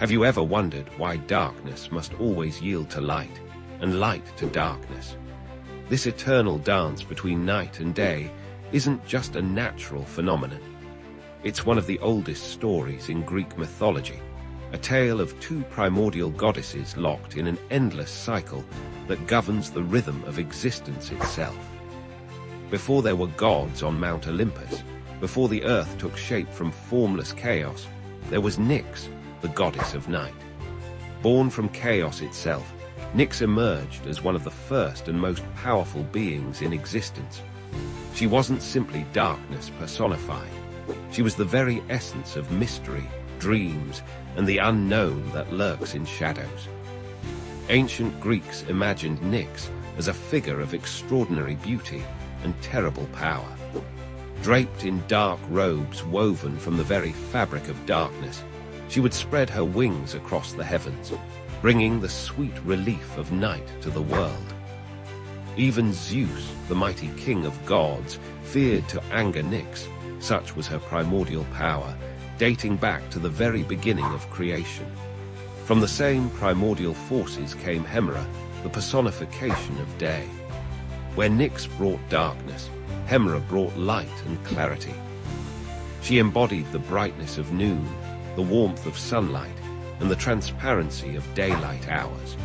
Have you ever wondered why darkness must always yield to light, and light to darkness? This eternal dance between night and day isn't just a natural phenomenon. It's one of the oldest stories in Greek mythology, a tale of two primordial goddesses locked in an endless cycle that governs the rhythm of existence itself. Before there were gods on Mount Olympus, before the earth took shape from formless chaos, there was Nyx, the goddess of night. Born from chaos itself, Nyx emerged as one of the first and most powerful beings in existence. She wasn't simply darkness personified. She was the very essence of mystery, dreams, and the unknown that lurks in shadows. Ancient Greeks imagined Nyx as a figure of extraordinary beauty and terrible power. Draped in dark robes woven from the very fabric of darkness, she would spread her wings across the heavens, bringing the sweet relief of night to the world. Even Zeus, the mighty king of gods, feared to anger Nyx. Such was her primordial power, dating back to the very beginning of creation. From the same primordial forces came Hemera, the personification of day. Where Nyx brought darkness, Hemera brought light and clarity. She embodied the brightness of noon, the warmth of sunlight, and the transparency of daylight hours.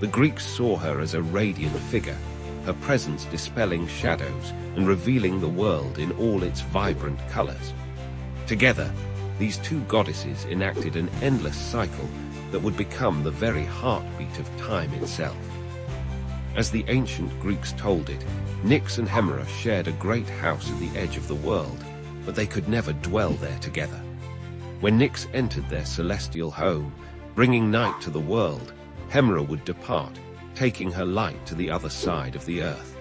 The Greeks saw her as a radiant figure, her presence dispelling shadows and revealing the world in all its vibrant colors. Together, these two goddesses enacted an endless cycle that would become the very heartbeat of time itself. As the ancient Greeks told it, Nyx and Hemera shared a great house at the edge of the world, but they could never dwell there together. When Nyx entered their celestial home, bringing night to the world, Hemera would depart, taking her light to the other side of the earth.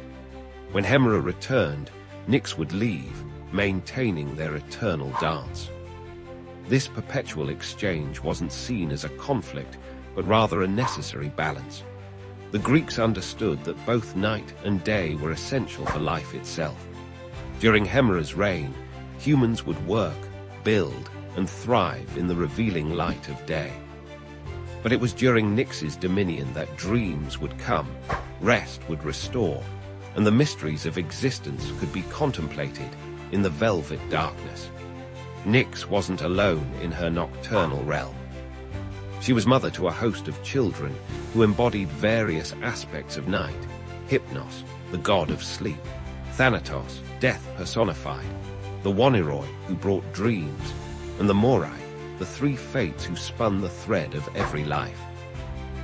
When Hemera returned, Nyx would leave, maintaining their eternal dance. This perpetual exchange wasn't seen as a conflict, but rather a necessary balance. The Greeks understood that both night and day were essential for life itself. During Hemera's reign, humans would work, build, and thrive in the revealing light of day. But it was during Nyx's dominion that dreams would come, rest would restore, and the mysteries of existence could be contemplated in the velvet darkness. Nyx wasn't alone in her nocturnal realm. She was mother to a host of children who embodied various aspects of night: Hypnos, the god of sleep; Thanatos, death personified; the Waniroi, who brought dreams; and the Morai, the three fates who spun the thread of every life.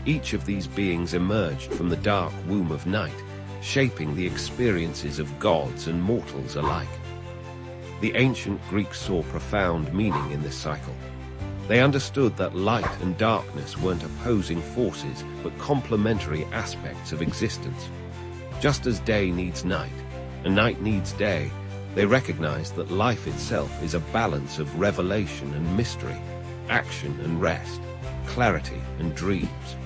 Each of these beings emerged from the dark womb of night, shaping the experiences of gods and mortals alike. The ancient Greeks saw profound meaning in this cycle. They understood that light and darkness weren't opposing forces, but complementary aspects of existence. Just as day needs night, and night needs day, they recognized that life itself is a balance of revelation and mystery, action and rest, clarity and dreams.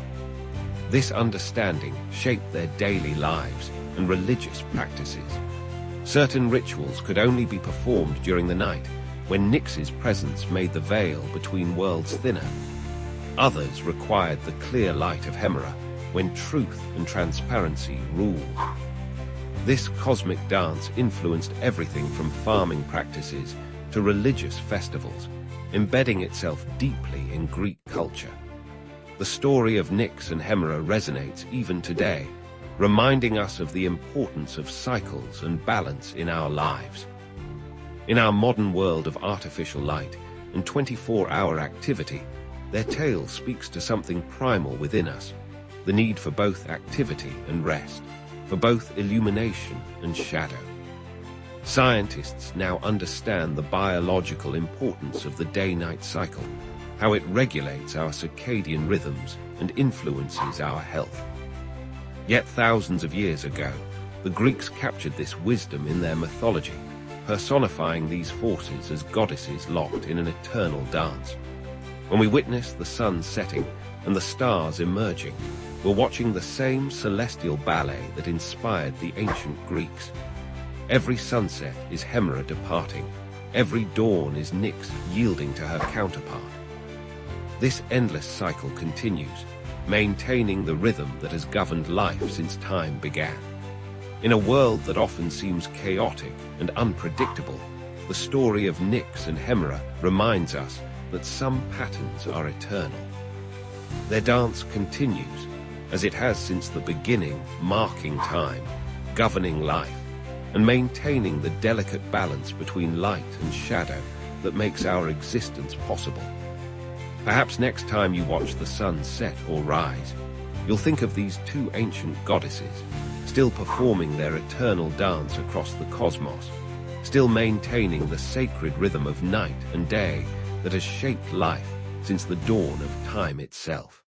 This understanding shaped their daily lives and religious practices. Certain rituals could only be performed during the night, when Nyx's presence made the veil between worlds thinner. Others required the clear light of Hemera, when truth and transparency ruled. This cosmic dance influenced everything from farming practices to religious festivals, embedding itself deeply in Greek culture. The story of Nyx and Hemera resonates even today, reminding us of the importance of cycles and balance in our lives. In our modern world of artificial light and 24-hour activity, their tale speaks to something primal within us: the need for both activity and rest, for both illumination and shadow. Scientists now understand the biological importance of the day-night cycle, how it regulates our circadian rhythms and influences our health. Yet thousands of years ago, the Greeks captured this wisdom in their mythology, personifying these forces as goddesses locked in an eternal dance. When we witness the sun setting and the stars emerging, we're watching the same celestial ballet that inspired the ancient Greeks. Every sunset is Hemera departing. Every dawn is Nyx yielding to her counterpart. This endless cycle continues, maintaining the rhythm that has governed life since time began. In a world that often seems chaotic and unpredictable, the story of Nyx and Hemera reminds us that some patterns are eternal. Their dance continues, as it has since the beginning, marking time, governing life, and maintaining the delicate balance between light and shadow that makes our existence possible. Perhaps next time you watch the sun set or rise, you'll think of these two ancient goddesses, still performing their eternal dance across the cosmos, still maintaining the sacred rhythm of night and day that has shaped life since the dawn of time itself.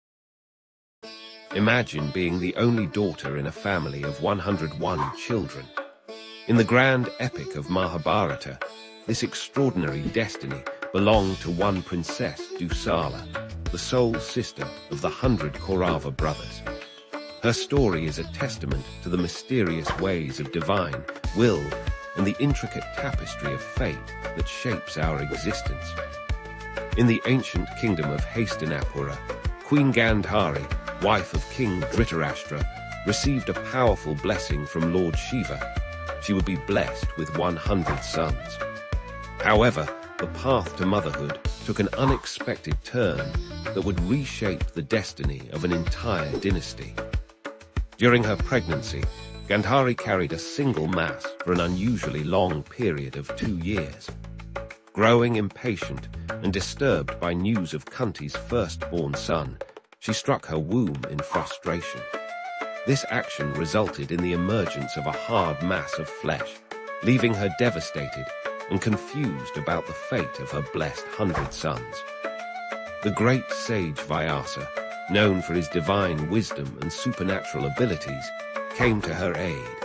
Imagine being the only daughter in a family of 101 children. In the grand epic of Mahabharata, this extraordinary destiny belonged to one princess, Dusala, the sole sister of the 100 Kaurava brothers. Her story is a testament to the mysterious ways of divine will and the intricate tapestry of fate that shapes our existence. In the ancient kingdom of Hastinapura, Queen Gandhari, wife of King Dhritarashtra, received a powerful blessing from Lord Shiva. She would be blessed with 100 sons. However, the path to motherhood took an unexpected turn that would reshape the destiny of an entire dynasty. During her pregnancy, Gandhari carried a single mass for an unusually long period of 2 years. Growing impatient and disturbed by news of Kunti's firstborn son, she struck her womb in frustration. This action resulted in the emergence of a hard mass of flesh, leaving her devastated and confused about the fate of her blessed 100 sons. The great sage Vyasa, known for his divine wisdom and supernatural abilities, came to her aid.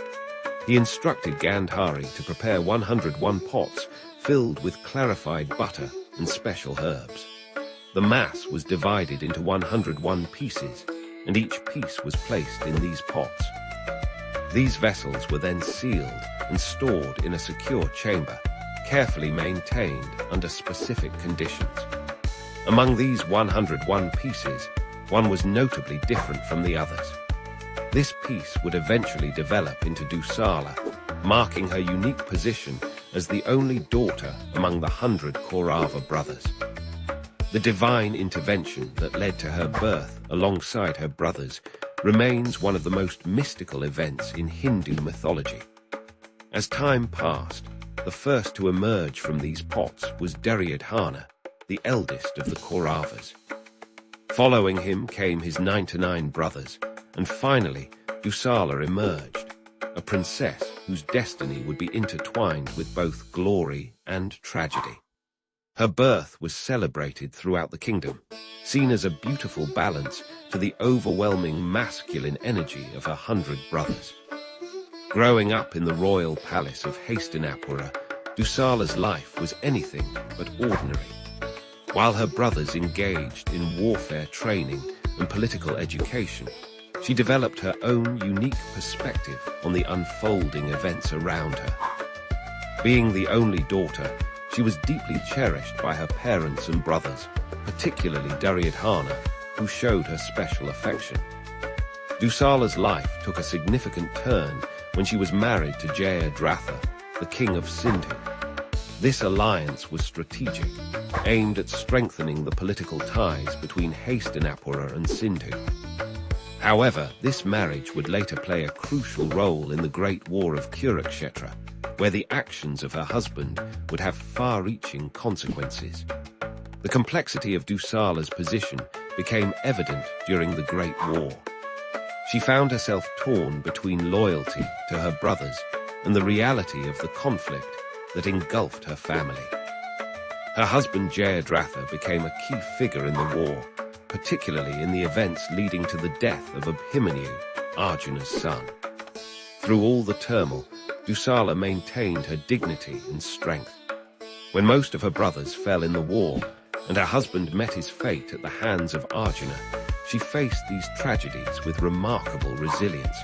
He instructed Gandhari to prepare 101 pots filled with clarified butter and special herbs. The mass was divided into 101 pieces, and each piece was placed in these pots. These vessels were then sealed and stored in a secure chamber, carefully maintained under specific conditions. Among these 101 pieces, one was notably different from the others. This piece would eventually develop into Dusala, marking her unique position as the only daughter among the 100 Kaurava brothers. The divine intervention that led to her birth alongside her brothers remains one of the most mystical events in Hindu mythology. As time passed, the first to emerge from these pots was Duryodhana, the eldest of the Kauravas. Following him came his 99 brothers, and finally, Dusala emerged, a princess whose destiny would be intertwined with both glory and tragedy. Her birth was celebrated throughout the kingdom, seen as a beautiful balance to the overwhelming masculine energy of her 100 brothers. Growing up in the royal palace of Hastinapura, Dusala's life was anything but ordinary. While her brothers engaged in warfare training and political education, she developed her own unique perspective on the unfolding events around her. Being the only daughter, she was deeply cherished by her parents and brothers, particularly Duryodhana, who showed her special affection. Dusala's life took a significant turn when she was married to Jayadratha, the king of Sindhu. This alliance was strategic, aimed at strengthening the political ties between Hastinapura and Sindhu. However, this marriage would later play a crucial role in the Great War of Kurukshetra, where the actions of her husband would have far-reaching consequences. The complexity of Dusala's position became evident during the Great War. She found herself torn between loyalty to her brothers and the reality of the conflict that engulfed her family. Her husband Jayadratha became a key figure in the war, particularly in the events leading to the death of Abhimanyu, Arjuna's son. Through all the turmoil, Dusala maintained her dignity and strength. When most of her brothers fell in the war, and her husband met his fate at the hands of Arjuna, she faced these tragedies with remarkable resilience.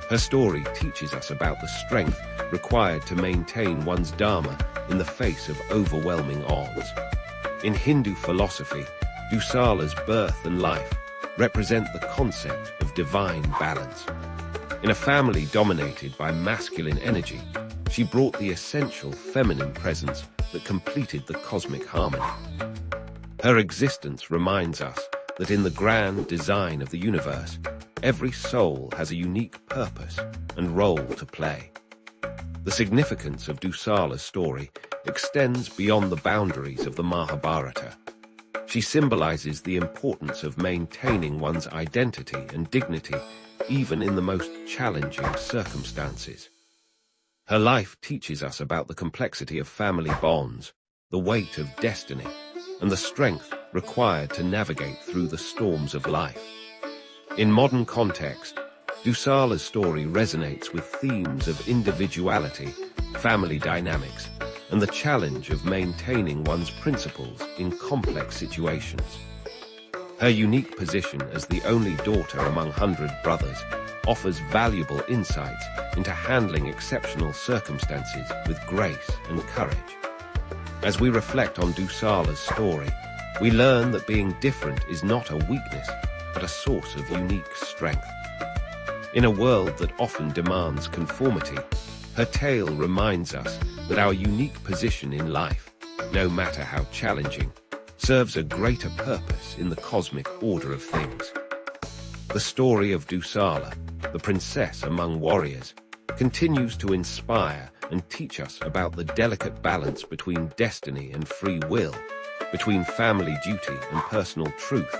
Her story teaches us about the strength required to maintain one's dharma in the face of overwhelming odds. In Hindu philosophy, Dusala's birth and life represent the concept of divine balance. In a family dominated by masculine energy, she brought the essential feminine presence that completed the cosmic harmony. Her existence reminds us that in the grand design of the universe, every soul has a unique purpose and role to play. The significance of Dusala's story extends beyond the boundaries of the Mahabharata. She symbolizes the importance of maintaining one's identity and dignity even in the most challenging circumstances. Her life teaches us about the complexity of family bonds, the weight of destiny, and the strength required to navigate through the storms of life. In modern context, Dusala's story resonates with themes of individuality, family dynamics, and the challenge of maintaining one's principles in complex situations. Her unique position as the only daughter among 100 brothers offers valuable insights into handling exceptional circumstances with grace and courage. As we reflect on Dusala's story, we learn that being different is not a weakness, but a source of unique strength. In a world that often demands conformity, her tale reminds us that our unique position in life, no matter how challenging, serves a greater purpose in the cosmic order of things. The story of Dusala, the princess among warriors, continues to inspire and teach us about the delicate balance between destiny and free will, between family duty and personal truth,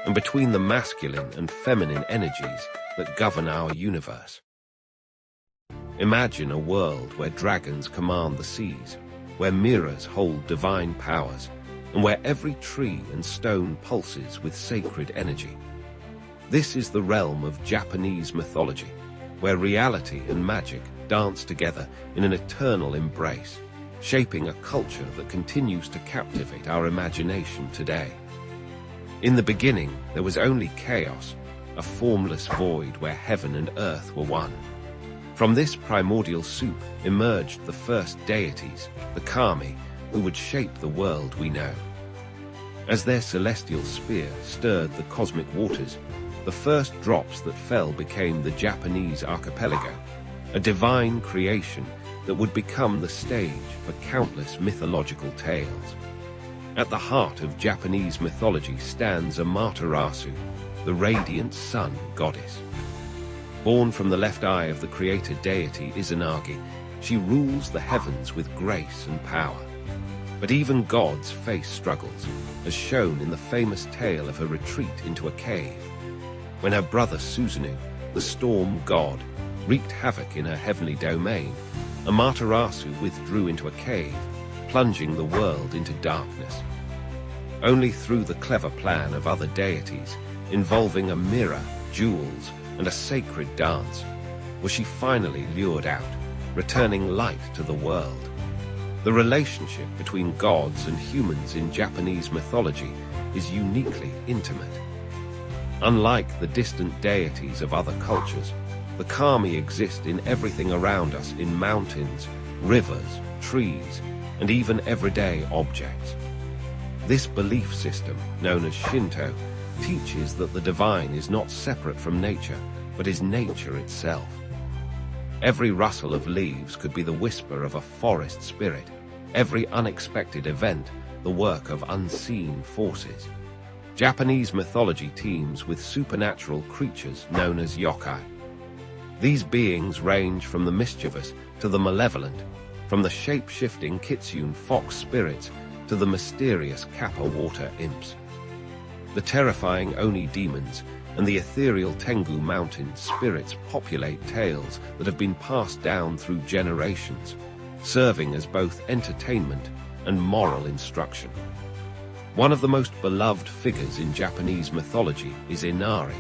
and between the masculine and feminine energies that govern our universe. Imagine a world where dragons command the seas, where mirrors hold divine powers, and where every tree and stone pulses with sacred energy. This is the realm of Japanese mythology, where reality and magic dance together in an eternal embrace, shaping a culture that continues to captivate our imagination today. In the beginning, there was only chaos, a formless void where heaven and earth were one. From this primordial soup emerged the first deities, the kami, who would shape the world we know. As their celestial spear stirred the cosmic waters, the first drops that fell became the Japanese archipelago, a divine creation that would become the stage for countless mythological tales. At the heart of Japanese mythology stands Amaterasu, the radiant sun goddess. Born from the left eye of the creator deity Izanagi, she rules the heavens with grace and power. But even gods face struggles, as shown in the famous tale of her retreat into a cave. When her brother Susanoo, the storm god, wreaked havoc in her heavenly domain, Amaterasu withdrew into a cave, plunging the world into darkness. Only through the clever plan of other deities, involving a mirror, jewels, and a sacred dance, was she finally lured out, returning light to the world. The relationship between gods and humans in Japanese mythology is uniquely intimate. Unlike the distant deities of other cultures, the kami exist in everything around us, in mountains, rivers, trees, and even everyday objects. This belief system, known as Shinto, teaches that the divine is not separate from nature, but is nature itself. Every rustle of leaves could be the whisper of a forest spirit, every unexpected event the work of unseen forces. Japanese mythology teems with supernatural creatures known as yokai. These beings range from the mischievous to the malevolent, from the shape-shifting kitsune fox spirits to the mysterious kappa water imps. The terrifying Oni demons and the ethereal Tengu mountain spirits populate tales that have been passed down through generations, serving as both entertainment and moral instruction. One of the most beloved figures in Japanese mythology is Inari,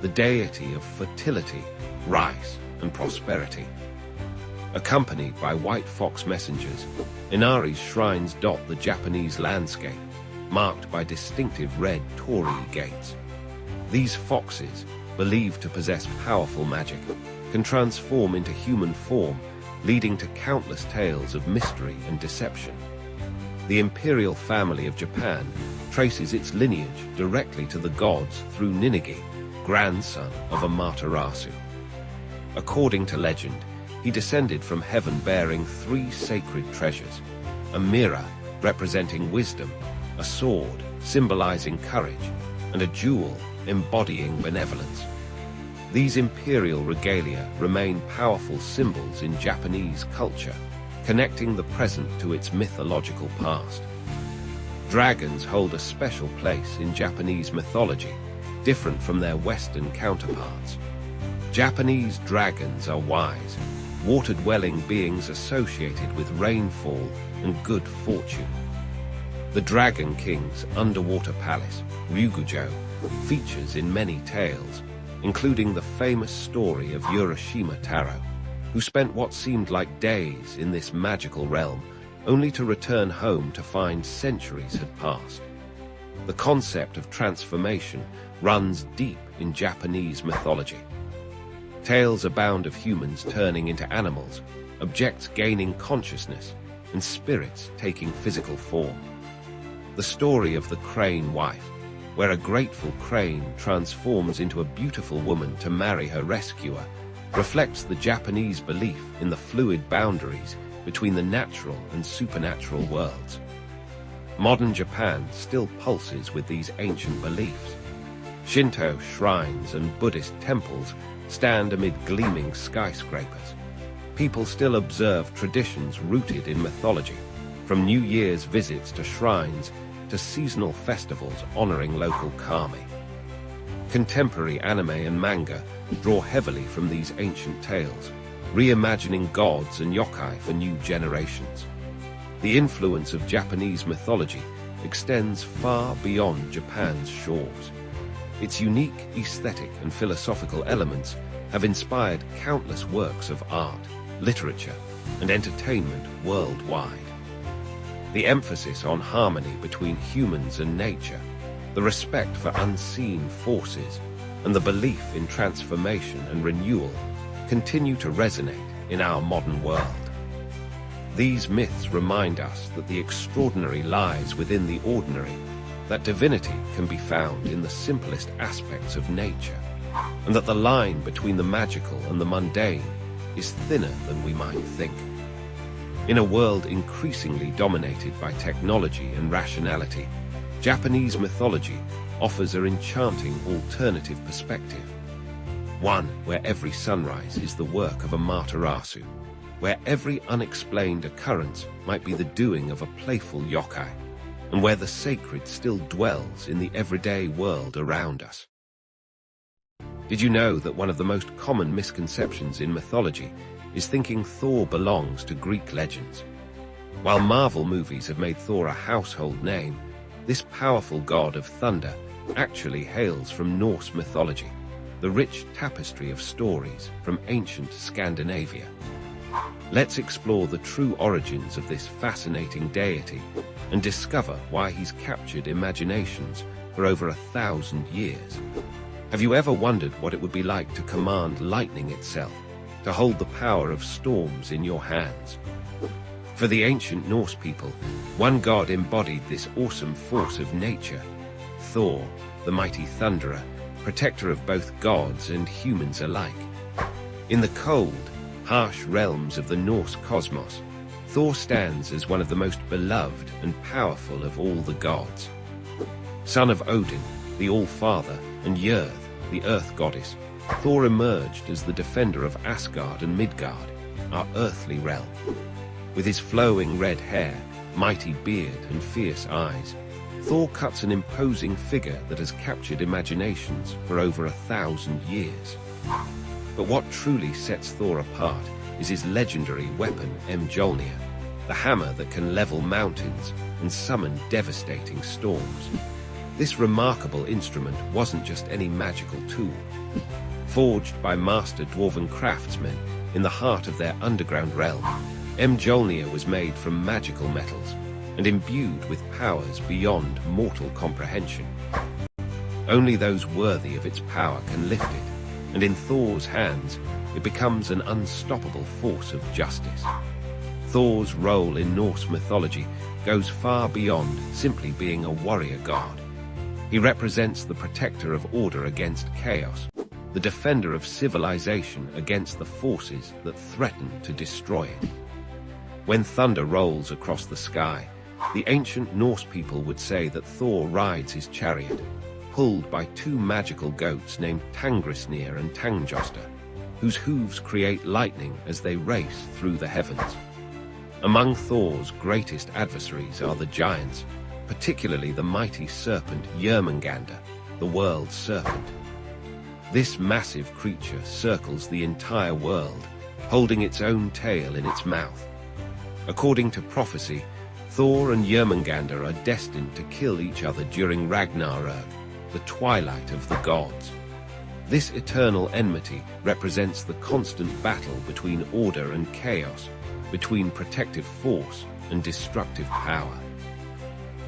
the deity of fertility, rice, and prosperity. Accompanied by white fox messengers, Inari's shrines dot the Japanese landscape, marked by distinctive red torii gates. These foxes, believed to possess powerful magic, can transform into human form, leading to countless tales of mystery and deception. The imperial family of Japan traces its lineage directly to the gods through Ninigi, grandson of Amaterasu. According to legend, he descended from heaven bearing 3 sacred treasures: a mirror representing wisdom, a sword symbolizing courage, and a jewel embodying benevolence. These imperial regalia remain powerful symbols in Japanese culture, connecting the present to its mythological past. Dragons hold a special place in Japanese mythology, different from their Western counterparts. Japanese dragons are wise, water-dwelling beings associated with rainfall and good fortune. The Dragon King's underwater palace, Ryugujo, features in many tales, including the famous story of Urashima Taro, who spent what seemed like days in this magical realm, only to return home to find centuries had passed. The concept of transformation runs deep in Japanese mythology. Tales abound of humans turning into animals, objects gaining consciousness, and spirits taking physical form. The story of the crane wife, where a grateful crane transforms into a beautiful woman to marry her rescuer, reflects the Japanese belief in the fluid boundaries between the natural and supernatural worlds. Modern Japan still pulses with these ancient beliefs. Shinto shrines and Buddhist temples stand amid gleaming skyscrapers. People still observe traditions rooted in mythology, from New Year's visits to shrines to seasonal festivals honoring local kami. Contemporary anime and manga draw heavily from these ancient tales, reimagining gods and yokai for new generations. The influence of Japanese mythology extends far beyond Japan's shores. Its unique aesthetic and philosophical elements have inspired countless works of art, literature, and entertainment worldwide. The emphasis on harmony between humans and nature, the respect for unseen forces, and the belief in transformation and renewal continue to resonate in our modern world. These myths remind us that the extraordinary lies within the ordinary, that divinity can be found in the simplest aspects of nature, and that the line between the magical and the mundane is thinner than we might think. In a world increasingly dominated by technology and rationality, Japanese mythology offers an enchanting alternative perspective. One where every sunrise is the work of Amaterasu, where every unexplained occurrence might be the doing of a playful yokai, and where the sacred still dwells in the everyday world around us. Did you know that one of the most common misconceptions in mythology is thinking Thor belongs to Greek legends? While Marvel movies have made Thor a household name, this powerful god of thunder actually hails from Norse mythology, the rich tapestry of stories from ancient Scandinavia. Let's explore the true origins of this fascinating deity and discover why he's captured imaginations for over 1,000 years. Have you ever wondered what it would be like to command lightning itself, to hold the power of storms in your hands? For the ancient Norse people, one god embodied this awesome force of nature: Thor, the mighty thunderer, protector of both gods and humans alike. In the cold, harsh realms of the Norse cosmos, Thor stands as one of the most beloved and powerful of all the gods. Son of Odin, the All-Father, and Jörð, the Earth goddess, Thor emerged as the defender of Asgard and Midgard, our earthly realm. With his flowing red hair, mighty beard, and fierce eyes, Thor cuts an imposing figure that has captured imaginations for over 1,000 years. But what truly sets Thor apart is his legendary weapon, Mjolnir, the hammer that can level mountains and summon devastating storms. This remarkable instrument wasn't just any magical tool. Forged by master dwarven craftsmen in the heart of their underground realm, Mjolnir was made from magical metals and imbued with powers beyond mortal comprehension. Only those worthy of its power can lift it, and in Thor's hands, it becomes an unstoppable force of justice. Thor's role in Norse mythology goes far beyond simply being a warrior god. He represents the protector of order against chaos, the defender of civilization against the forces that threaten to destroy it. When thunder rolls across the sky, the ancient Norse people would say that Thor rides his chariot, pulled by two magical goats named Tangrisnir and Tangjosta, whose hooves create lightning as they race through the heavens. Among Thor's greatest adversaries are the giants, particularly the mighty serpent Jörmungandr, the world's serpent. This massive creature circles the entire world, holding its own tail in its mouth. According to prophecy, Thor and Jörmungandr are destined to kill each other during Ragnarök, the twilight of the gods. This eternal enmity represents the constant battle between order and chaos, between protective force and destructive power.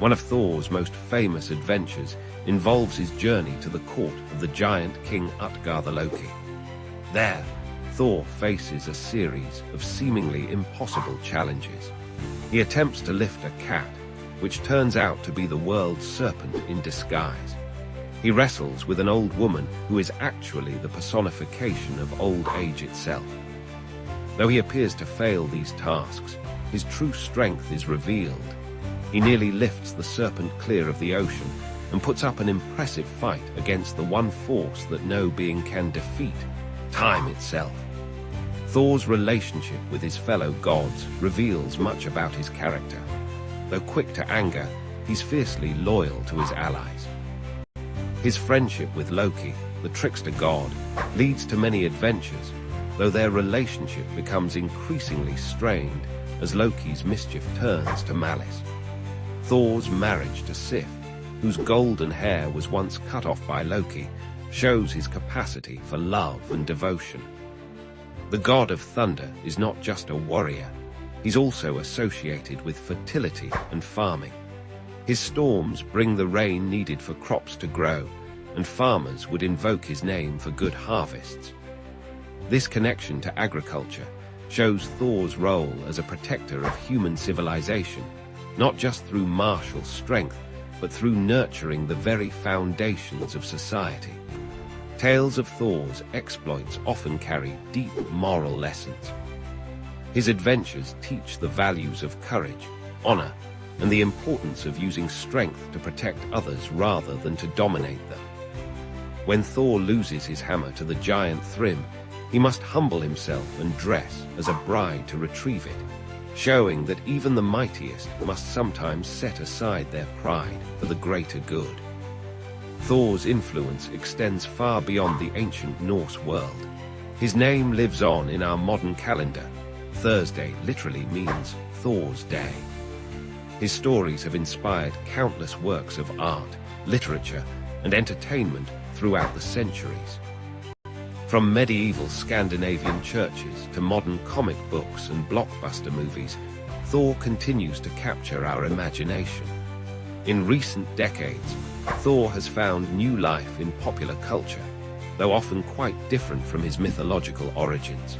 One of Thor's most famous adventures involves his journey to the court of the giant king Utgard the Loki. There, Thor faces a series of seemingly impossible challenges. He attempts to lift a cat, which turns out to be the world's serpent in disguise. He wrestles with an old woman who is actually the personification of old age itself. Though he appears to fail these tasks, his true strength is revealed. He nearly lifts the serpent clear of the ocean and puts up an impressive fight against the one force that no being can defeat, time itself. Thor's relationship with his fellow gods reveals much about his character. Though quick to anger, he's fiercely loyal to his allies. His friendship with Loki, the trickster god, leads to many adventures, though their relationship becomes increasingly strained as Loki's mischief turns to malice. Thor's marriage to Sif, whose golden hair was once cut off by Loki, shows his capacity for love and devotion. The god of thunder is not just a warrior, he's also associated with fertility and farming. His storms bring the rain needed for crops to grow, and farmers would invoke his name for good harvests. This connection to agriculture shows Thor's role as a protector of human civilization, not just through martial strength, but through nurturing the very foundations of society. Tales of Thor's exploits often carry deep moral lessons. His adventures teach the values of courage, honor, and the importance of using strength to protect others rather than to dominate them. When Thor loses his hammer to the giant Thrym, he must humble himself and dress as a bride to retrieve it, showing that even the mightiest must sometimes set aside their pride for the greater good. Thor's influence extends far beyond the ancient Norse world. His name lives on in our modern calendar. Thursday literally means Thor's Day. His stories have inspired countless works of art, literature, and entertainment throughout the centuries. From medieval Scandinavian churches to modern comic books and blockbuster movies, Thor continues to capture our imagination. In recent decades, Thor has found new life in popular culture, though often quite different from his mythological origins.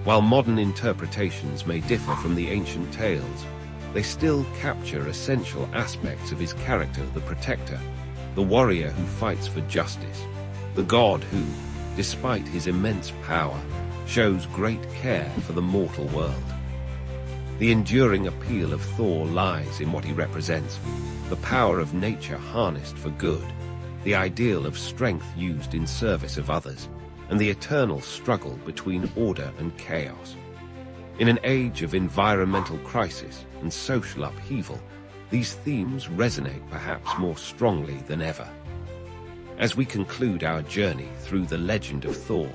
While modern interpretations may differ from the ancient tales, they still capture essential aspects of his character, the protector, the warrior who fights for justice, the god who, despite his immense power, shows great care for the mortal world. The enduring appeal of Thor lies in what he represents: the power of nature harnessed for good, the ideal of strength used in service of others, and the eternal struggle between order and chaos. In an age of environmental crisis and social upheaval, these themes resonate perhaps more strongly than ever. As we conclude our journey through the legend of Thor,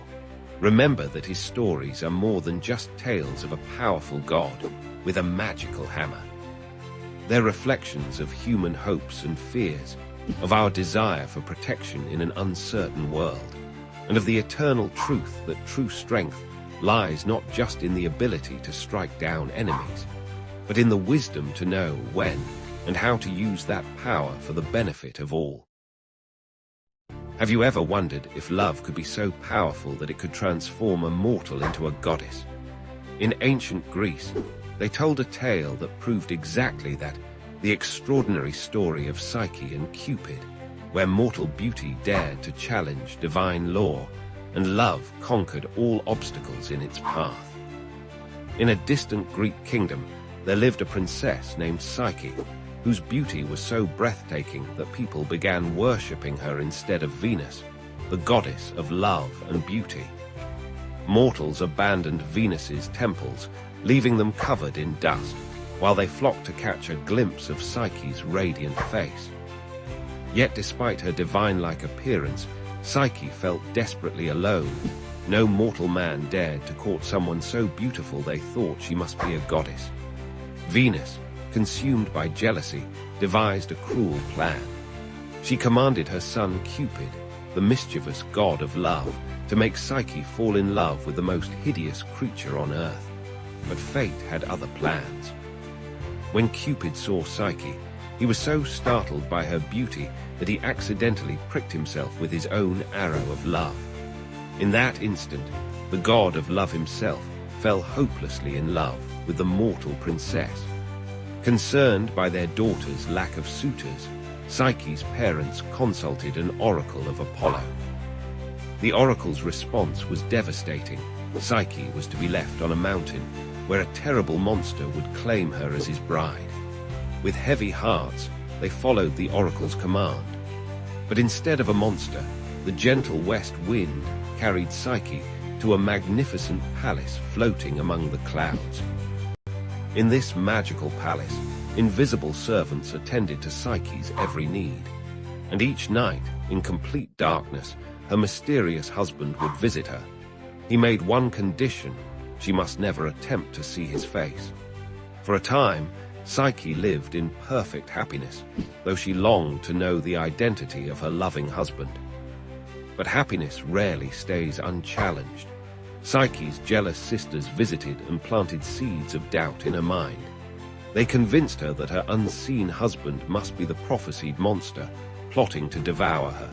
remember that his stories are more than just tales of a powerful god with a magical hammer. They're reflections of human hopes and fears, of our desire for protection in an uncertain world, and of the eternal truth that true strength lies not just in the ability to strike down enemies, but in the wisdom to know when and how to use that power for the benefit of all. Have you ever wondered if love could be so powerful that it could transform a mortal into a goddess? In ancient Greece, They told a tale that proved exactly that, the extraordinary story of Psyche and Cupid, where mortal beauty dared to challenge divine law, and love conquered all obstacles in its path. In a distant Greek kingdom, there lived a princess named Psyche, whose beauty was so breathtaking that people began worshipping her instead of Venus, the goddess of love and beauty. Mortals abandoned Venus's temples, leaving them covered in dust, while they flocked to catch a glimpse of Psyche's radiant face. Yet despite her divine-like appearance, Psyche felt desperately alone. No mortal man dared to court someone so beautiful they thought she must be a goddess. Venus, consumed by jealousy, devised a cruel plan. She commanded her son Cupid, the mischievous god of love, to make Psyche fall in love with the most hideous creature on earth. But fate had other plans. When Cupid saw Psyche, he was so startled by her beauty that he accidentally pricked himself with his own arrow of love. In that instant, the god of love himself fell hopelessly in love with the mortal princess. Concerned by their daughter's lack of suitors, Psyche's parents consulted an oracle of Apollo. The oracle's response was devastating. Psyche was to be left on a mountain, where a terrible monster would claim her as his bride. With heavy hearts, they followed the oracle's command. But instead of a monster, the gentle west wind carried Psyche to a magnificent palace floating among the clouds. In this magical palace, invisible servants attended to Psyche's every need. And each night, in complete darkness, her mysterious husband would visit her. He made one condition: she must never attempt to see his face. For a time, Psyche lived in perfect happiness, though she longed to know the identity of her loving husband. But happiness rarely stays unchallenged. Psyche's jealous sisters visited and planted seeds of doubt in her mind. They convinced her that her unseen husband must be the prophesied monster, plotting to devour her.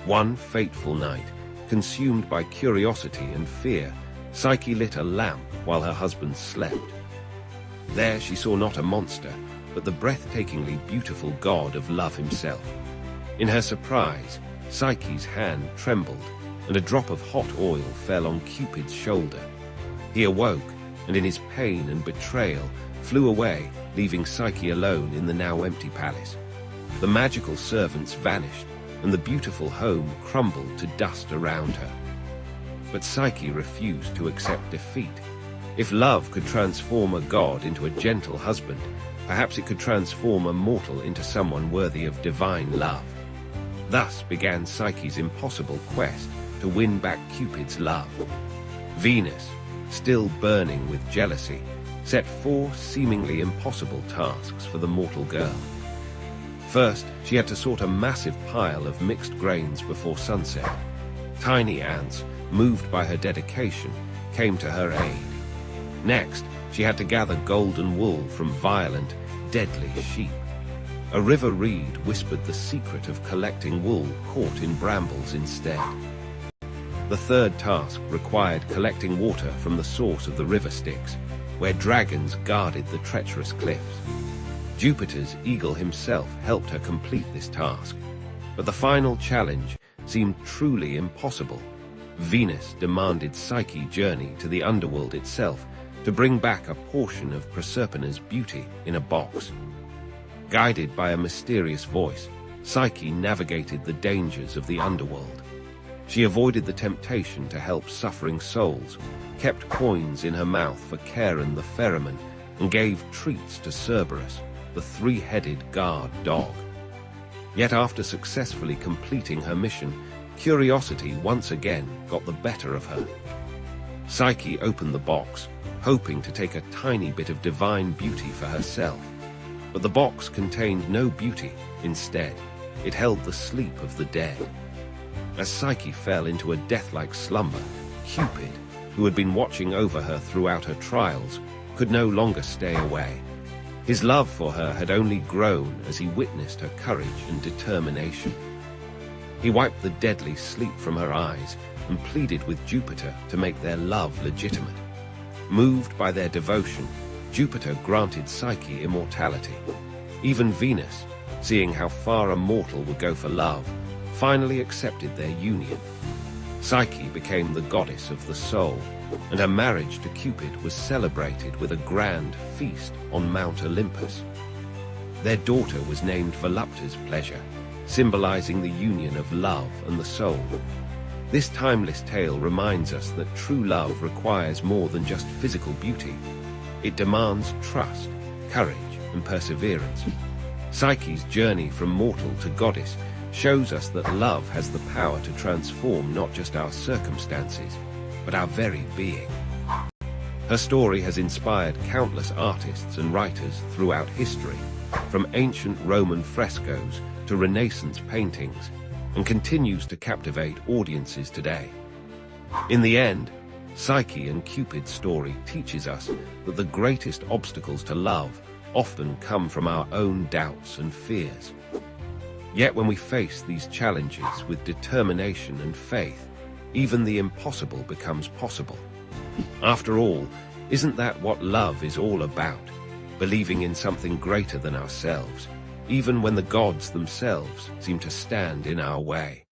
One fateful night, consumed by curiosity and fear, Psyche lit a lamp while her husband slept. There she saw not a monster, but the breathtakingly beautiful god of love himself. In her surprise, Psyche's hand trembled, and a drop of hot oil fell on Cupid's shoulder. He awoke, and in his pain and betrayal, flew away, leaving Psyche alone in the now empty palace. The magical servants vanished, and the beautiful home crumbled to dust around her. But Psyche refused to accept defeat. If love could transform a god into a gentle husband, perhaps it could transform a mortal into someone worthy of divine love. Thus began Psyche's impossible quest to win back Cupid's love. Venus, still burning with jealousy, set 4 seemingly impossible tasks for the mortal girl. First, she had to sort a massive pile of mixed grains before sunset. Tiny ants, moved by her dedication, came to her aid. Next, she had to gather golden wool from violent, deadly sheep. A river reed whispered the secret of collecting wool caught in brambles instead. The third task required collecting water from the source of the river Styx, where dragons guarded the treacherous cliffs. Jupiter's eagle himself helped her complete this task, but the final challenge seemed truly impossible. Venus demanded Psyche journey to the underworld itself to bring back a portion of Proserpina's beauty in a box. Guided by a mysterious voice, Psyche navigated the dangers of the underworld. She avoided the temptation to help suffering souls, kept coins in her mouth for Charon the ferryman, and gave treats to Cerberus, the 3-headed guard dog. Yet after successfully completing her mission, curiosity once again got the better of her. Psyche opened the box, hoping to take a tiny bit of divine beauty for herself. But the box contained no beauty. Instead, it held the sleep of the dead. As Psyche fell into a death-like slumber, Cupid, who had been watching over her throughout her trials, could no longer stay away. His love for her had only grown as he witnessed her courage and determination. He wiped the deadly sleep from her eyes and pleaded with Jupiter to make their love legitimate. Moved by their devotion, Jupiter granted Psyche immortality. Even Venus, seeing how far a mortal would go for love, finally accepted their union. Psyche became the goddess of the soul, and her marriage to Cupid was celebrated with a grand feast on Mount Olympus. Their daughter was named Volupta's pleasure, symbolizing the union of love and the soul. This timeless tale reminds us that true love requires more than just physical beauty. It demands trust, courage, and perseverance. Psyche's journey from mortal to goddess shows us that love has the power to transform not just our circumstances, but our very being. Her story has inspired countless artists and writers throughout history, from ancient Roman frescoes to Renaissance paintings, and continues to captivate audiences today. In the end, Psyche and Cupid's story teaches us that the greatest obstacles to love often come from our own doubts and fears. Yet when we face these challenges with determination and faith, even the impossible becomes possible. After all, isn't that what love is all about? Believing in something greater than ourselves, even when the gods themselves seem to stand in our way.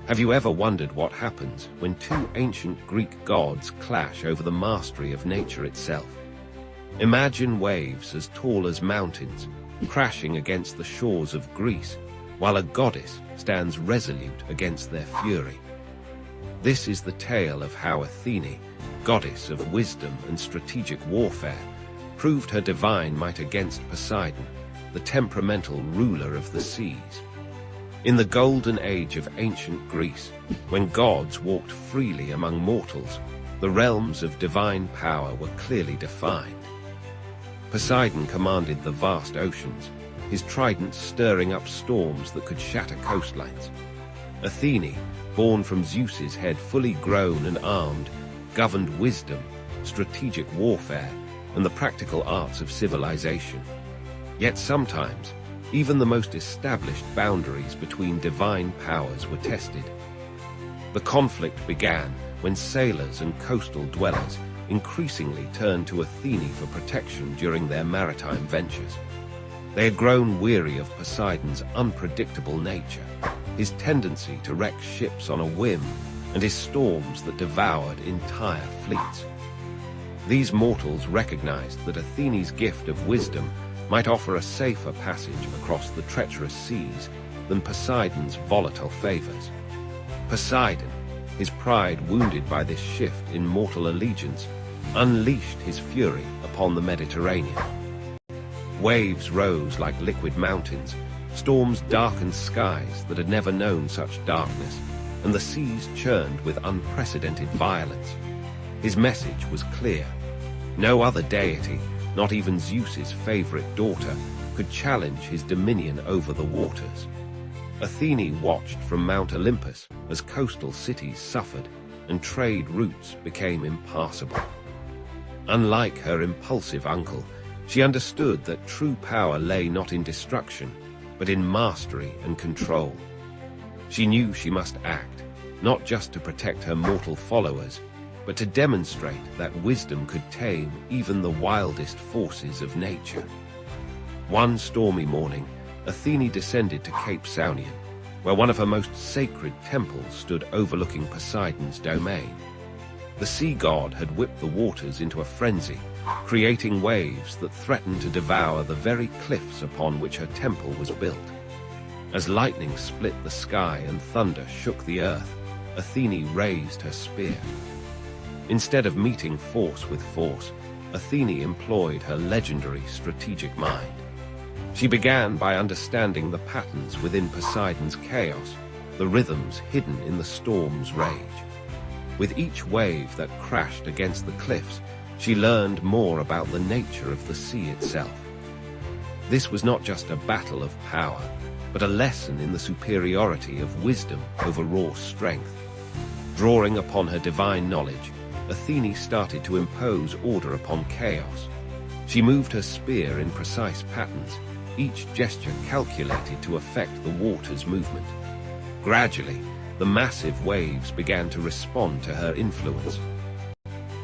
Have you ever wondered what happens when two ancient Greek gods clash over the mastery of nature itself? Imagine waves as tall as mountains crashing against the shores of Greece, while a goddess stands resolute against their fury. This is the tale of how Athene, goddess of wisdom and strategic warfare, proved her divine might against Poseidon, the temperamental ruler of the seas. In the golden age of ancient Greece, when gods walked freely among mortals, the realms of divine power were clearly defined. Poseidon commanded the vast oceans, his trident stirring up storms that could shatter coastlines. Athene, born from Zeus's head fully grown and armed, governed wisdom, strategic warfare, and the practical arts of civilization. Yet sometimes, even the most established boundaries between divine powers were tested. The conflict began when sailors and coastal dwellers increasingly turned to Athene for protection during their maritime ventures. They had grown weary of Poseidon's unpredictable nature, his tendency to wreck ships on a whim, and his storms that devoured entire fleets. These mortals recognized that Athene's gift of wisdom might offer a safer passage across the treacherous seas than Poseidon's volatile favors. Poseidon, his pride wounded by this shift in mortal allegiance, unleashed his fury upon the Mediterranean. Waves rose like liquid mountains, storms darkened skies that had never known such darkness, and the seas churned with unprecedented violence. His message was clear. No other deity, not even Zeus's favorite daughter, could challenge his dominion over the waters. Athene watched from Mount Olympus as coastal cities suffered and trade routes became impassable. Unlike her impulsive uncle, she understood that true power lay not in destruction, but in mastery and control. She knew she must act, not just to protect her mortal followers, but to demonstrate that wisdom could tame even the wildest forces of nature. One stormy morning, Athene descended to Cape Saunion, where one of her most sacred temples stood overlooking Poseidon's domain. The sea god had whipped the waters into a frenzy, creating waves that threatened to devour the very cliffs upon which her temple was built. As lightning split the sky and thunder shook the earth, Athene raised her spear. Instead of meeting force with force, Athene employed her legendary strategic mind. She began by understanding the patterns within Poseidon's chaos, the rhythms hidden in the storm's rage. With each wave that crashed against the cliffs, she learned more about the nature of the sea itself. This was not just a battle of power, but a lesson in the superiority of wisdom over raw strength. Drawing upon her divine knowledge, Athene started to impose order upon chaos. She moved her spear in precise patterns, each gesture calculated to affect the water's movement. Gradually, the massive waves began to respond to her influence.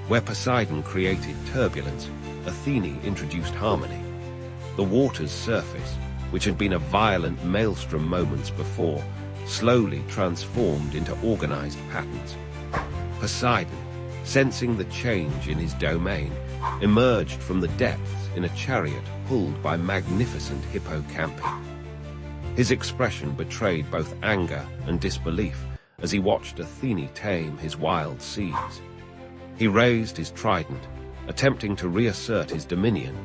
Where Poseidon created turbulence, Athene introduced harmony. The water's surface, which had been a violent maelstrom moments before, slowly transformed into organized patterns. Poseidon, sensing the change in his domain, emerged from the depths in a chariot pulled by magnificent hippocampi. His expression betrayed both anger and disbelief as he watched Athene tame his wild seas. He raised his trident, attempting to reassert his dominion,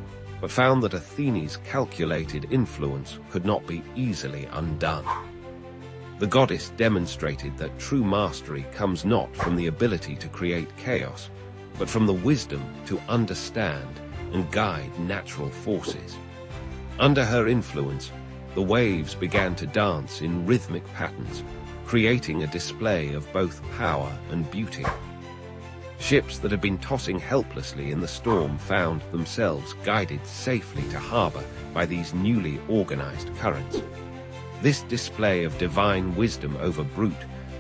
but found that Athene's calculated influence could not be easily undone. The goddess demonstrated that true mastery comes not from the ability to create chaos, but from the wisdom to understand and guide natural forces. Under her influence, the waves began to dance in rhythmic patterns, creating a display of both power and beauty. Ships that had been tossing helplessly in the storm found themselves guided safely to harbor by these newly organized currents. This display of divine wisdom over brute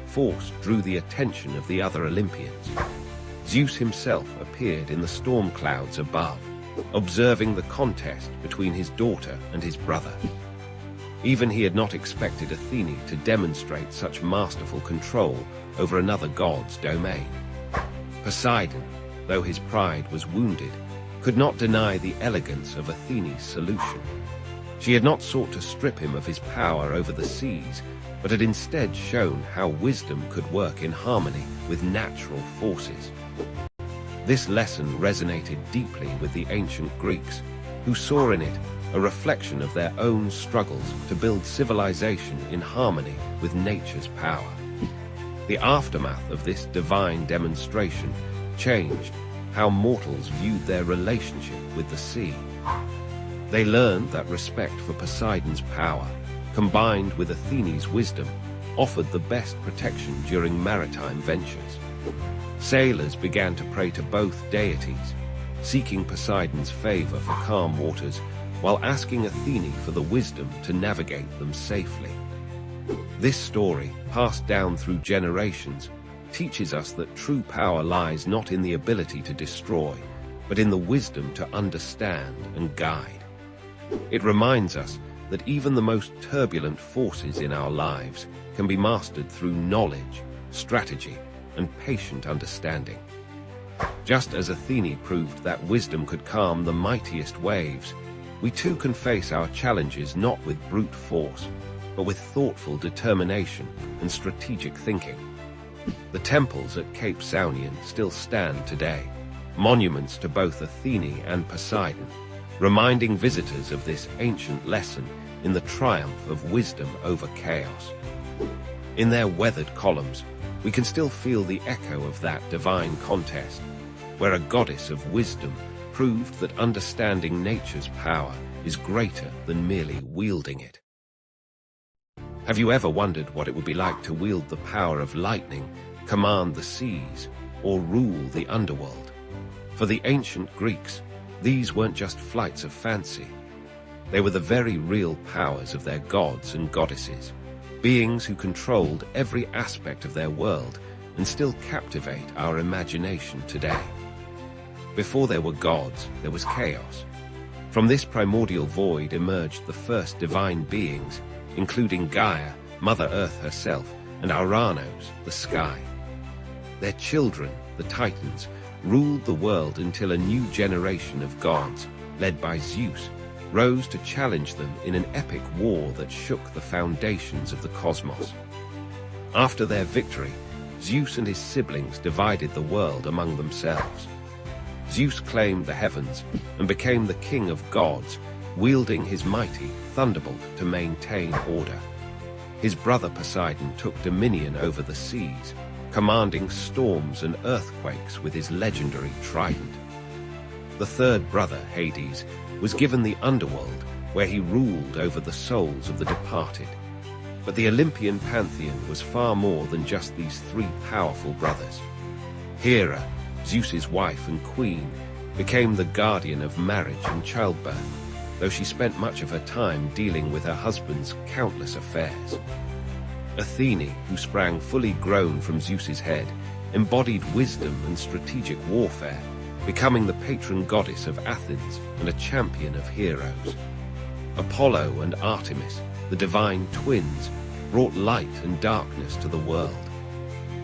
force drew the attention of the other Olympians. Zeus himself appeared in the storm clouds above, observing the contest between his daughter and his brother. Even he had not expected Athene to demonstrate such masterful control over another god's domain. Poseidon, though his pride was wounded, could not deny the elegance of Athene's solution. She had not sought to strip him of his power over the seas, but had instead shown how wisdom could work in harmony with natural forces. This lesson resonated deeply with the ancient Greeks, who saw in it a reflection of their own struggles to build civilization in harmony with nature's power. The aftermath of this divine demonstration changed how mortals viewed their relationship with the sea. They learned that respect for Poseidon's power, combined with Athene's wisdom, offered the best protection during maritime ventures. Sailors began to pray to both deities, seeking Poseidon's favor for calm waters, while asking Athene for the wisdom to navigate them safely. This story, passed down through generations, teaches us that true power lies not in the ability to destroy, but in the wisdom to understand and guide. It reminds us that even the most turbulent forces in our lives can be mastered through knowledge, strategy, and patient understanding. Just as Athene proved that wisdom could calm the mightiest waves, we too can face our challenges not with brute force, but with thoughtful determination and strategic thinking. The temples at Cape Saunian still stand today, monuments to both Athene and Poseidon, reminding visitors of this ancient lesson in the triumph of wisdom over chaos. In their weathered columns, we can still feel the echo of that divine contest, where a goddess of wisdom proved that understanding nature's power is greater than merely wielding it. Have you ever wondered what it would be like to wield the power of lightning, command the seas, or rule the underworld? For the ancient Greeks, these weren't just flights of fancy. They were the very real powers of their gods and goddesses, beings who controlled every aspect of their world and still captivate our imagination today. Before there were gods, there was chaos. From this primordial void emerged the first divine beings, including Gaia, Mother Earth herself, and Uranos, the sky. Their children, the Titans, ruled the world until a new generation of gods, led by Zeus, rose to challenge them in an epic war that shook the foundations of the cosmos. After their victory, Zeus and his siblings divided the world among themselves. Zeus claimed the heavens and became the king of gods, wielding his mighty thunderbolt to maintain order. His brother Poseidon took dominion over the seas, commanding storms and earthquakes with his legendary trident. The third brother, Hades, was given the underworld, where he ruled over the souls of the departed. But the Olympian pantheon was far more than just these three powerful brothers. Hera, Zeus's wife and queen, became the guardian of marriage and childbirth, though she spent much of her time dealing with her husband's countless affairs. Athene, who sprang fully grown from Zeus's head, embodied wisdom and strategic warfare, becoming the patron goddess of Athens and a champion of heroes. Apollo and Artemis, the divine twins, brought light and darkness to the world.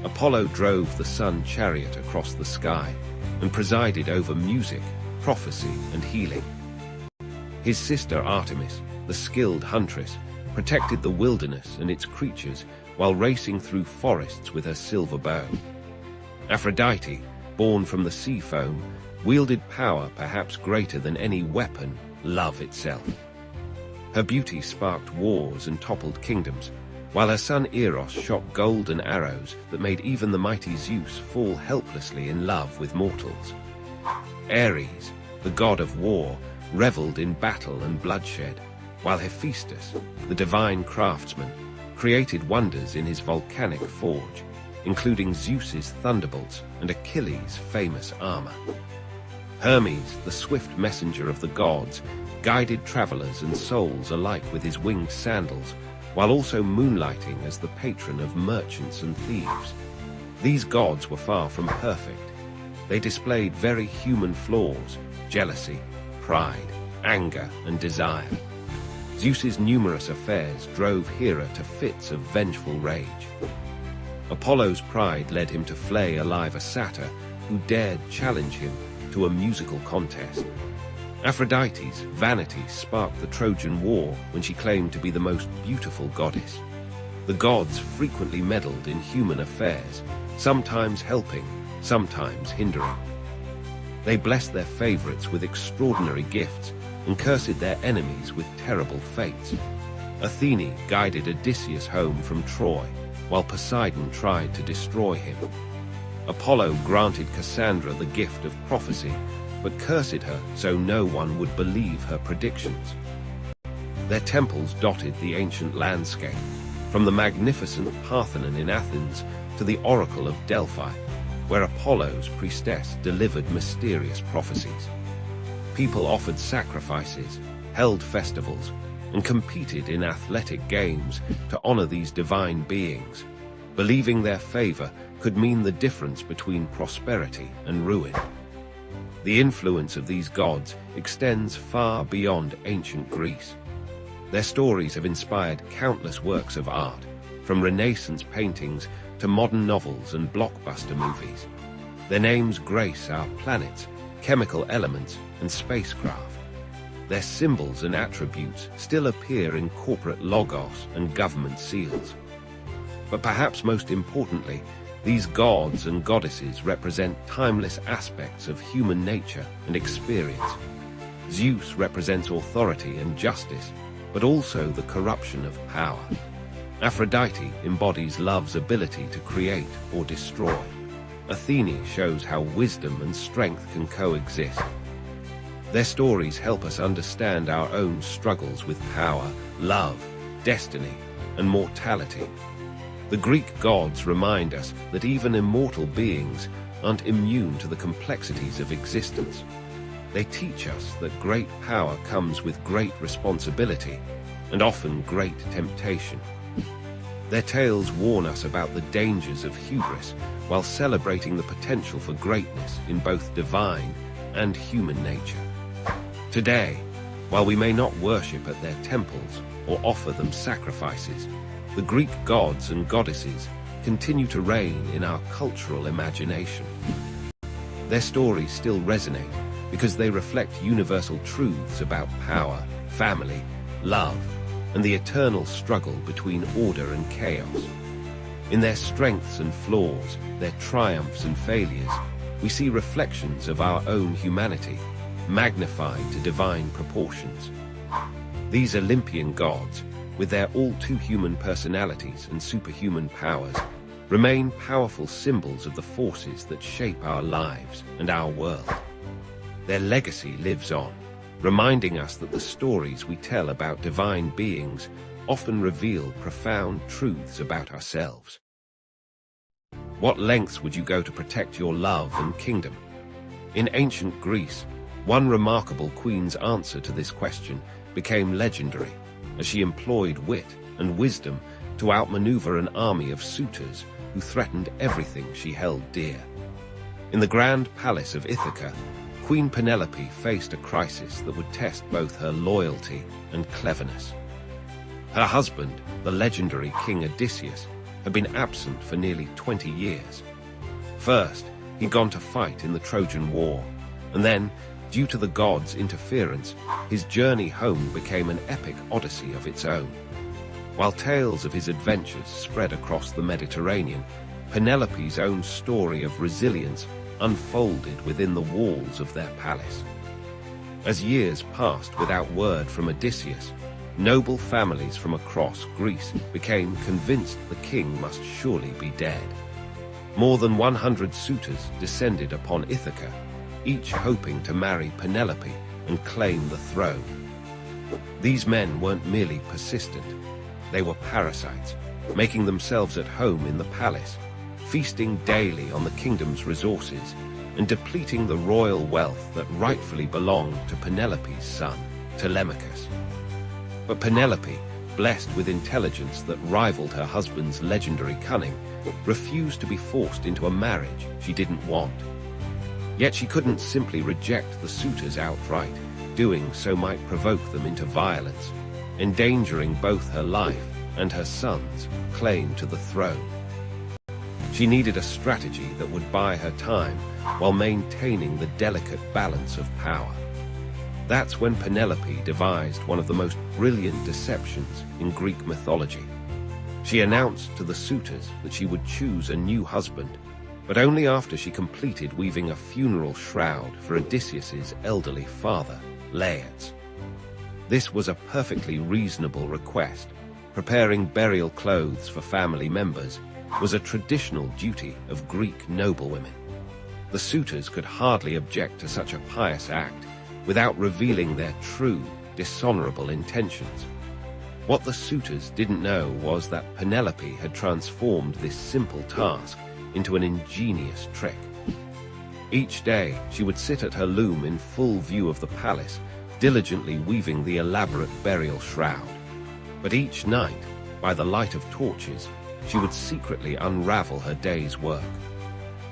Apollo drove the sun chariot across the sky and presided over music, prophecy, and healing. His sister Artemis, the skilled huntress, protected the wilderness and its creatures while racing through forests with her silver bow. Aphrodite, born from the sea foam, wielded power perhaps greater than any weapon, love itself. Her beauty sparked wars and toppled kingdoms, while her son Eros shot golden arrows that made even the mighty Zeus fall helplessly in love with mortals. Ares, the god of war, reveled in battle and bloodshed, while Hephaestus, the divine craftsman, created wonders in his volcanic forge, including Zeus's thunderbolts and Achilles' famous armor. Hermes, the swift messenger of the gods, guided travelers and souls alike with his winged sandals, while also moonlighting as the patron of merchants and thieves. These gods were far from perfect. They displayed very human flaws: jealousy, pride, anger, and desire. Zeus's numerous affairs drove Hera to fits of vengeful rage. Apollo's pride led him to flay alive a satyr who dared challenge him to a musical contest. Aphrodite's vanity sparked the Trojan War when she claimed to be the most beautiful goddess. The gods frequently meddled in human affairs, sometimes helping, sometimes hindering. They blessed their favorites with extraordinary gifts and cursed their enemies with terrible fates. Athene guided Odysseus home from Troy, while Poseidon tried to destroy him. Apollo granted Cassandra the gift of prophecy, but cursed her so no one would believe her predictions. Their temples dotted the ancient landscape, from the magnificent Parthenon in Athens to the Oracle of Delphi, where Apollo's priestess delivered mysterious prophecies. People offered sacrifices, held festivals, and competed in athletic games to honor these divine beings, believing their favor could mean the difference between prosperity and ruin. The influence of these gods extends far beyond ancient Greece. Their stories have inspired countless works of art, from Renaissance paintings to modern novels and blockbuster movies. Their names grace our planets, chemical elements, and spacecraft. Their symbols and attributes still appear in corporate logos and government seals. But perhaps most importantly, these gods and goddesses represent timeless aspects of human nature and experience. Zeus represents authority and justice, but also the corruption of power. Aphrodite embodies love's ability to create or destroy. Athene shows how wisdom and strength can coexist. Their stories help us understand our own struggles with power, love, destiny, and mortality. The Greek gods remind us that even immortal beings aren't immune to the complexities of existence. They teach us that great power comes with great responsibility and often great temptation. Their tales warn us about the dangers of hubris while celebrating the potential for greatness in both divine and human nature. Today, while we may not worship at their temples or offer them sacrifices, the Greek gods and goddesses continue to reign in our cultural imagination. Their stories still resonate because they reflect universal truths about power, family, love, and the eternal struggle between order and chaos. In their strengths and flaws, their triumphs and failures, we see reflections of our own humanity, magnified to divine proportions. These Olympian gods, with their all-too-human personalities and superhuman powers, remain powerful symbols of the forces that shape our lives and our world. Their legacy lives on, reminding us that the stories we tell about divine beings often reveal profound truths about ourselves. What lengths would you go to protect your love and kingdom? In ancient Greece, one remarkable queen's answer to this question became legendary, as she employed wit and wisdom to outmaneuver an army of suitors who threatened everything she held dear. In the grand palace of Ithaca, Queen Penelope faced a crisis that would test both her loyalty and cleverness. Her husband, the legendary King Odysseus, had been absent for nearly 20 years. First, he'd gone to fight in the Trojan War, and then, due to the gods' interference, his journey home became an epic odyssey of its own. While tales of his adventures spread across the Mediterranean, Penelope's own story of resilience unfolded within the walls of their palace. As years passed without word from Odysseus, noble families from across Greece became convinced the king must surely be dead. More than 100 suitors descended upon Ithaca, each hoping to marry Penelope and claim the throne. These men weren't merely persistent, they were parasites, making themselves at home in the palace, feasting daily on the kingdom's resources and depleting the royal wealth that rightfully belonged to Penelope's son, Telemachus. But Penelope, blessed with intelligence that rivaled her husband's legendary cunning, refused to be forced into a marriage she didn't want. Yet she couldn't simply reject the suitors outright. Doing so might provoke them into violence, endangering both her life and her son's claim to the throne. She needed a strategy that would buy her time while maintaining the delicate balance of power. That's when Penelope devised one of the most brilliant deceptions in Greek mythology. She announced to the suitors that she would choose a new husband, but only after she completed weaving a funeral shroud for Odysseus's elderly father, Laertes. This was a perfectly reasonable request. Preparing burial clothes for family members was a traditional duty of Greek noblewomen. The suitors could hardly object to such a pious act without revealing their true, dishonorable intentions. What the suitors didn't know was that Penelope had transformed this simple task into an ingenious trick. Each day, she would sit at her loom in full view of the palace, diligently weaving the elaborate burial shroud. But each night, by the light of torches, she would secretly unravel her day's work.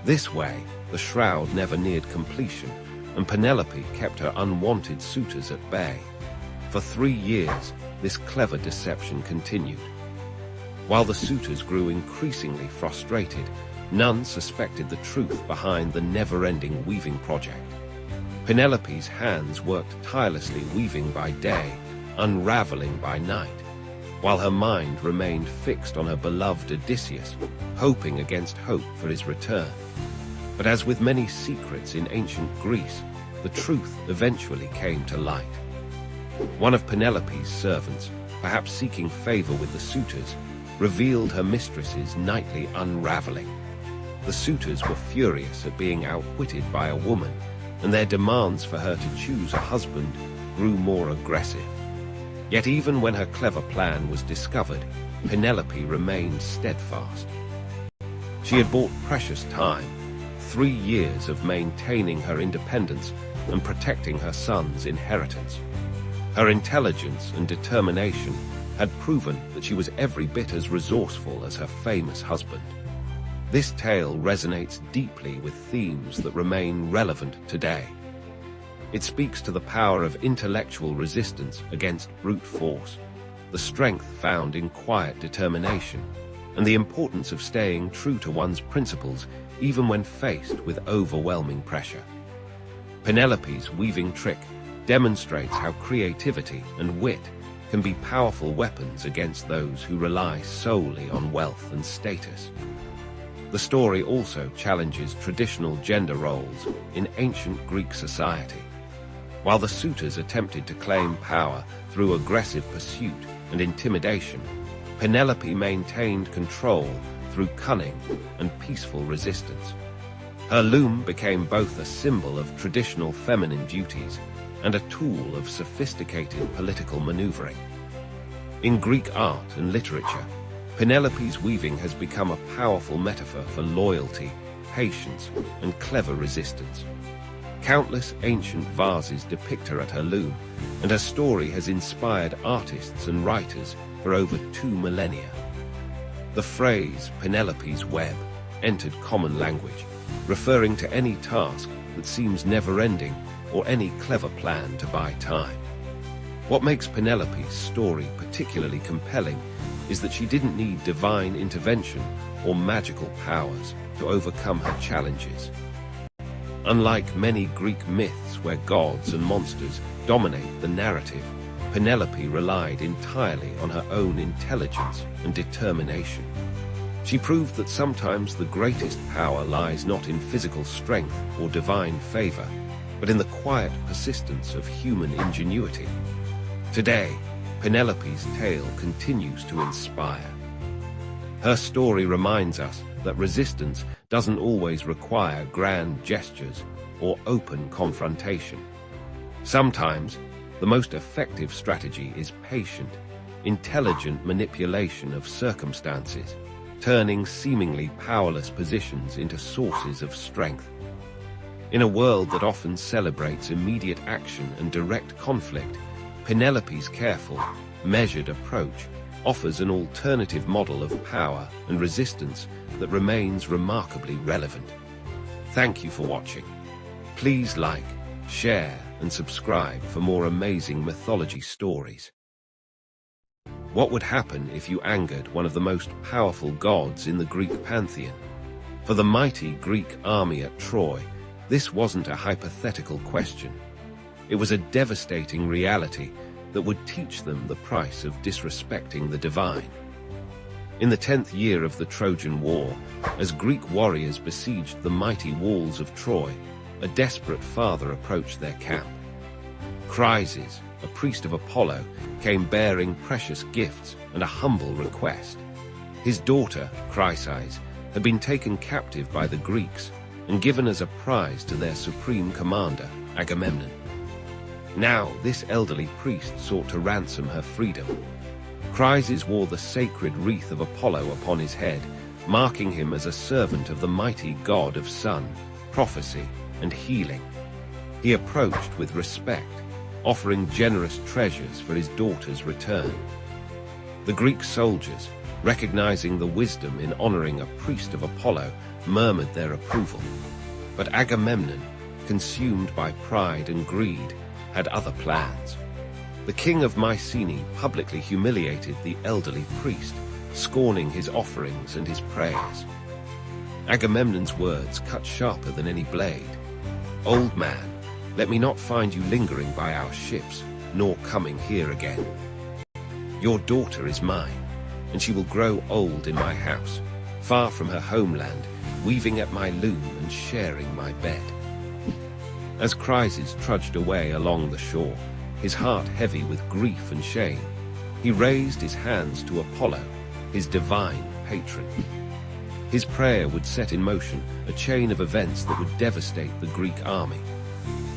This way, the shroud never neared completion, and Penelope kept her unwanted suitors at bay. For 3 years, this clever deception continued. While the suitors grew increasingly frustrated, none suspected the truth behind the never-ending weaving project. Penelope's hands worked tirelessly, weaving by day, unraveling by night, while her mind remained fixed on her beloved Odysseus, hoping against hope for his return. But as with many secrets in ancient Greece, the truth eventually came to light. One of Penelope's servants, perhaps seeking favor with the suitors, revealed her mistress's nightly unraveling. The suitors were furious at being outwitted by a woman, and their demands for her to choose a husband grew more aggressive. Yet even when her clever plan was discovered, Penelope remained steadfast. She had bought precious time, 3 years of maintaining her independence and protecting her son's inheritance. Her intelligence and determination had proven that she was every bit as resourceful as her famous husband. This tale resonates deeply with themes that remain relevant today. It speaks to the power of intellectual resistance against brute force, the strength found in quiet determination, and the importance of staying true to one's principles even when faced with overwhelming pressure. Penelope's weaving trick demonstrates how creativity and wit can be powerful weapons against those who rely solely on wealth and status. The story also challenges traditional gender roles in ancient Greek society. While the suitors attempted to claim power through aggressive pursuit and intimidation, Penelope maintained control through cunning and peaceful resistance. Her loom became both a symbol of traditional feminine duties and a tool of sophisticated political maneuvering. In Greek art and literature, Penelope's weaving has become a powerful metaphor for loyalty, patience, and clever resistance. Countless ancient vases depict her at her loom, and her story has inspired artists and writers for over 2 millennia. The phrase Penelope's web entered common language, referring to any task that seems never-ending or any clever plan to buy time. What makes Penelope's story particularly compelling is that she didn't need divine intervention or magical powers to overcome her challenges. Unlike many Greek myths where gods and monsters dominate the narrative, Penelope relied entirely on her own intelligence and determination. She proved that sometimes the greatest power lies not in physical strength or divine favor, but in the quiet persistence of human ingenuity. Today, Penelope's tale continues to inspire. Her story reminds us that resistance doesn't always require grand gestures or open confrontation. Sometimes, the most effective strategy is patient, intelligent manipulation of circumstances, turning seemingly powerless positions into sources of strength. In a world that often celebrates immediate action and direct conflict, Penelope's careful, measured approach offers an alternative model of power and resistance that remains remarkably relevant. Thank you for watching. Please like, share, and subscribe for more amazing mythology stories. What would happen if you angered one of the most powerful gods in the Greek pantheon? For the mighty Greek army at Troy, this wasn't a hypothetical question. It was a devastating reality that would teach them the price of disrespecting the divine. In the 10th year of the Trojan War, as Greek warriors besieged the mighty walls of Troy, a desperate father approached their camp. Chryses, a priest of Apollo, came bearing precious gifts and a humble request. His daughter, Chryses, had been taken captive by the Greeks and given as a prize to their supreme commander, Agamemnon. Now, this elderly priest sought to ransom her freedom. Chryses wore the sacred wreath of Apollo upon his head, marking him as a servant of the mighty god of sun, prophecy, and healing. He approached with respect, offering generous treasures for his daughter's return. The Greek soldiers, recognizing the wisdom in honoring a priest of Apollo, murmured their approval. But Agamemnon, consumed by pride and greed, had other plans. The king of Mycenae publicly humiliated the elderly priest, scorning his offerings and his prayers. Agamemnon's words cut sharper than any blade. "Old man, let me not find you lingering by our ships, nor coming here again. Your daughter is mine, and she will grow old in my house, far from her homeland, weaving at my loom and sharing my bed." As Chryses trudged away along the shore, his heart heavy with grief and shame, he raised his hands to Apollo, his divine patron. His prayer would set in motion a chain of events that would devastate the Greek army.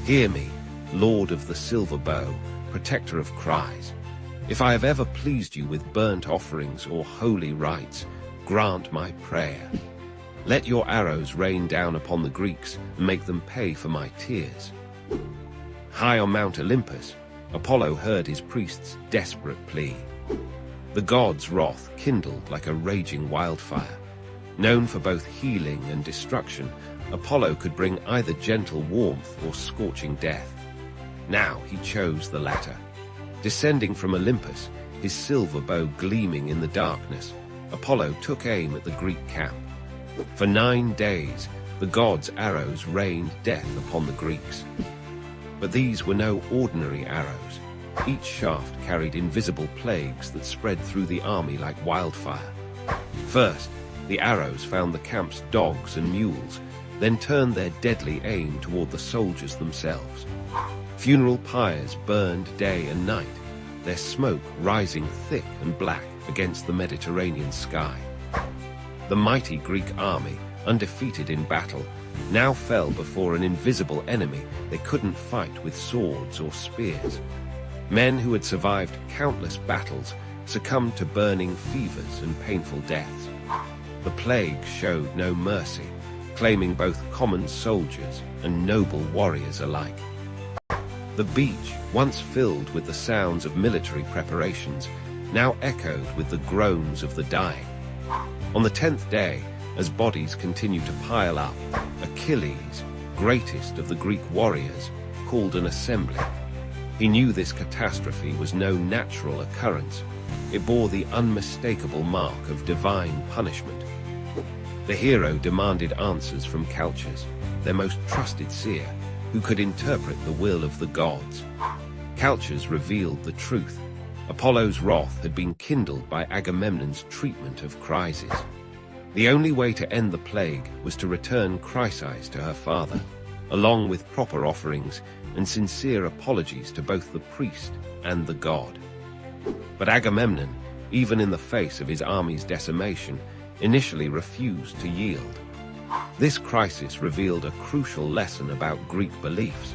"Hear me, Lord of the silver bow, protector of cries. If I have ever pleased you with burnt offerings or holy rites, grant my prayer. Let your arrows rain down upon the Greeks and make them pay for my tears." High on Mount Olympus, Apollo heard his priest's desperate plea. The god's wrath kindled like a raging wildfire. Known for both healing and destruction, Apollo could bring either gentle warmth or scorching death. Now he chose the latter. Descending from Olympus, his silver bow gleaming in the darkness, Apollo took aim at the Greek camp. For 9 days, the god's arrows rained death upon the Greeks. But these were no ordinary arrows. Each shaft carried invisible plagues that spread through the army like wildfire. First, the arrows found the camp's dogs and mules, then turned their deadly aim toward the soldiers themselves. Funeral pyres burned day and night, their smoke rising thick and black against the Mediterranean sky. The mighty Greek army, undefeated in battle, now fell before an invisible enemy they couldn't fight with swords or spears. Men who had survived countless battles succumbed to burning fevers and painful deaths. The plague showed no mercy, claiming both common soldiers and noble warriors alike. The beach, once filled with the sounds of military preparations, now echoed with the groans of the dying. On the 10th day, as bodies continue to pile up, Achilles, greatest of the Greek warriors, called an assembly. He knew this catastrophe was no natural occurrence. It bore the unmistakable mark of divine punishment. The hero demanded answers from Calchas, their most trusted seer, who could interpret the will of the gods. Calchas revealed the truth. Apollo's wrath had been kindled by Agamemnon's treatment of Chryses. The only way to end the plague was to return Chryses to her father, along with proper offerings and sincere apologies to both the priest and the god. But Agamemnon, even in the face of his army's decimation, initially refused to yield. This crisis revealed a crucial lesson about Greek beliefs.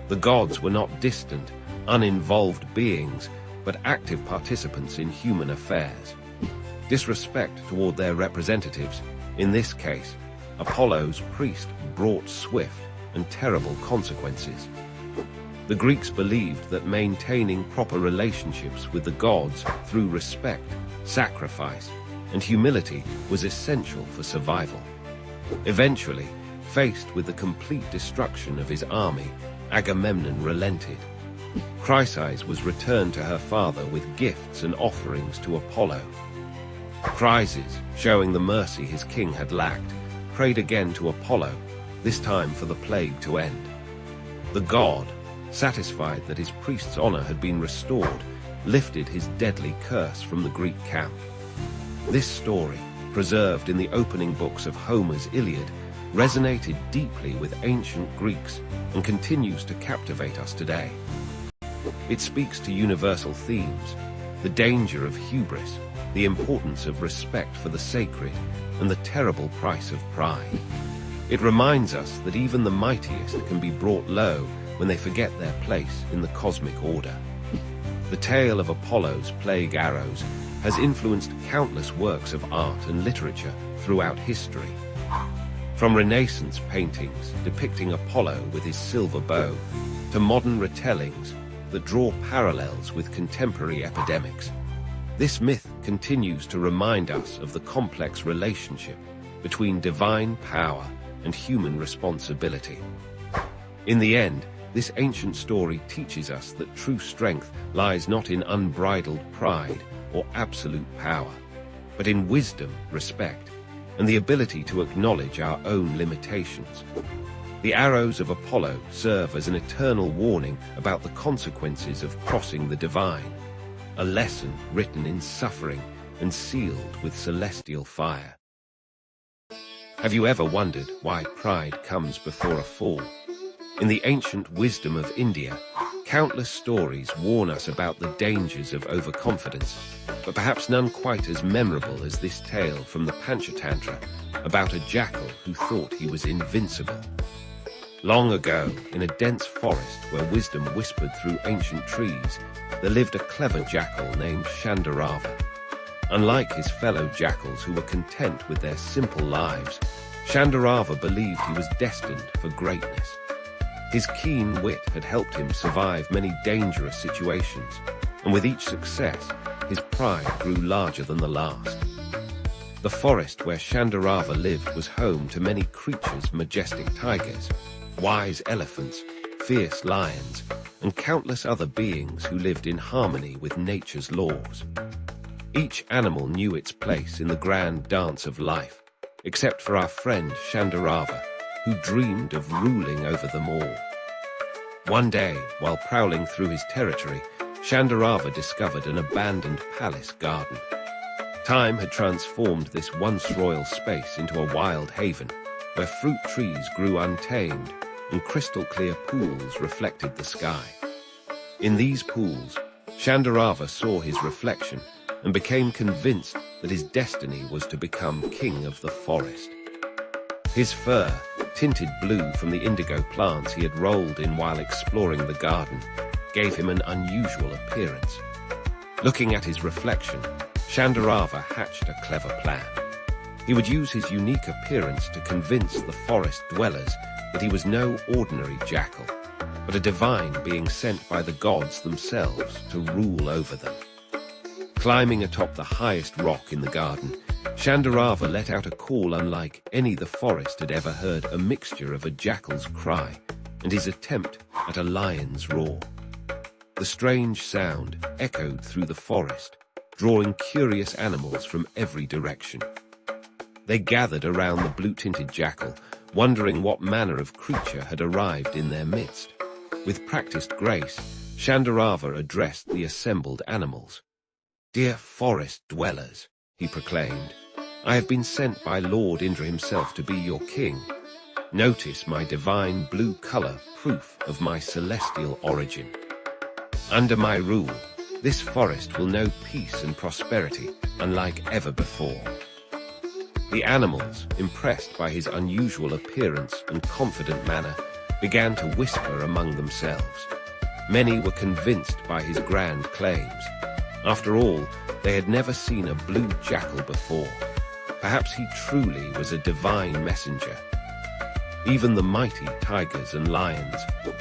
The gods were not distant, uninvolved beings, but active participants in human affairs. Disrespect toward their representatives, in this case, Apollo's priest, brought swift and terrible consequences. The Greeks believed that maintaining proper relationships with the gods through respect, sacrifice, and humility was essential for survival. Eventually, faced with the complete destruction of his army, Agamemnon relented. Chryses was returned to her father with gifts and offerings to Apollo. Chryses, showing the mercy his king had lacked, prayed again to Apollo, this time for the plague to end. The god, satisfied that his priest's honor had been restored, lifted his deadly curse from the Greek camp. This story, preserved in the opening books of Homer's Iliad, resonated deeply with ancient Greeks and continues to captivate us today. It speaks to universal themes: the danger of hubris, the importance of respect for the sacred, and the terrible price of pride. It reminds us that even the mightiest can be brought low when they forget their place in the cosmic order. The tale of Apollo's plague arrows has influenced countless works of art and literature throughout history. From Renaissance paintings depicting Apollo with his silver bow, to modern retellings that draw parallels with contemporary epidemics, this myth continues to remind us of the complex relationship between divine power and human responsibility. In the end, this ancient story teaches us that true strength lies not in unbridled pride or absolute power, but in wisdom, respect, and the ability to acknowledge our own limitations. The arrows of Apollo serve as an eternal warning about the consequences of crossing the divine, a lesson written in suffering and sealed with celestial fire. Have you ever wondered why pride comes before a fall? In the ancient wisdom of India, countless stories warn us about the dangers of overconfidence, but perhaps none quite as memorable as this tale from the Panchatantra about a jackal who thought he was invincible. Long ago, in a dense forest where wisdom whispered through ancient trees, there lived a clever jackal named Shandarava. Unlike his fellow jackals who were content with their simple lives, Shandarava believed he was destined for greatness. His keen wit had helped him survive many dangerous situations, and with each success, his pride grew larger than the last. The forest where Shandarava lived was home to many creatures: majestic tigers, wise elephants, fierce lions, and countless other beings who lived in harmony with nature's laws. Each animal knew its place in the grand dance of life, except for our friend Shandarava, who dreamed of ruling over them all. One day, while prowling through his territory, Shandarava discovered an abandoned palace garden. Time had transformed this once royal space into a wild haven, where fruit trees grew untamed and crystal-clear pools reflected the sky. In these pools, Shandarava saw his reflection and became convinced that his destiny was to become king of the forest. His fur, tinted blue from the indigo plants he had rolled in while exploring the garden, gave him an unusual appearance. Looking at his reflection, Shandarava hatched a clever plan. He would use his unique appearance to convince the forest dwellers that he was no ordinary jackal, but a divine being sent by the gods themselves to rule over them. Climbing atop the highest rock in the garden, Shandarava let out a call unlike any the forest had ever heard, a mixture of a jackal's cry and his attempt at a lion's roar. The strange sound echoed through the forest, drawing curious animals from every direction. They gathered around the blue-tinted jackal, wondering what manner of creature had arrived in their midst. With practiced grace, Shandarava addressed the assembled animals. "Dear forest dwellers," he proclaimed, "I have been sent by Lord Indra himself to be your king. Notice my divine blue color, proof of my celestial origin. Under my rule, this forest will know peace and prosperity unlike ever before." The animals, impressed by his unusual appearance and confident manner, began to whisper among themselves. Many were convinced by his grand claims. After all, they had never seen a blue jackal before. Perhaps he truly was a divine messenger. Even the mighty tigers and lions,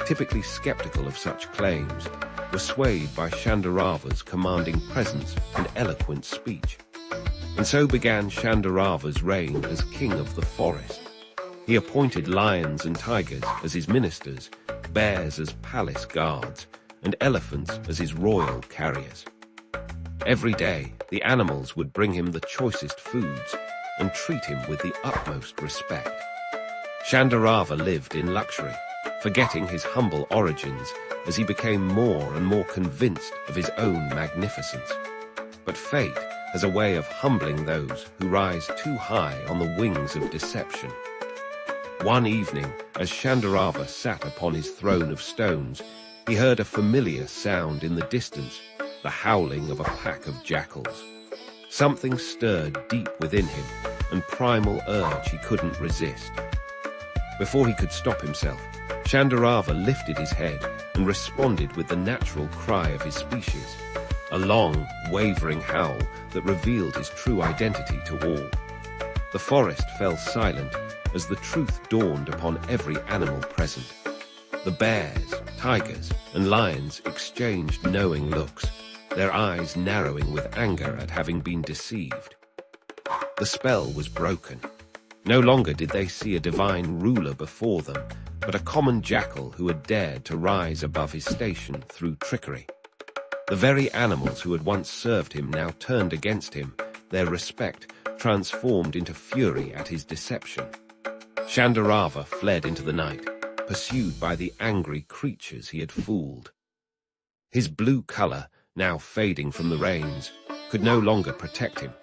typically skeptical of such claims, were swayed by Shandarava's commanding presence and eloquent speech. And so began Shandarava's reign as king of the forest. He appointed lions and tigers as his ministers, bears as palace guards, and elephants as his royal carriers. Every day, the animals would bring him the choicest foods and treat him with the utmost respect. Shandarava lived in luxury, forgetting his humble origins as he became more and more convinced of his own magnificence. But fate has a way of humbling those who rise too high on the wings of deception. One evening, as Shandarava sat upon his throne of stones, he heard a familiar sound in the distance, the howling of a pack of jackals. Something stirred deep within him, an primal urge he couldn't resist. Before he could stop himself, Shandarava lifted his head and responded with the natural cry of his species, a long, wavering howl that revealed his true identity to all. The forest fell silent as the truth dawned upon every animal present. The bears, tigers, and lions exchanged knowing looks, their eyes narrowing with anger at having been deceived. The spell was broken. No longer did they see a divine ruler before them, but a common jackal who had dared to rise above his station through trickery. The very animals who had once served him now turned against him, their respect transformed into fury at his deception. Shandarava fled into the night, pursued by the angry creatures he had fooled. His blue color, now fading from the rains, could no longer protect him.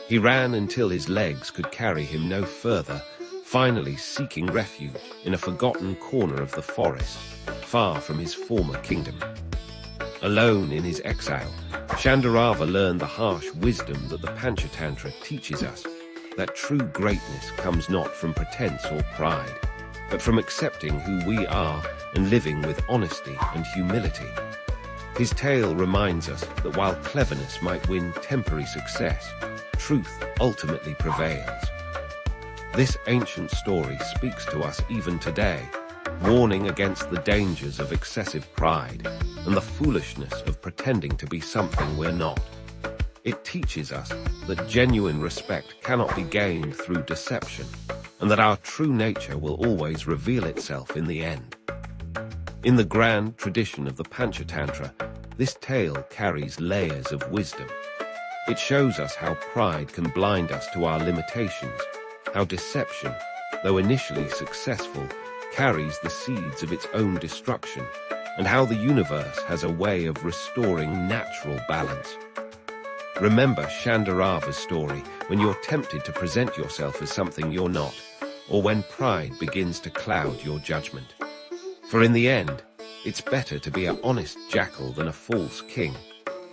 He ran until his legs could carry him no further, finally seeking refuge in a forgotten corner of the forest, far from his former kingdom. Alone in his exile, Shandarava learned the harsh wisdom that the Panchatantra teaches us, that true greatness comes not from pretense or pride, but from accepting who we are and living with honesty and humility. His tale reminds us that while cleverness might win temporary success, truth ultimately prevails. This ancient story speaks to us even today, warning against the dangers of excessive pride and the foolishness of pretending to be something we're not. It teaches us that genuine respect cannot be gained through deception, and that our true nature will always reveal itself in the end. In the grand tradition of the Panchatantra, this tale carries layers of wisdom. It shows us how pride can blind us to our limitations, how deception, though initially successful, carries the seeds of its own destruction, and how the universe has a way of restoring natural balance. Remember Shandarava's story when you're tempted to present yourself as something you're not, or when pride begins to cloud your judgment. For in the end, it's better to be an honest jackal than a false king,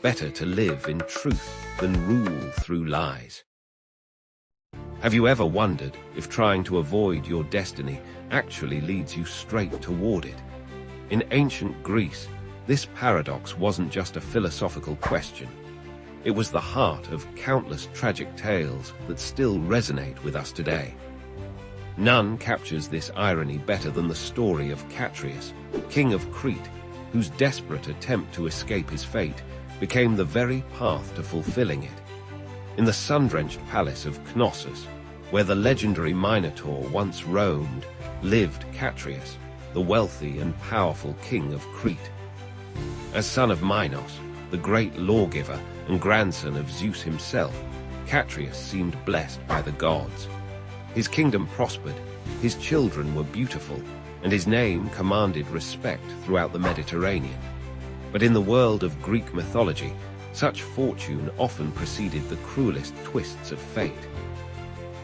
better to live in truth than rule through lies. Have you ever wondered if trying to avoid your destiny actually leads you straight toward it? In ancient Greece, this paradox wasn't just a philosophical question. It was the heart of countless tragic tales that still resonate with us today. None captures this irony better than the story of Catreus, king of Crete, whose desperate attempt to escape his fate became the very path to fulfilling it. In the sun-drenched palace of Knossos, where the legendary Minotaur once roamed, lived Catreus, the wealthy and powerful king of Crete. As son of Minos, the great lawgiver and grandson of Zeus himself, Catreus seemed blessed by the gods. His kingdom prospered, his children were beautiful, and his name commanded respect throughout the Mediterranean. But in the world of Greek mythology, such fortune often preceded the cruelest twists of fate.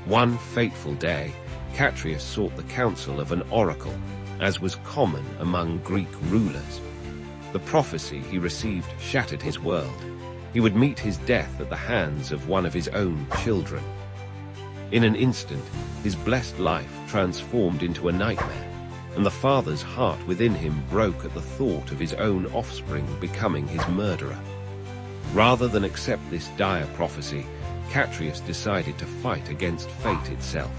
One fateful day, Catreus sought the counsel of an oracle, as was common among Greek rulers. The prophecy he received shattered his world. He would meet his death at the hands of one of his own children. In an instant, his blessed life transformed into a nightmare, and the father's heart within him broke at the thought of his own offspring becoming his murderer. Rather than accept this dire prophecy, Catreus decided to fight against fate itself.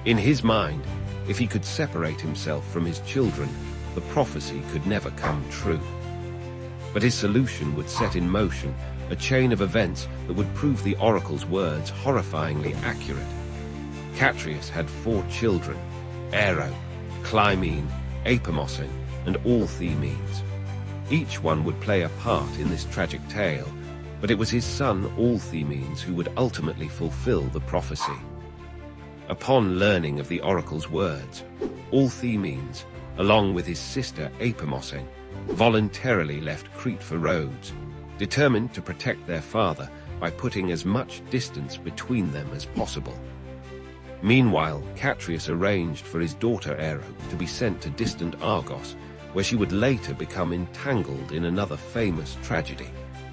In his mind, if he could separate himself from his children, the prophecy could never come true. But his solution would set in motion a chain of events that would prove the oracle's words horrifyingly accurate. Catreus had 4 children: Aero, Clymene, Apamosine, and Allthemenes. Each one would play a part in this tragic tale, but it was his son Allthemenes who would ultimately fulfill the prophecy. Upon learning of the oracle's words, Allthemenes, along with his sister Apamosine, voluntarily left Crete for Rhodes, determined to protect their father by putting as much distance between them as possible. Meanwhile, Catreus arranged for his daughter Aero to be sent to distant Argos, where she would later become entangled in another famous tragedy,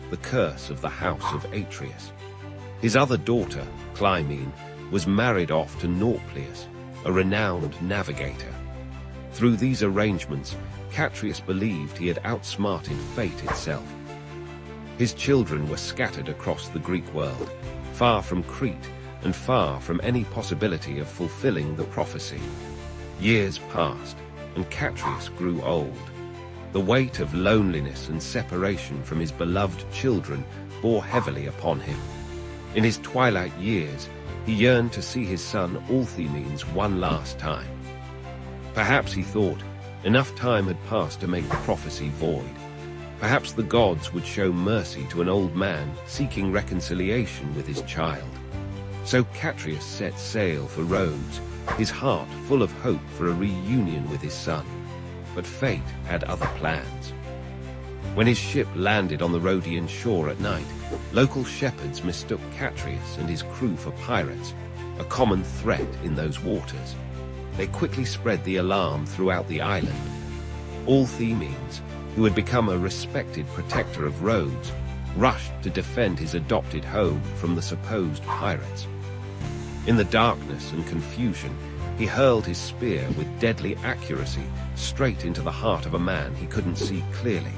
the curse of the house of Atreus. His other daughter, Clymene, was married off to Nauplius, a renowned navigator. Through these arrangements, Catreus believed he had outsmarted fate itself. His children were scattered across the Greek world, far from Crete and far from any possibility of fulfilling the prophecy. Years passed, and Catreus grew old. The weight of loneliness and separation from his beloved children bore heavily upon him. In his twilight years, he yearned to see his son Allthemenes one last time. Perhaps, he thought, enough time had passed to make the prophecy void. Perhaps the gods would show mercy to an old man seeking reconciliation with his child. So Catreus set sail for Rhodes, his heart full of hope for a reunion with his son. But fate had other plans. When his ship landed on the Rhodian shore at night, local shepherds mistook Catreus and his crew for pirates, a common threat in those waters. They quickly spread the alarm throughout the island. Allthemenes, who had become a respected protector of Rhodes, rushed to defend his adopted home from the supposed pirates. In the darkness and confusion, he hurled his spear with deadly accuracy straight into the heart of a man he couldn't see clearly.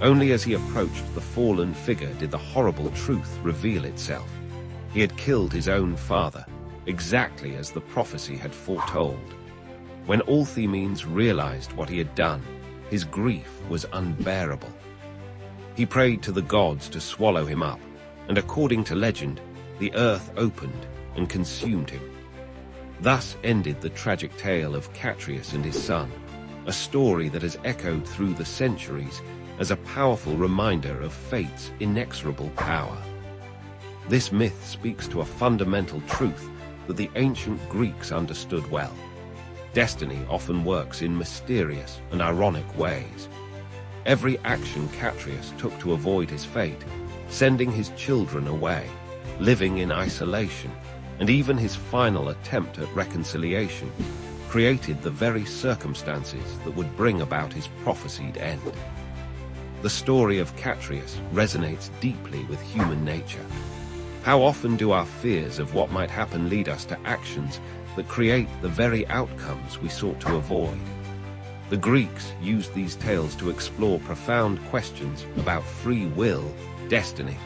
Only as he approached the fallen figure did the horrible truth reveal itself. He had killed his own father, exactly as the prophecy had foretold. When Allthemenes realized what he had done, his grief was unbearable. He prayed to the gods to swallow him up, and according to legend, the earth opened and consumed him. Thus ended the tragic tale of Catreus and his son, a story that has echoed through the centuries as a powerful reminder of fate's inexorable power. This myth speaks to a fundamental truth that the ancient Greeks understood well. Destiny often works in mysterious and ironic ways. Every action Catreus took to avoid his fate, sending his children away, living in isolation, and even his final attempt at reconciliation, created the very circumstances that would bring about his prophesied end. The story of Catreus resonates deeply with human nature. How often do our fears of what might happen lead us to actions that create the very outcomes we sought to avoid? The Greeks used these tales to explore profound questions about free will, destiny,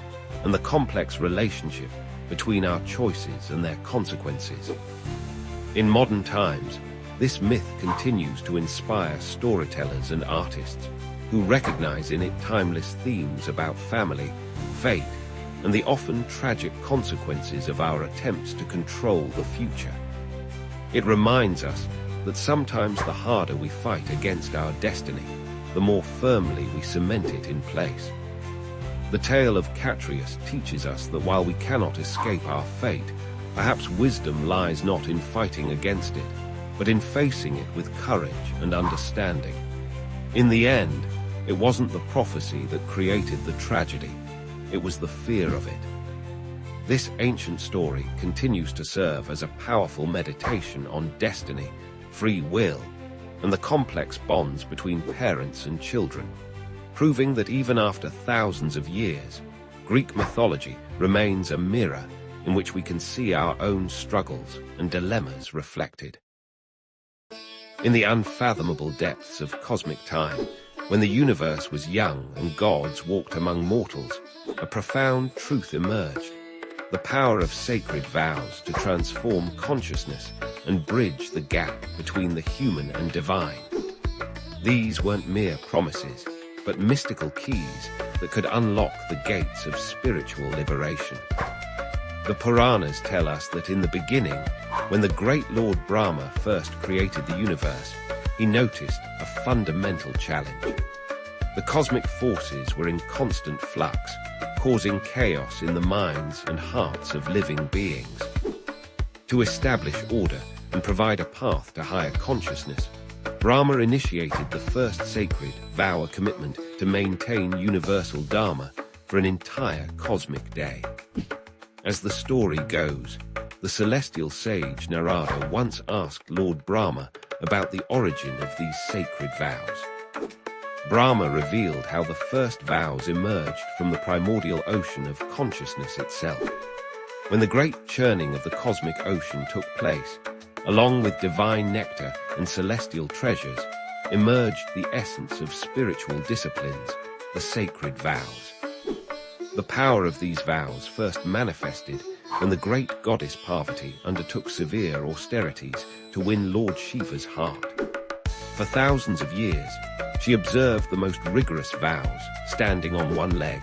and the complex relationship between our choices and their consequences. In modern times, this myth continues to inspire storytellers and artists who recognize in it timeless themes about family, fate, and the often tragic consequences of our attempts to control the future. It reminds us that sometimes the harder we fight against our destiny, the more firmly we cement it in place. The tale of Catreus teaches us that while we cannot escape our fate, perhaps wisdom lies not in fighting against it, but in facing it with courage and understanding. In the end, it wasn't the prophecy that created the tragedy, it was the fear of it. This ancient story continues to serve as a powerful meditation on destiny, free will, and the complex bonds between parents and children, proving that even after thousands of years, Greek mythology remains a mirror in which we can see our own struggles and dilemmas reflected. In the unfathomable depths of cosmic time, when the universe was young and gods walked among mortals, a profound truth emerged: the power of sacred vows to transform consciousness and bridge the gap between the human and divine. These weren't mere promises, but mystical keys that could unlock the gates of spiritual liberation. The Puranas tell us that in the beginning, when the great Lord Brahma first created the universe, he noticed a fundamental challenge. The cosmic forces were in constant flux, causing chaos in the minds and hearts of living beings. To establish order and provide a path to higher consciousness, Brahma initiated the first sacred vow, a commitment to maintain universal dharma for an entire cosmic day. As the story goes, the celestial sage Narada once asked Lord Brahma about the origin of these sacred vows. Brahma revealed how the first vows emerged from the primordial ocean of consciousness itself. When the great churning of the cosmic ocean took place, along with divine nectar and celestial treasures, emerged the essence of spiritual disciplines, the sacred vows. The power of these vows first manifested when the great goddess Parvati undertook severe austerities to win Lord Shiva's heart. For thousands of years, she observed the most rigorous vows, standing on one leg,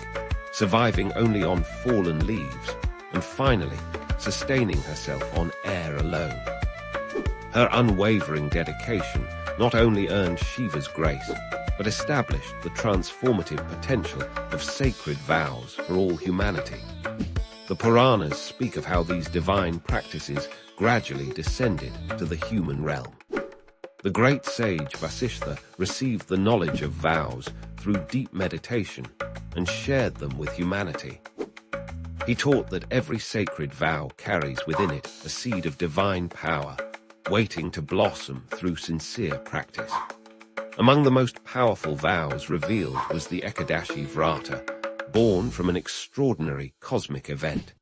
surviving only on fallen leaves, and finally sustaining herself on air alone. Her unwavering dedication not only earned Shiva's grace, but established the transformative potential of sacred vows for all humanity. The Puranas speak of how these divine practices gradually descended to the human realm. The great sage Vasishtha received the knowledge of vows through deep meditation and shared them with humanity. He taught that every sacred vow carries within it a seed of divine power, waiting to blossom through sincere practice. Among the most powerful vows revealed was the Ekadashi Vrata, born from an extraordinary cosmic event.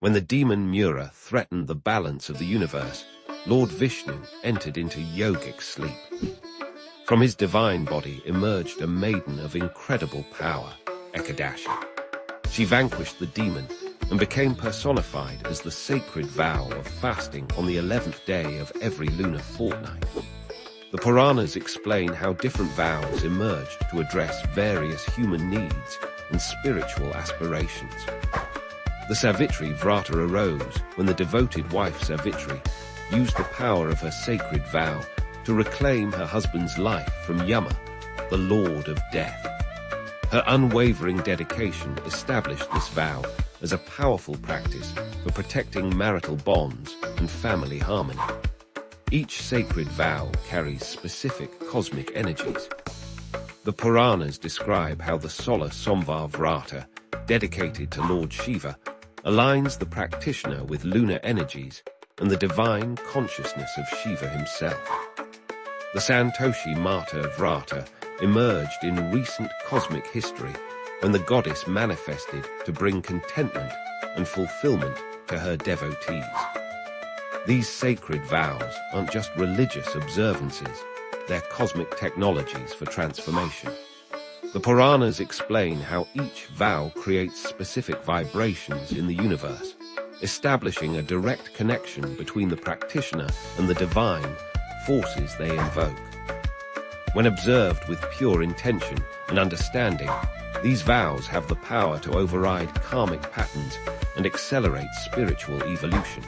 When the demon Mura threatened the balance of the universe, Lord Vishnu entered into yogic sleep. From his divine body emerged a maiden of incredible power, Ekadashi. She vanquished the demon and became personified as the sacred vow of fasting on the 11th day of every lunar fortnight. The Puranas explain how different vows emerged to address various human needs and spiritual aspirations. The Savitri Vrata arose when the devoted wife Savitri used the power of her sacred vow to reclaim her husband's life from Yama, the Lord of Death. Her unwavering dedication established this vow as a powerful practice for protecting marital bonds and family harmony. Each sacred vow carries specific cosmic energies. The Puranas describe how the Solar Somvar Vrata, dedicated to Lord Shiva, aligns the practitioner with lunar energies and the divine consciousness of Shiva himself. The Santoshi Mata Vrata emerged in recent cosmic history when the goddess manifested to bring contentment and fulfillment to her devotees. These sacred vows aren't just religious observances, they're cosmic technologies for transformation. The Puranas explain how each vow creates specific vibrations in the universe, establishing a direct connection between the practitioner and the divine forces they invoke. When observed with pure intention and understanding, These vows have the power to override karmic patterns and accelerate spiritual evolution.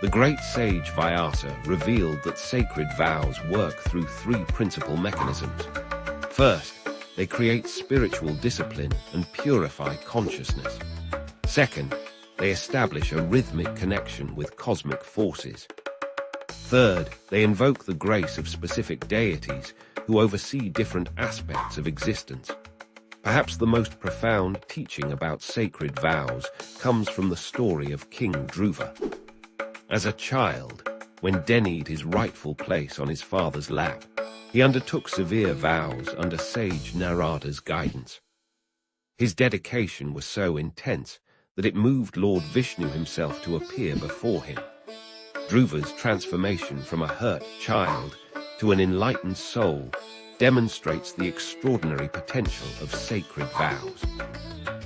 The great sage Vyasa revealed that sacred vows work through three principal mechanisms. First, they create spiritual discipline and purify consciousness. Second, they establish a rhythmic connection with cosmic forces. Third, they invoke the grace of specific deities who oversee different aspects of existence. Perhaps the most profound teaching about sacred vows comes from the story of King Dhruva. As a child, when denied his rightful place on his father's lap, he undertook severe vows under sage Narada's guidance. His dedication was so intense that it moved Lord Vishnu himself to appear before him. Dhruva's transformation from a hurt child to an enlightened soul demonstrates the extraordinary potential of sacred vows.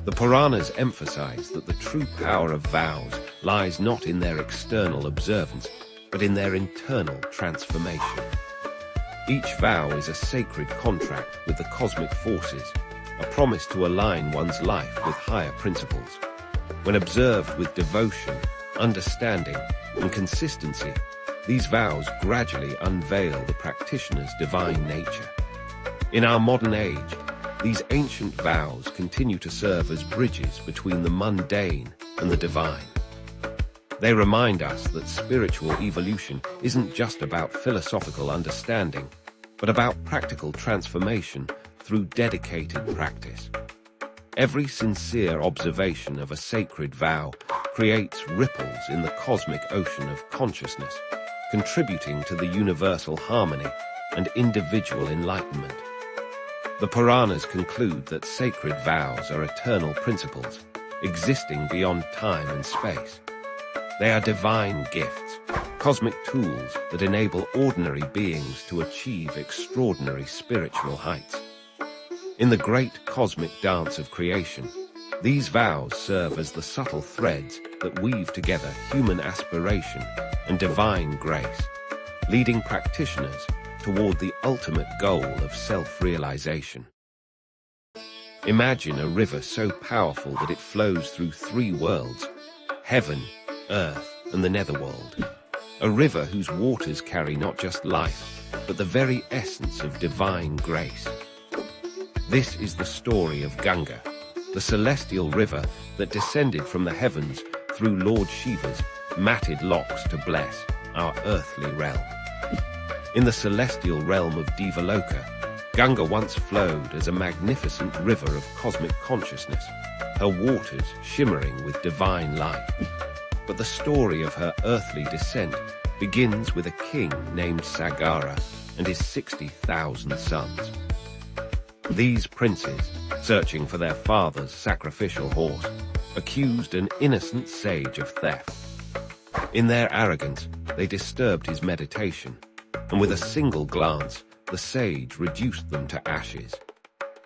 The Puranas emphasize that the true power of vows lies not in their external observance, but in their internal transformation. Each vow is a sacred contract with the cosmic forces, a promise to align one's life with higher principles. When observed with devotion, understanding, and consistency, these vows gradually unveil the practitioner's divine nature. In our modern age, these ancient vows continue to serve as bridges between the mundane and the divine. They remind us that spiritual evolution isn't just about philosophical understanding, but about practical transformation through dedicated practice. Every sincere observation of a sacred vow creates ripples in the cosmic ocean of consciousness, contributing to the universal harmony and individual enlightenment. The Puranas conclude that sacred vows are eternal principles, existing beyond time and space. They are divine gifts, cosmic tools that enable ordinary beings to achieve extraordinary spiritual heights. In the great cosmic dance of creation, these vows serve as the subtle threads that weave together human aspiration and divine grace, leading practitioners toward the ultimate goal of self-realization. Imagine a river so powerful that it flows through three worlds: heaven, earth, and the netherworld. A river whose waters carry not just life, but the very essence of divine grace. This is the story of Ganga, the celestial river that descended from the heavens through Lord Shiva's matted locks to bless our earthly realm. In the celestial realm of Devaloka, Ganga once flowed as a magnificent river of cosmic consciousness, her waters shimmering with divine light. But the story of her earthly descent begins with a king named Sagara and his 60,000 sons. These princes, searching for their father's sacrificial horse, accused an innocent sage of theft. In their arrogance, they disturbed his meditation, and with a single glance, the sage reduced them to ashes.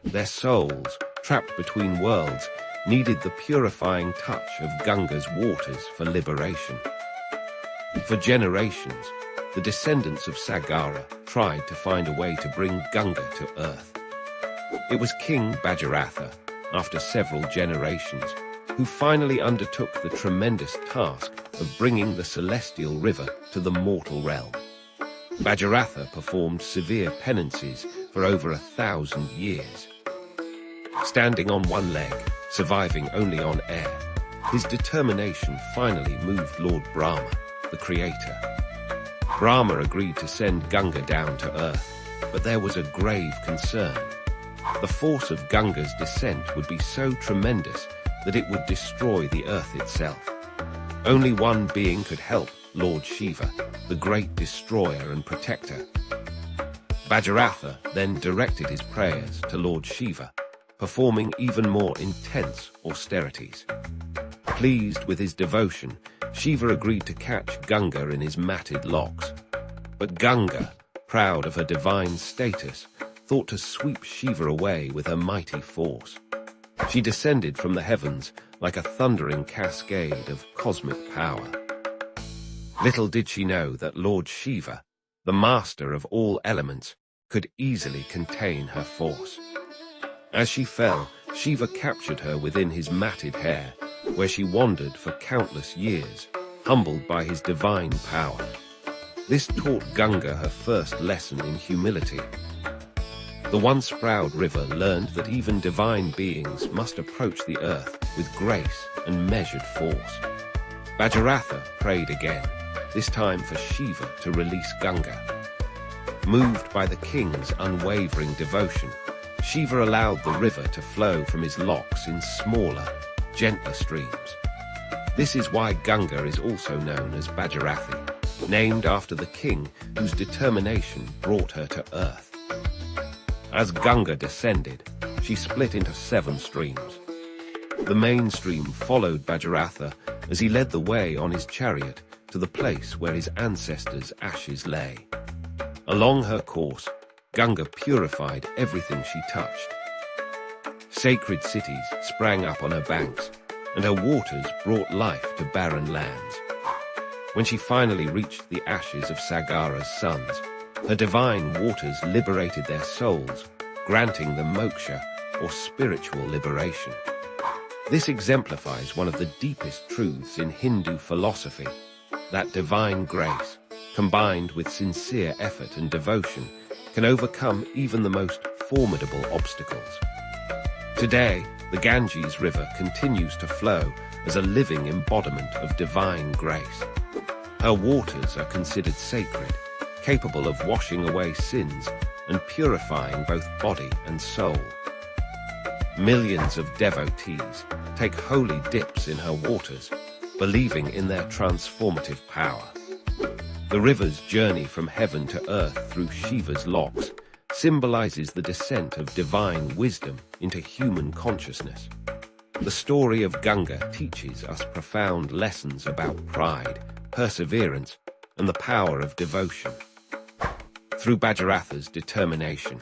Their souls, trapped between worlds, needed the purifying touch of Ganga's waters for liberation. For generations, the descendants of Sagara tried to find a way to bring Ganga to earth. It was King Bhajaratha, after several generations, who finally undertook the tremendous task of bringing the celestial river to the mortal realm. Bhajaratha performed severe penances for over 1,000 years. Standing on one leg, surviving only on air, his determination finally moved Lord Brahma, the creator. Brahma agreed to send Ganga down to earth, but there was a grave concern. The force of Ganga's descent would be so tremendous that it would destroy the earth itself. Only one being could help Lord Shiva, the great destroyer and protector. Bhajaratha then directed his prayers to Lord Shiva, performing even more intense austerities. Pleased with his devotion, Shiva agreed to catch Ganga in his matted locks. But Ganga, proud of her divine status, thought to sweep Shiva away with her mighty force. She descended from the heavens like a thundering cascade of cosmic power. Little did she know that Lord Shiva, the master of all elements, could easily contain her force. As she fell, Shiva captured her within his matted hair, where she wandered for countless years, humbled by his divine power. This taught Ganga her first lesson in humility. The once proud river learned that even divine beings must approach the earth with grace and measured force. Bhagiratha prayed again, this time for Shiva to release Ganga. Moved by the king's unwavering devotion, Shiva allowed the river to flow from his locks in smaller, gentler streams. This is why Ganga is also known as Bhagirathi, named after the king whose determination brought her to earth. As Ganga descended, she split into 7 streams. The main stream followed Bhagiratha as he led the way on his chariot to the place where his ancestors' ashes lay. Along her course, Ganga purified everything she touched. Sacred cities sprang up on her banks, and her waters brought life to barren lands. When she finally reached the ashes of Sagara's sons, her divine waters liberated their souls, granting them moksha, or spiritual liberation. This exemplifies one of the deepest truths in Hindu philosophy, that divine grace, combined with sincere effort and devotion, can overcome even the most formidable obstacles. Today, the Ganges River continues to flow as a living embodiment of divine grace. Her waters are considered sacred, capable of washing away sins and purifying both body and soul. Millions of devotees take holy dips in her waters, believing in their transformative power. The river's journey from heaven to earth through Shiva's locks symbolizes the descent of divine wisdom into human consciousness. The story of Ganga teaches us profound lessons about pride, perseverance, and the power of devotion. Through Bhagiratha's determination,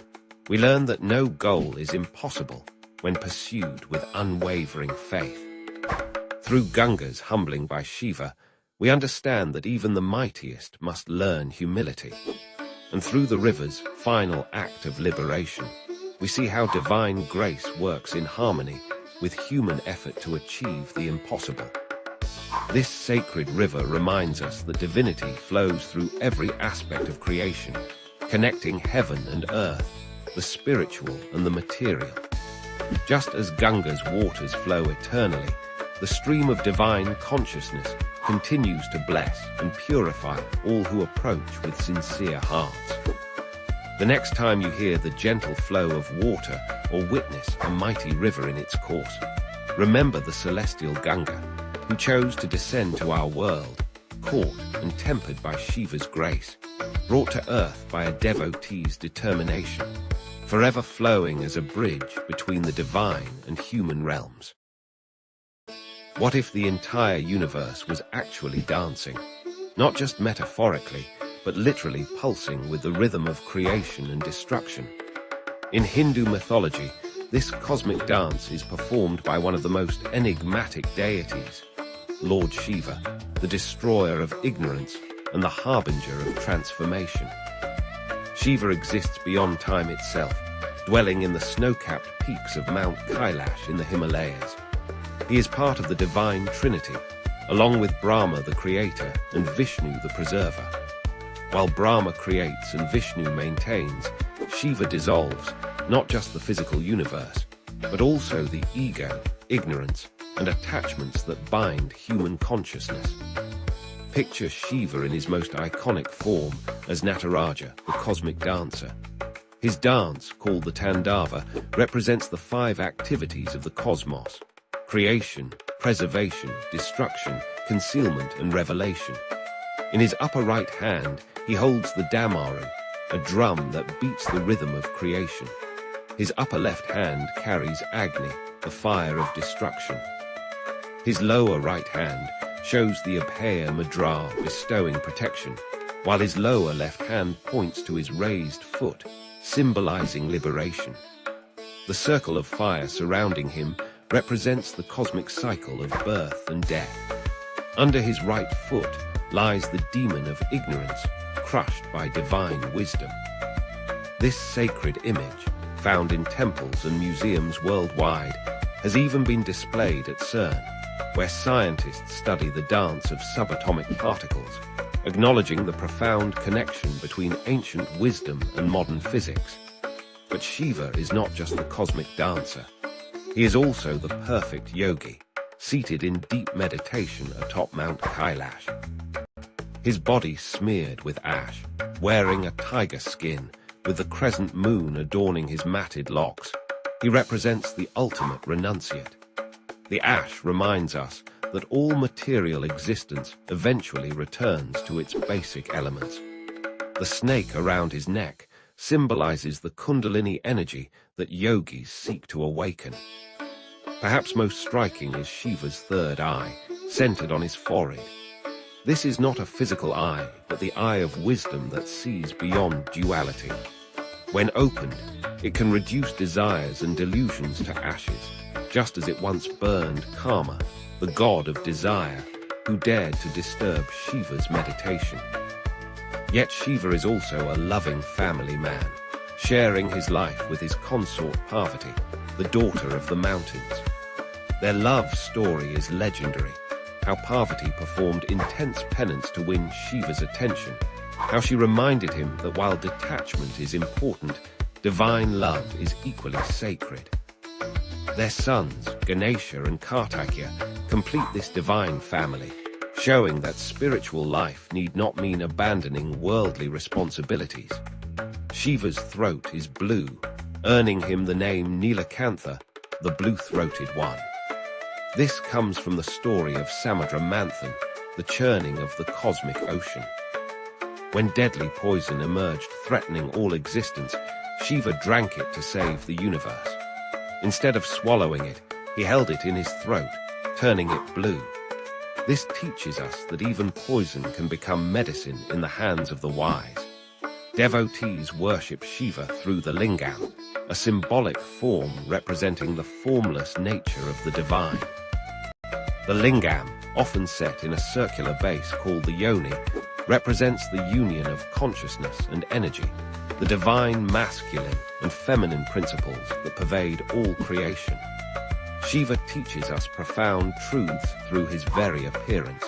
we learn that no goal is impossible when pursued with unwavering faith. Through Ganga's humbling by Shiva, we understand that even the mightiest must learn humility. And through the river's final act of liberation, we see how divine grace works in harmony with human effort to achieve the impossible. This sacred river reminds us that divinity flows through every aspect of creation, connecting heaven and earth, the spiritual and the material. Just as Ganga's waters flow eternally, the stream of divine consciousness continues to bless and purify all who approach with sincere hearts. The next time you hear the gentle flow of water or witness a mighty river in its course, remember the celestial Ganga, who chose to descend to our world, caught and tempered by Shiva's grace, brought to earth by a devotee's determination, forever flowing as a bridge between the divine and human realms. What if the entire universe was actually dancing, not just metaphorically, but literally pulsing with the rhythm of creation and destruction? In Hindu mythology, this cosmic dance is performed by one of the most enigmatic deities, Lord Shiva, the destroyer of ignorance and the harbinger of transformation. Shiva exists beyond time itself, dwelling in the snow-capped peaks of Mount Kailash in the Himalayas. He is part of the divine trinity, along with Brahma the creator and Vishnu the preserver. While Brahma creates and Vishnu maintains, Shiva dissolves not just the physical universe, but also the ego, ignorance, and attachments that bind human consciousness. Picture Shiva in his most iconic form as Nataraja, the cosmic dancer. His dance, called the Tandava, represents the 5 activities of the cosmos: creation, preservation, destruction, concealment, and revelation. In his upper right hand, he holds the Damaru, a drum that beats the rhythm of creation. His upper left hand carries Agni, the fire of destruction. His lower right hand shows the Abhaya Mudra bestowing protection, while his lower left hand points to his raised foot, symbolizing liberation. The circle of fire surrounding him represents the cosmic cycle of birth and death. Under his right foot lies the demon of ignorance, crushed by divine wisdom. This sacred image, found in temples and museums worldwide, has even been displayed at CERN, where scientists study the dance of subatomic particles, acknowledging the profound connection between ancient wisdom and modern physics. But Shiva is not just the cosmic dancer. He is also the perfect yogi, seated in deep meditation atop Mount Kailash. His body smeared with ash, wearing a tiger skin, with the crescent moon adorning his matted locks. He represents the ultimate renunciate. The ash reminds us that all material existence eventually returns to its basic elements. The snake around his neck symbolizes the Kundalini energy that yogis seek to awaken. Perhaps most striking is Shiva's third eye, centered on his forehead. This is not a physical eye, but the eye of wisdom that sees beyond duality. When opened, it can reduce desires and delusions to ashes, just as it once burned Karma, the god of desire, who dared to disturb Shiva's meditation. Yet Shiva is also a loving family man, sharing his life with his consort Parvati, the daughter of the mountains. Their love story is legendary, how Parvati performed intense penance to win Shiva's attention, how she reminded him that while detachment is important, divine love is equally sacred. Their sons, Ganesha and Kartikya, complete this divine family, showing that spiritual life need not mean abandoning worldly responsibilities. Shiva's throat is blue, earning him the name Nilakantha, the blue-throated one. This comes from the story of Samudra Manthan, the churning of the cosmic ocean. When deadly poison emerged threatening all existence, Shiva drank it to save the universe. Instead of swallowing it, he held it in his throat, turning it blue. This teaches us that even poison can become medicine in the hands of the wise. Devotees worship Shiva through the lingam, a symbolic form representing the formless nature of the divine. The lingam, often set in a circular base called the yoni, represents the union of consciousness and energy, the divine masculine and feminine principles that pervade all creation. Shiva teaches us profound truths through his very appearance.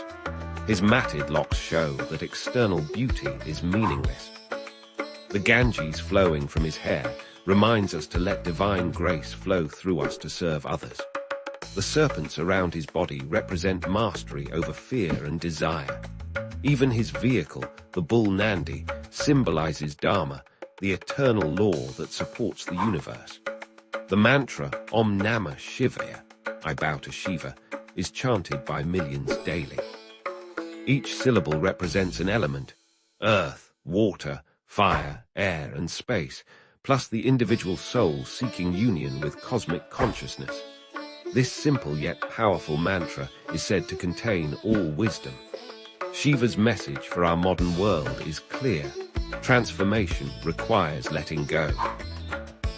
His matted locks show that external beauty is meaningless. The Ganges flowing from his hair reminds us to let divine grace flow through us to serve others. The serpents around his body represent mastery over fear and desire. Even his vehicle, the bull Nandi, symbolizes Dharma, the eternal law that supports the universe. The mantra Om Namah Shivaya, I bow to Shiva, is chanted by millions daily. Each syllable represents an element: earth, water, fire, air, and space, plus the individual soul seeking union with cosmic consciousness. This simple yet powerful mantra is said to contain all wisdom. Shiva's message for our modern world is clear: transformation requires letting go.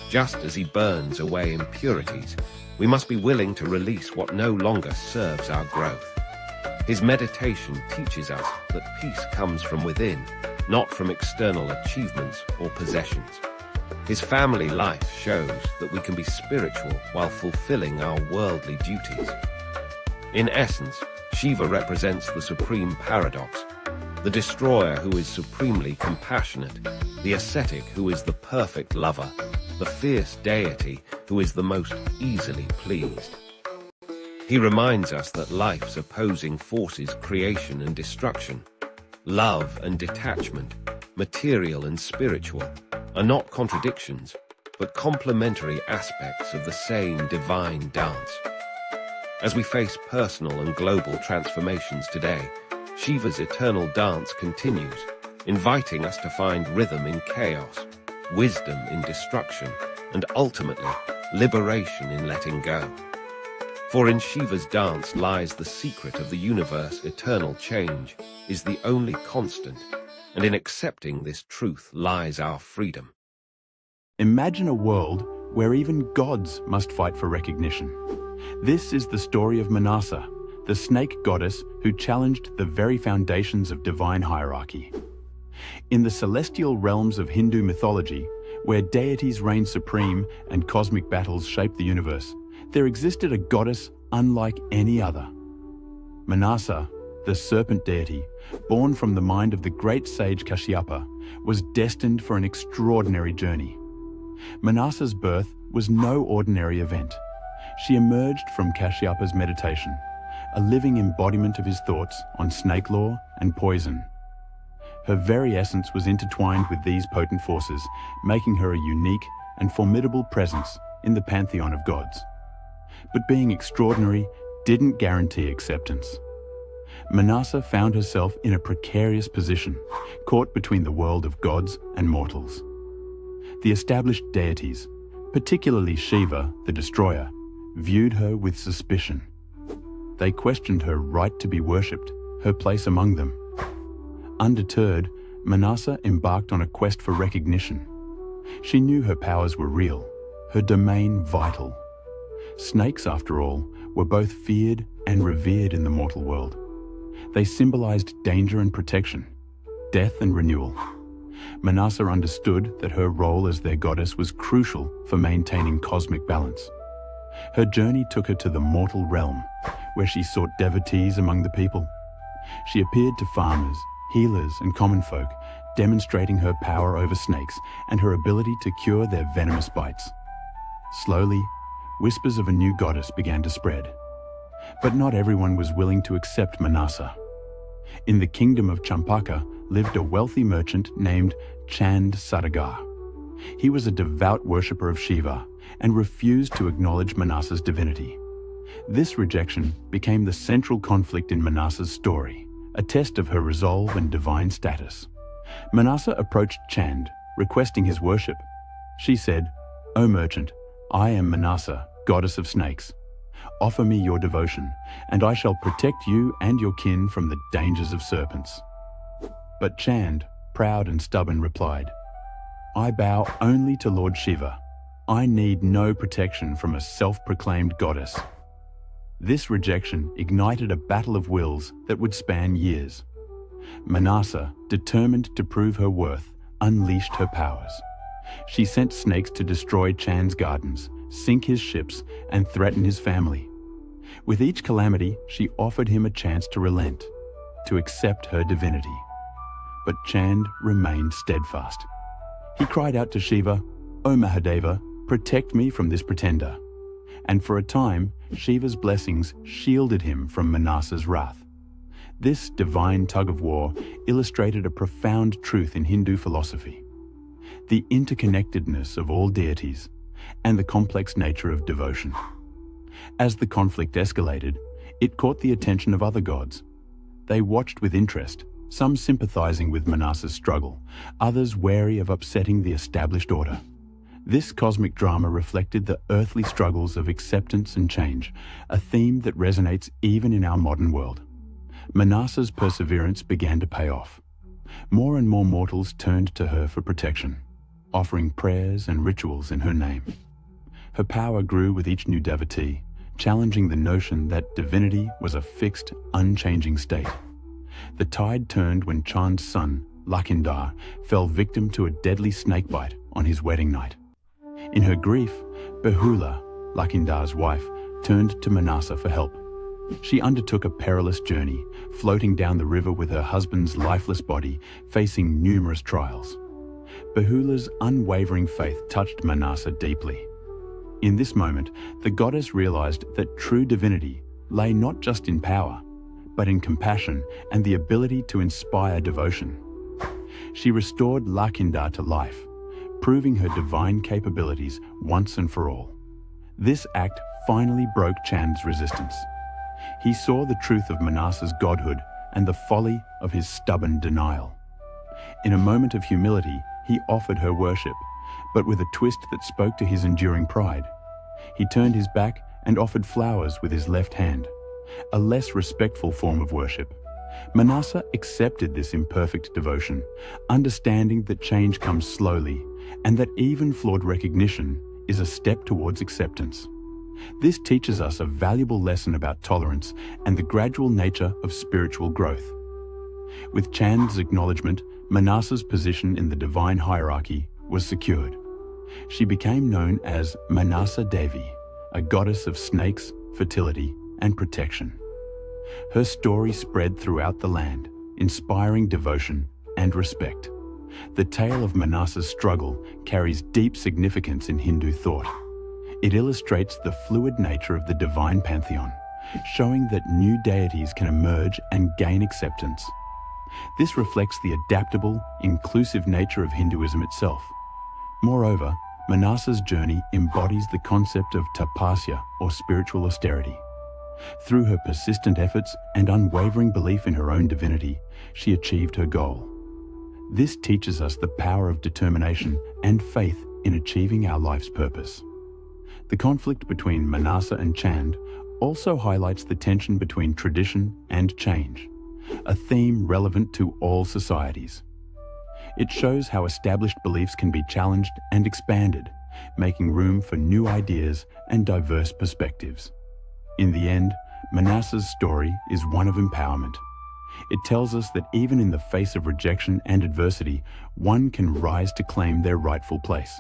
Just as he burns away impurities, we must be willing to release what no longer serves our growth. His meditation teaches us that peace comes from within, not from external achievements or possessions. His family life shows that we can be spiritual while fulfilling our worldly duties. In essence, Shiva represents the supreme paradox: the destroyer who is supremely compassionate, the ascetic who is the perfect lover, the fierce deity who is the most easily pleased. He reminds us that life's opposing forces, creation and destruction, love and detachment, material and spiritual, are not contradictions, but complementary aspects of the same divine dance. As we face personal and global transformations today, Shiva's eternal dance continues, inviting us to find rhythm in chaos, wisdom in destruction, and ultimately, liberation in letting go. For in Shiva's dance lies the secret of the universe. Eternal change is the only constant, and in accepting this truth lies our freedom. Imagine a world where even gods must fight for recognition. This is the story of Manasa, the snake goddess who challenged the very foundations of divine hierarchy. In the celestial realms of Hindu mythology, Where deities reigned supreme and cosmic battles shaped the universe, there existed a goddess unlike any other. Manasa, the serpent deity, born from the mind of the great sage Kashyapa, was destined for an extraordinary journey. Manasa's birth was no ordinary event. She emerged from Kashyapa's meditation, a living embodiment of his thoughts on snake lore and poison. Her very essence was intertwined with these potent forces, making her a unique and formidable presence in the pantheon of gods. But being extraordinary didn't guarantee acceptance. Manasa found herself in a precarious position, caught between the world of gods and mortals. The established deities, particularly Shiva, the destroyer, viewed her with suspicion. They questioned her right to be worshipped, her place among them. Undeterred, Manasa embarked on a quest for recognition. She knew her powers were real, her domain vital. Snakes, after all, were both feared and revered in the mortal world. They symbolized danger and protection, death and renewal. Manasa understood that her role as their goddess was crucial for maintaining cosmic balance. Her journey took her to the mortal realm, where she sought devotees among the people. She appeared to farmers, healers, and common folk, demonstrating her power over snakes and her ability to cure their venomous bites. Slowly, whispers of a new goddess began to spread. But not everyone was willing to accept Manasa. In the kingdom of Champaka lived a wealthy merchant named Chand Sadagar. He was a devout worshipper of Shiva and refused to acknowledge Manasa's divinity. This rejection became the central conflict in Manasa's story, a test of her resolve and divine status. Manasa approached Chand, requesting his worship. She said, "O merchant, I am Manasa, goddess of snakes. Offer me your devotion, and I shall protect you and your kin from the dangers of serpents." But Chand, proud and stubborn, replied, "I bow only to Lord Shiva. I need no protection from a self-proclaimed goddess." This rejection ignited a battle of wills that would span years. Manasa, determined to prove her worth, unleashed her powers. She sent snakes to destroy Chand's gardens, sink his ships, and threaten his family. With each calamity, she offered him a chance to relent, to accept her divinity. But Chand remained steadfast. He cried out to Shiva, "O Mahadeva, protect me from this pretender." And for a time, Shiva's blessings shielded him from Manasa's wrath. This divine tug-of-war illustrated a profound truth in Hindu philosophy: the interconnectedness of all deities and the complex nature of devotion. As the conflict escalated, it caught the attention of other gods. They watched with interest, some sympathizing with Manasa's struggle, others wary of upsetting the established order. This cosmic drama reflected the earthly struggles of acceptance and change, a theme that resonates even in our modern world. Manasa's perseverance began to pay off. More and more mortals turned to her for protection, offering prayers and rituals in her name. Her power grew with each new devotee, challenging the notion that divinity was a fixed, unchanging state. The tide turned when Chand's son, Lakhinder, fell victim to a deadly snakebite on his wedding night. In her grief, Behula, Lakhinder's wife, turned to Manasa for help. She undertook a perilous journey, floating down the river with her husband's lifeless body, facing numerous trials. Behula's unwavering faith touched Manasa deeply. In this moment, the goddess realized that true divinity lay not just in power, but in compassion and the ability to inspire devotion. She restored Lakhinder to life, proving her divine capabilities once and for all. This act finally broke Chand's resistance. He saw the truth of Manasa's godhood and the folly of his stubborn denial. In a moment of humility, he offered her worship, but with a twist that spoke to his enduring pride. He turned his back and offered flowers with his left hand, a less respectful form of worship. Manasa accepted this imperfect devotion, understanding that change comes slowly and that even flawed recognition is a step towards acceptance. This teaches us a valuable lesson about tolerance and the gradual nature of spiritual growth. With Chand's acknowledgement, Manasa's position in the divine hierarchy was secured. She became known as Manasa Devi, a goddess of snakes, fertility, and protection. Her story spread throughout the land, inspiring devotion and respect. The tale of Manasa's struggle carries deep significance in Hindu thought. It illustrates the fluid nature of the divine pantheon, showing that new deities can emerge and gain acceptance. This reflects the adaptable, inclusive nature of Hinduism itself. Moreover, Manasa's journey embodies the concept of tapasya, or spiritual austerity. Through her persistent efforts and unwavering belief in her own divinity, she achieved her goal. This teaches us the power of determination and faith in achieving our life's purpose. The conflict between Manasa and Chand also highlights the tension between tradition and change, a theme relevant to all societies. It shows how established beliefs can be challenged and expanded, making room for new ideas and diverse perspectives. In the end, Manasa's story is one of empowerment. It tells us that even in the face of rejection and adversity, one can rise to claim their rightful place.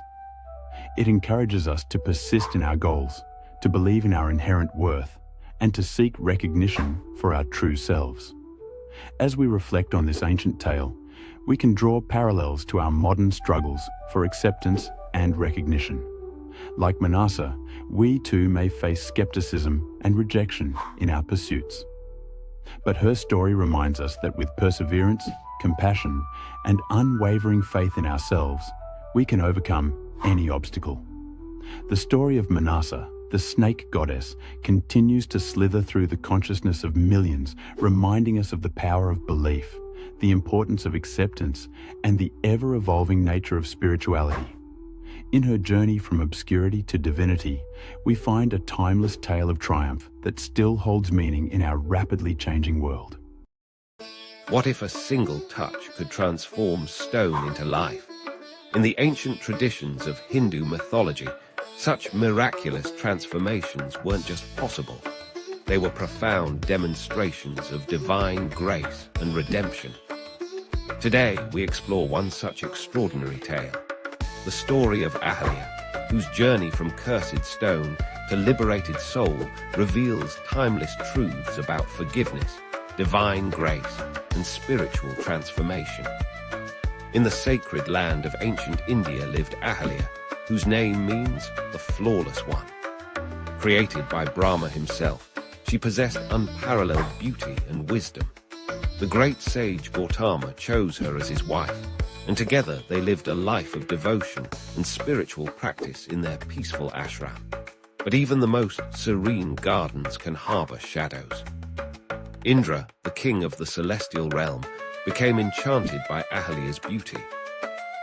It encourages us to persist in our goals, to believe in our inherent worth, and to seek recognition for our true selves. As we reflect on this ancient tale, we can draw parallels to our modern struggles for acceptance and recognition. Like Manasa, we too may face skepticism and rejection in our pursuits. But her story reminds us that with perseverance, compassion, and unwavering faith in ourselves, we can overcome any obstacle. The story of Manasa, the snake goddess, continues to slither through the consciousness of millions, reminding us of the power of belief, the importance of acceptance, and the ever-evolving nature of spirituality. In her journey from obscurity to divinity, we find a timeless tale of triumph that still holds meaning in our rapidly changing world. What if a single touch could transform stone into life? In the ancient traditions of Hindu mythology, such miraculous transformations weren't just possible. They were profound demonstrations of divine grace and redemption. Today, we explore one such extraordinary tale. The story of Ahalya, whose journey from cursed stone to liberated soul reveals timeless truths about forgiveness, divine grace, and spiritual transformation. In the sacred land of ancient India lived Ahalya, whose name means the flawless one. Created by Brahma himself, she possessed unparalleled beauty and wisdom. The great sage Gautama chose her as his wife, and together they lived a life of devotion and spiritual practice in their peaceful ashram. But even the most serene gardens can harbor shadows. Indra, the king of the celestial realm, became enchanted by Ahalya's beauty.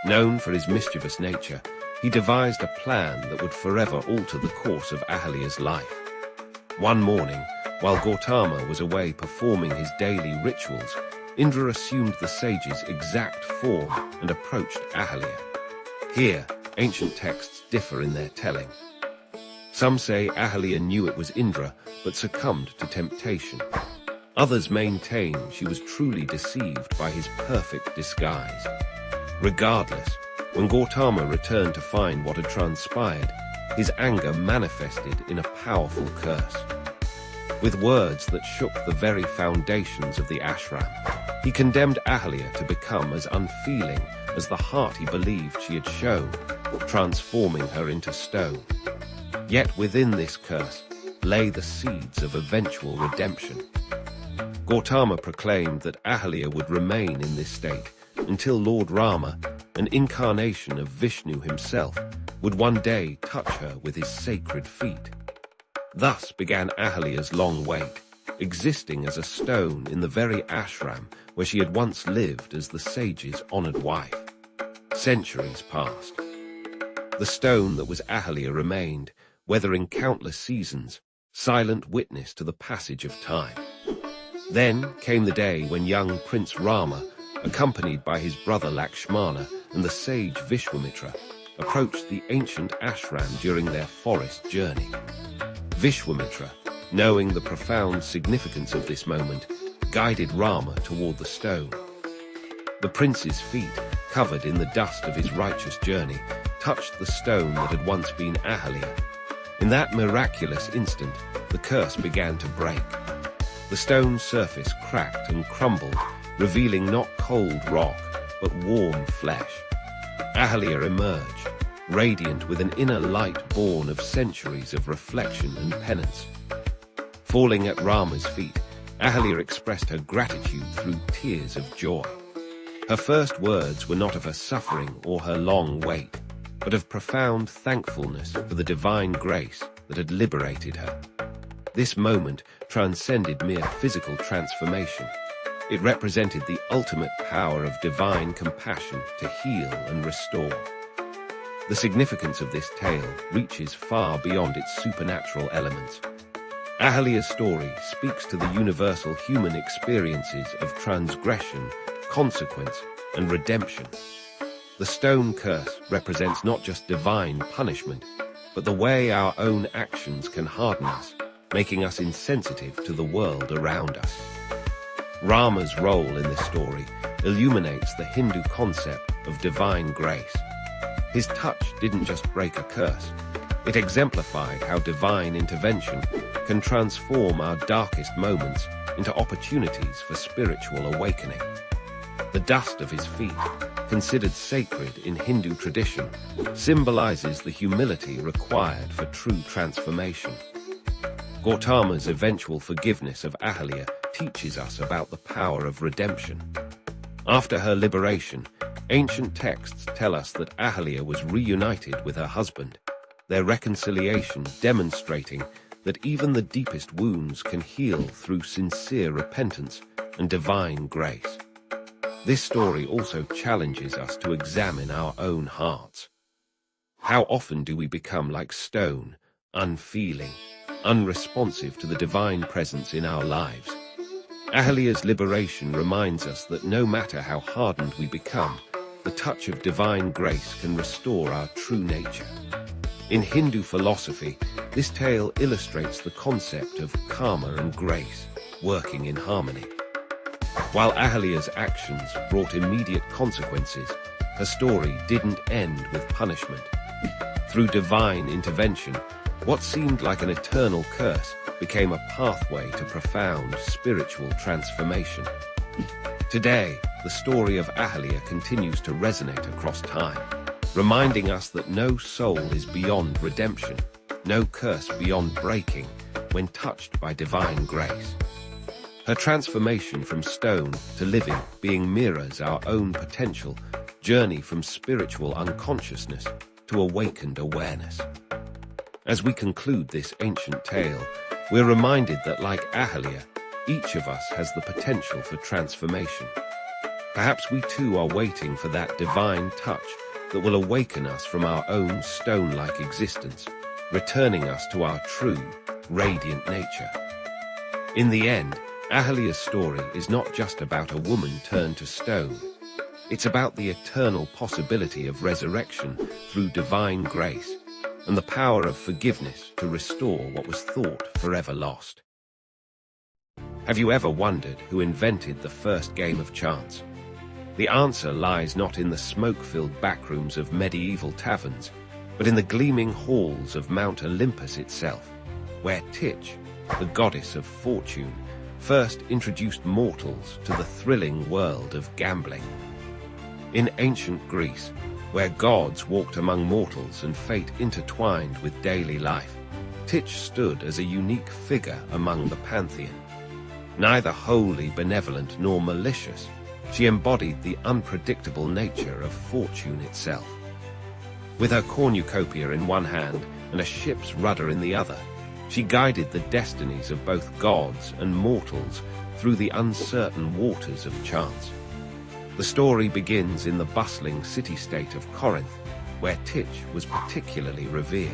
Known for his mischievous nature, he devised a plan that would forever alter the course of Ahalya's life. One morning, while Gautama was away performing his daily rituals, Indra assumed the sage's exact form and approached Ahalya. Here, ancient texts differ in their telling. Some say Ahalya knew it was Indra, but succumbed to temptation. Others maintain she was truly deceived by his perfect disguise. Regardless, when Gautama returned to find what had transpired, his anger manifested in a powerful curse. With words that shook the very foundations of the ashram, he condemned Ahalya to become as unfeeling as the heart he believed she had shown, transforming her into stone. Yet within this curse lay the seeds of eventual redemption. Gautama proclaimed that Ahalya would remain in this state until Lord Rama, an incarnation of Vishnu himself, would one day touch her with his sacred feet. Thus began Ahalya's long wait, existing as a stone in the very ashram where she had once lived as the sage's honored wife. Centuries passed. The stone that was Ahalya remained, weathering countless seasons, silent witness to the passage of time. Then came the day when young Prince Rama, accompanied by his brother Lakshmana and the sage Vishwamitra, approached the ancient ashram during their forest journey. Vishwamitra, knowing the profound significance of this moment, guided Rama toward the stone. The prince's feet, covered in the dust of his righteous journey, touched the stone that had once been Ahalia. In that miraculous instant, the curse began to break. The stone's surface cracked and crumbled, revealing not cold rock, but warm flesh. Ahalia emerged, radiant with an inner light born of centuries of reflection and penance. Falling at Rama's feet, Ahalia expressed her gratitude through tears of joy. Her first words were not of her suffering or her long wait, but of profound thankfulness for the divine grace that had liberated her. This moment transcended mere physical transformation. It represented the ultimate power of divine compassion to heal and restore. The significance of this tale reaches far beyond its supernatural elements. Ahalia's story speaks to the universal human experiences of transgression, consequence, and redemption. The stone curse represents not just divine punishment, but the way our own actions can harden us, making us insensitive to the world around us. Rama's role in this story illuminates the Hindu concept of divine grace. His touch didn't just break a curse, it exemplified how divine intervention can transform our darkest moments into opportunities for spiritual awakening. The dust of his feet, considered sacred in Hindu tradition, symbolizes the humility required for true transformation. Gautama's eventual forgiveness of Ahalia teaches us about the power of redemption. After her liberation, ancient texts tell us that Ahalia was reunited with her husband, their reconciliation demonstrating that even the deepest wounds can heal through sincere repentance and divine grace. This story also challenges us to examine our own hearts. How often do we become like stone, unfeeling, unresponsive to the divine presence in our lives? Ahalia's liberation reminds us that no matter how hardened we become, the touch of divine grace can restore our true nature. In Hindu philosophy, this tale illustrates the concept of karma and grace working in harmony. While Ahalia's actions brought immediate consequences, her story didn't end with punishment. Through divine intervention, what seemed like an eternal curse became a pathway to profound spiritual transformation. Today, the story of Ahalia continues to resonate across time, reminding us that no soul is beyond redemption, no curse beyond breaking when touched by divine grace. Her transformation from stone to living being mirrors our own potential journey from spiritual unconsciousness to awakened awareness. As we conclude this ancient tale, we're reminded that like Ahalia, each of us has the potential for transformation. Perhaps we too are waiting for that divine touch that will awaken us from our own stone-like existence, returning us to our true, radiant nature. In the end, Ahalia's story is not just about a woman turned to stone. It's about the eternal possibility of resurrection through divine grace and the power of forgiveness to restore what was thought forever lost. Have you ever wondered who invented the first game of chance? The answer lies not in the smoke-filled backrooms of medieval taverns, but in the gleaming halls of Mount Olympus itself, where Titch, the goddess of fortune, first introduced mortals to the thrilling world of gambling. In ancient Greece, where gods walked among mortals and fate intertwined with daily life, Titch stood as a unique figure among the pantheon. Neither wholly benevolent nor malicious, she embodied the unpredictable nature of fortune itself. With her cornucopia in one hand and a ship's rudder in the other, she guided the destinies of both gods and mortals through the uncertain waters of chance. The story begins in the bustling city-state of Corinth, where Titch was particularly revered.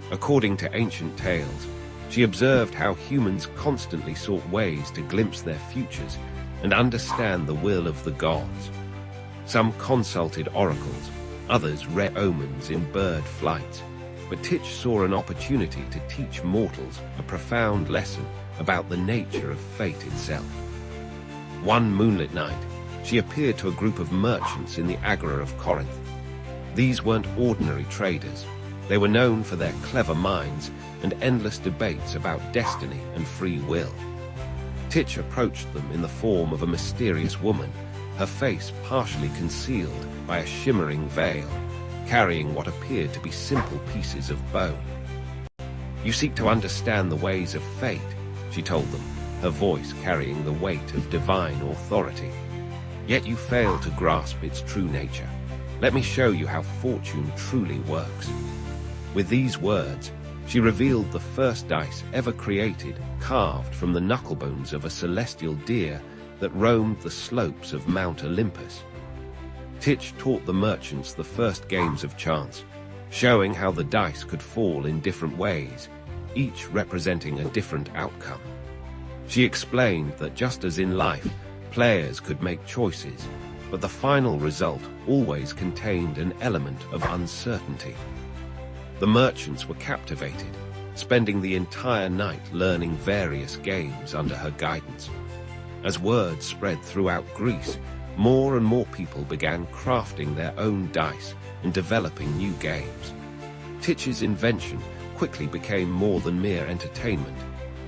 According to ancient tales, she observed how humans constantly sought ways to glimpse their futures and understand the will of the gods. Some consulted oracles, others read omens in bird flights, but Titch saw an opportunity to teach mortals a profound lesson about the nature of fate itself. One moonlit night, she appeared to a group of merchants in the Agora of Corinth. These weren't ordinary traders. They were known for their clever minds and endless debates about destiny and free will. Titch approached them in the form of a mysterious woman, her face partially concealed by a shimmering veil, carrying what appeared to be simple pieces of bone. "You seek to understand the ways of fate," she told them, her voice carrying the weight of divine authority. "Yet you fail to grasp its true nature. Let me show you how fortune truly works." With these words, she revealed the first dice ever created, carved from the knucklebones of a celestial deer that roamed the slopes of Mount Olympus. Titch taught the merchants the first games of chance, showing how the dice could fall in different ways, each representing a different outcome. She explained that just as in life, players could make choices, but the final result always contained an element of uncertainty. The merchants were captivated, spending the entire night learning various games under her guidance. As word spread throughout Greece, more and more people began crafting their own dice and developing new games. Titch's invention quickly became more than mere entertainment.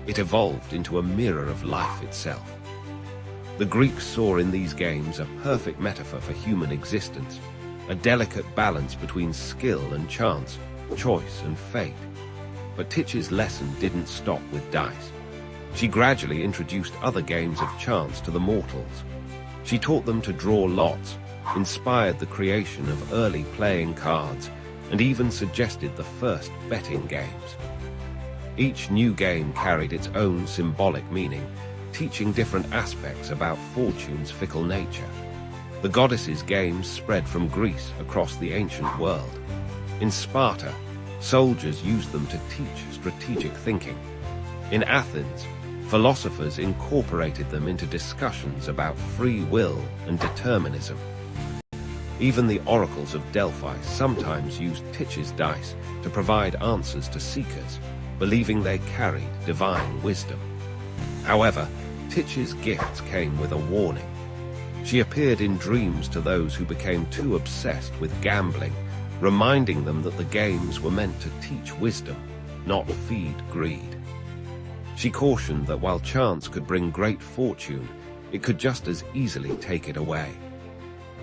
It evolved into a mirror of life itself. The Greeks saw in these games a perfect metaphor for human existence, a delicate balance between skill and chance, choice and fate. But Titch's lesson didn't stop with dice. She gradually introduced other games of chance to the mortals. She taught them to draw lots, inspired the creation of early playing cards, and even suggested the first betting games. Each new game carried its own symbolic meaning, teaching different aspects about fortune's fickle nature. The goddesses' games spread from Greece across the ancient world. In Sparta, soldiers used them to teach strategic thinking. In Athens, philosophers incorporated them into discussions about free will and determinism. Even the oracles of Delphi sometimes used Titch's dice to provide answers to seekers, believing they carried divine wisdom. However, Titch's gifts came with a warning. She appeared in dreams to those who became too obsessed with gambling, reminding them that the games were meant to teach wisdom, not feed greed. She cautioned that while chance could bring great fortune, it could just as easily take it away.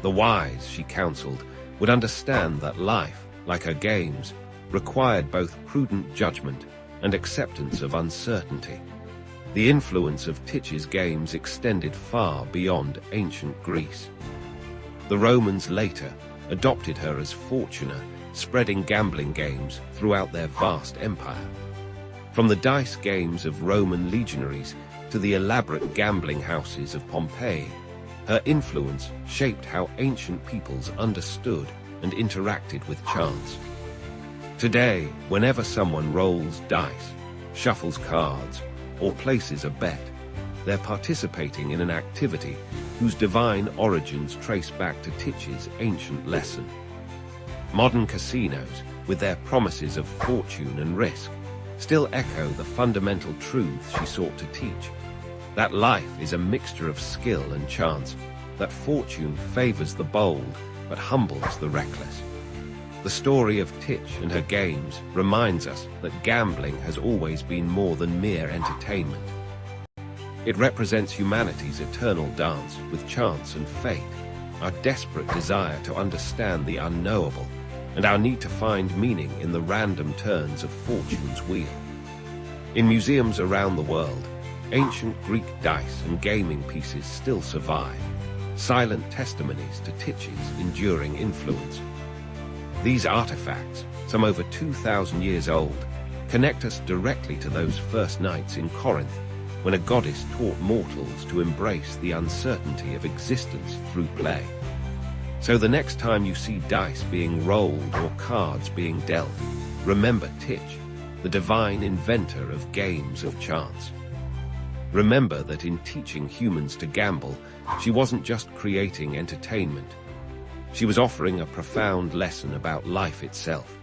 The wise, she counseled, would understand that life, like her games, required both prudent judgment and acceptance of uncertainty. The influence of Titch's games extended far beyond ancient Greece. The Romans later adopted her as Fortuna, spreading gambling games throughout their vast empire. From the dice games of Roman legionaries to the elaborate gambling houses of Pompeii, her influence shaped how ancient peoples understood and interacted with chance. Today, whenever someone rolls dice, shuffles cards, or places a bet, they're participating in an activity whose divine origins trace back to Titch's ancient lesson. Modern casinos, with their promises of fortune and risk, still echo the fundamental truths she sought to teach. That life is a mixture of skill and chance, that fortune favors the bold but humbles the reckless. The story of Titch and her games reminds us that gambling has always been more than mere entertainment. It represents humanity's eternal dance with chance and fate, our desperate desire to understand the unknowable, and our need to find meaning in the random turns of fortune's wheel. In museums around the world, ancient Greek dice and gaming pieces still survive, silent testimonies to Titch's enduring influence. These artifacts, some over 2,000 years old, connect us directly to those first nights in Corinth, when a goddess taught mortals to embrace the uncertainty of existence through play. So the next time you see dice being rolled or cards being dealt, remember Titch, the divine inventor of games of chance. Remember that in teaching humans to gamble, she wasn't just creating entertainment. She was offering a profound lesson about life itself,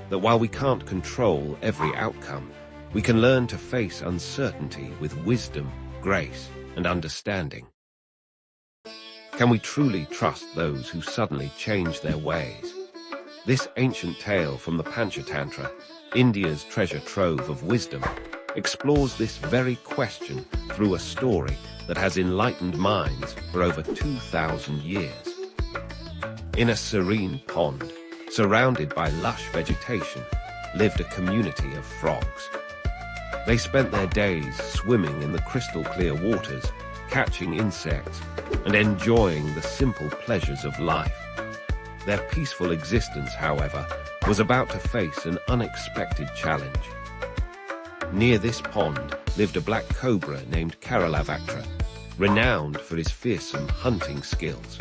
that while we can't control every outcome, we can learn to face uncertainty with wisdom, grace, and understanding. Can we truly trust those who suddenly change their ways? This ancient tale from the Panchatantra, India's treasure trove of wisdom, explores this very question through a story that has enlightened minds for over 2,000 years. In a serene pond, surrounded by lush vegetation, lived a community of frogs. They spent their days swimming in the crystal-clear waters, catching insects, and enjoying the simple pleasures of life. Their peaceful existence, however, was about to face an unexpected challenge. Near this pond lived a black cobra named Karalavaktra, renowned for his fearsome hunting skills.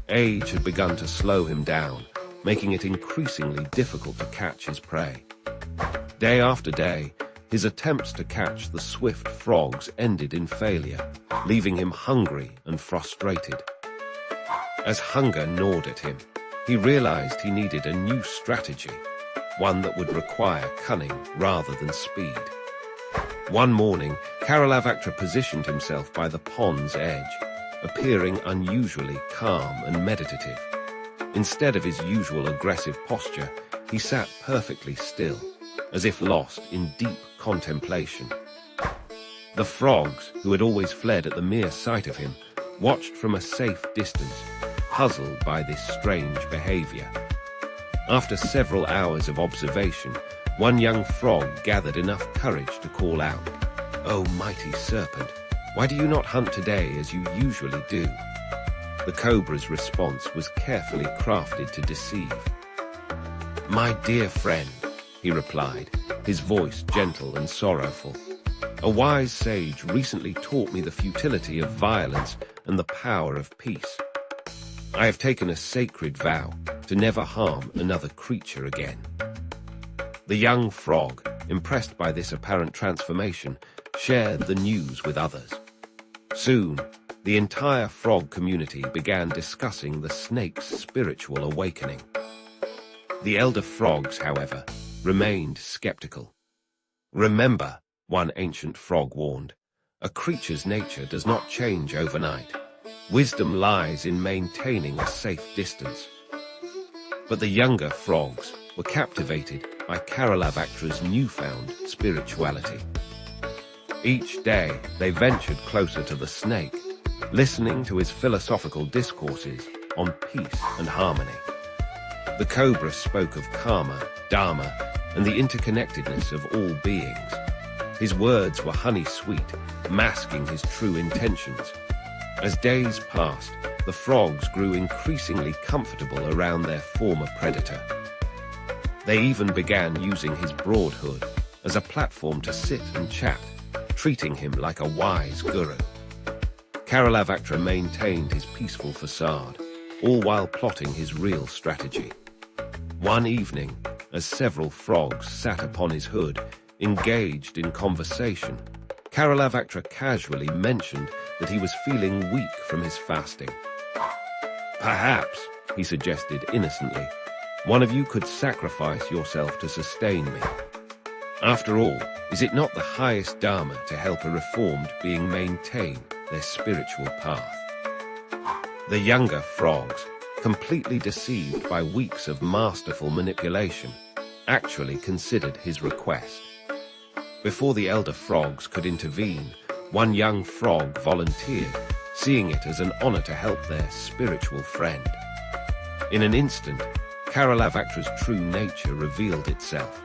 Age had begun to slow him down, making it increasingly difficult to catch his prey. Day after day, his attempts to catch the swift frogs ended in failure, leaving him hungry and frustrated. As hunger gnawed at him, he realized he needed a new strategy, one that would require cunning rather than speed. One morning, Karalavaktra positioned himself by the pond's edge, appearing unusually calm and meditative. Instead of his usual aggressive posture, he sat perfectly still, as if lost in deep contemplation. The frogs, who had always fled at the mere sight of him, watched from a safe distance, puzzled by this strange behavior. After several hours of observation, one young frog gathered enough courage to call out, "Oh, mighty serpent, why do you not hunt today as you usually do?" The cobra's response was carefully crafted to deceive. "My dear friend," he replied, his voice gentle and sorrowful, "a wise sage recently taught me the futility of violence and the power of peace. I have taken a sacred vow to never harm another creature again." The young frog, impressed by this apparent transformation, shared the news with others. Soon, the entire frog community began discussing the snake's spiritual awakening. The elder frogs, however, remained skeptical. "Remember," one ancient frog warned, "a creature's nature does not change overnight. Wisdom lies in maintaining a safe distance." But the younger frogs were captivated by Karalavaktra's newfound spirituality. Each day, they ventured closer to the snake, listening to his philosophical discourses on peace and harmony. The cobra spoke of karma, dharma, and the interconnectedness of all beings. His words were honey-sweet, masking his true intentions. As days passed, the frogs grew increasingly comfortable around their former predator. They even began using his broad hood as a platform to sit and chat, treating him like a wise guru. Karalavaktra maintained his peaceful facade, all while plotting his real strategy. One evening, as several frogs sat upon his hood, engaged in conversation, Karalavaktra casually mentioned that he was feeling weak from his fasting. "Perhaps," he suggested innocently, "one of you could sacrifice yourself to sustain me. After all, is it not the highest dharma to help a reformed being maintain their spiritual path?" The younger frogs, completely deceived by weeks of masterful manipulation, actually considered his request. Before the elder frogs could intervene, one young frog volunteered, seeing it as an honor to help their spiritual friend. In an instant, Karalavaktra's true nature revealed itself.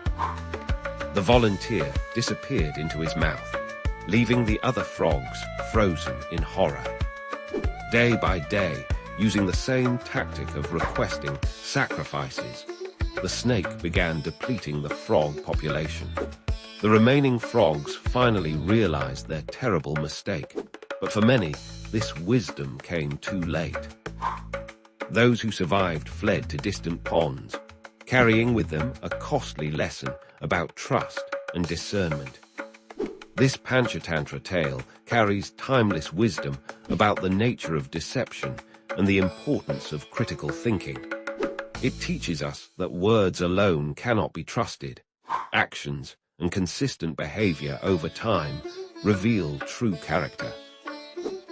The volunteer disappeared into his mouth, leaving the other frogs frozen in horror. Day by day, using the same tactic of requesting sacrifices, the snake began depleting the frog population. The remaining frogs finally realized their terrible mistake, but for many, this wisdom came too late. Those who survived fled to distant ponds, carrying with them a costly lesson about trust and discernment. This Panchatantra tale carries timeless wisdom about the nature of deception and the importance of critical thinking. It teaches us that words alone cannot be trusted. Actions and consistent behavior over time reveal true character.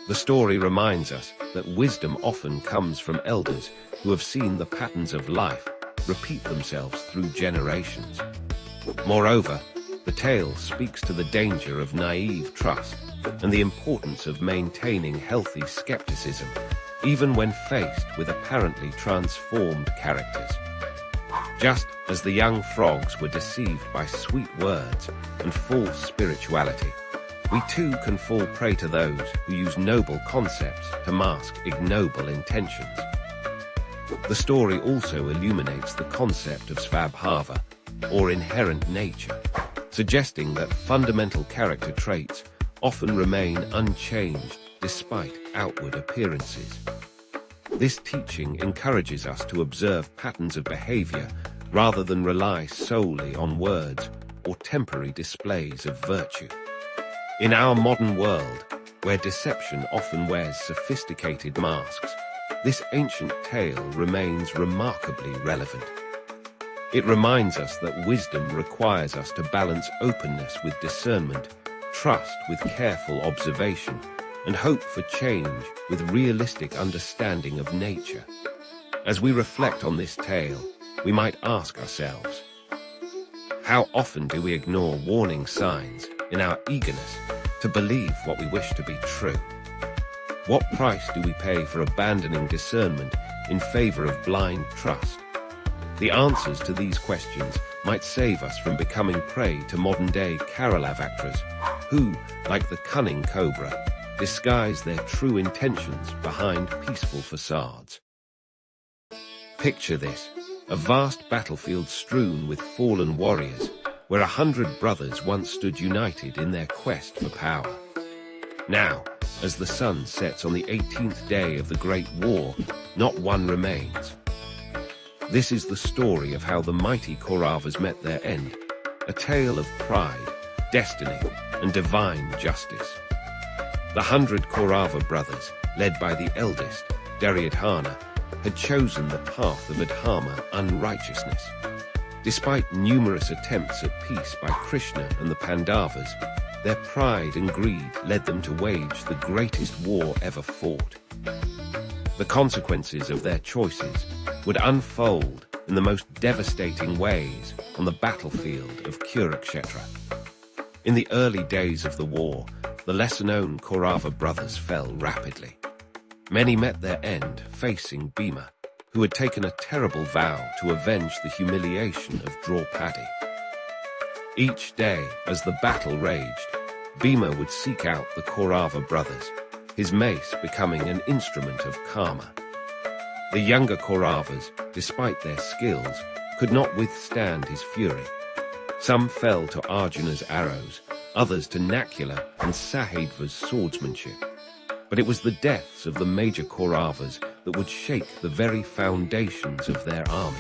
The story reminds us that wisdom often comes from elders who have seen the patterns of life repeat themselves through generations. Moreover, the tale speaks to the danger of naive trust and the importance of maintaining healthy skepticism, even when faced with apparently transformed characters. Just as the young frogs were deceived by sweet words and false spirituality, we too can fall prey to those who use noble concepts to mask ignoble intentions. The story also illuminates the concept of svabhava, or inherent nature, suggesting that fundamental character traits often remain unchanged despite outward appearances. This teaching encourages us to observe patterns of behavior rather than rely solely on words or temporary displays of virtue. In our modern world, where deception often wears sophisticated masks, this ancient tale remains remarkably relevant. It reminds us that wisdom requires us to balance openness with discernment, trust with careful observation, and hope for change with realistic understanding of nature. As we reflect on this tale, we might ask ourselves, how often do we ignore warning signs in our eagerness to believe what we wish to be true? What price do we pay for abandoning discernment in favor of blind trust? The answers to these questions might save us from becoming prey to modern-day Karalavactras, who, like the cunning cobra, disguise their true intentions behind peaceful facades. Picture this, a vast battlefield strewn with fallen warriors, where 100 brothers once stood united in their quest for power. Now, as the sun sets on the 18th day of the Great War, not one remains. This is the story of how the mighty Kauravas met their end, a tale of pride, destiny, and divine justice. The 100 Kaurava brothers, led by the eldest, Duryodhana, had chosen the path of adharma, unrighteousness. Despite numerous attempts at peace by Krishna and the Pandavas, their pride and greed led them to wage the greatest war ever fought. The consequences of their choices would unfold in the most devastating ways on the battlefield of Kurukshetra. In the early days of the war, the lesser-known Kaurava brothers fell rapidly. Many met their end facing Bhima, who had taken a terrible vow to avenge the humiliation of Draupadi. Each day, as the battle raged, Bhima would seek out the Kaurava brothers, his mace becoming an instrument of karma. The younger Kauravas, despite their skills, could not withstand his fury. Some fell to Arjuna's arrows, others to Nakula and Sahadva's swordsmanship. But it was the deaths of the major Kauravas that would shake the very foundations of their army.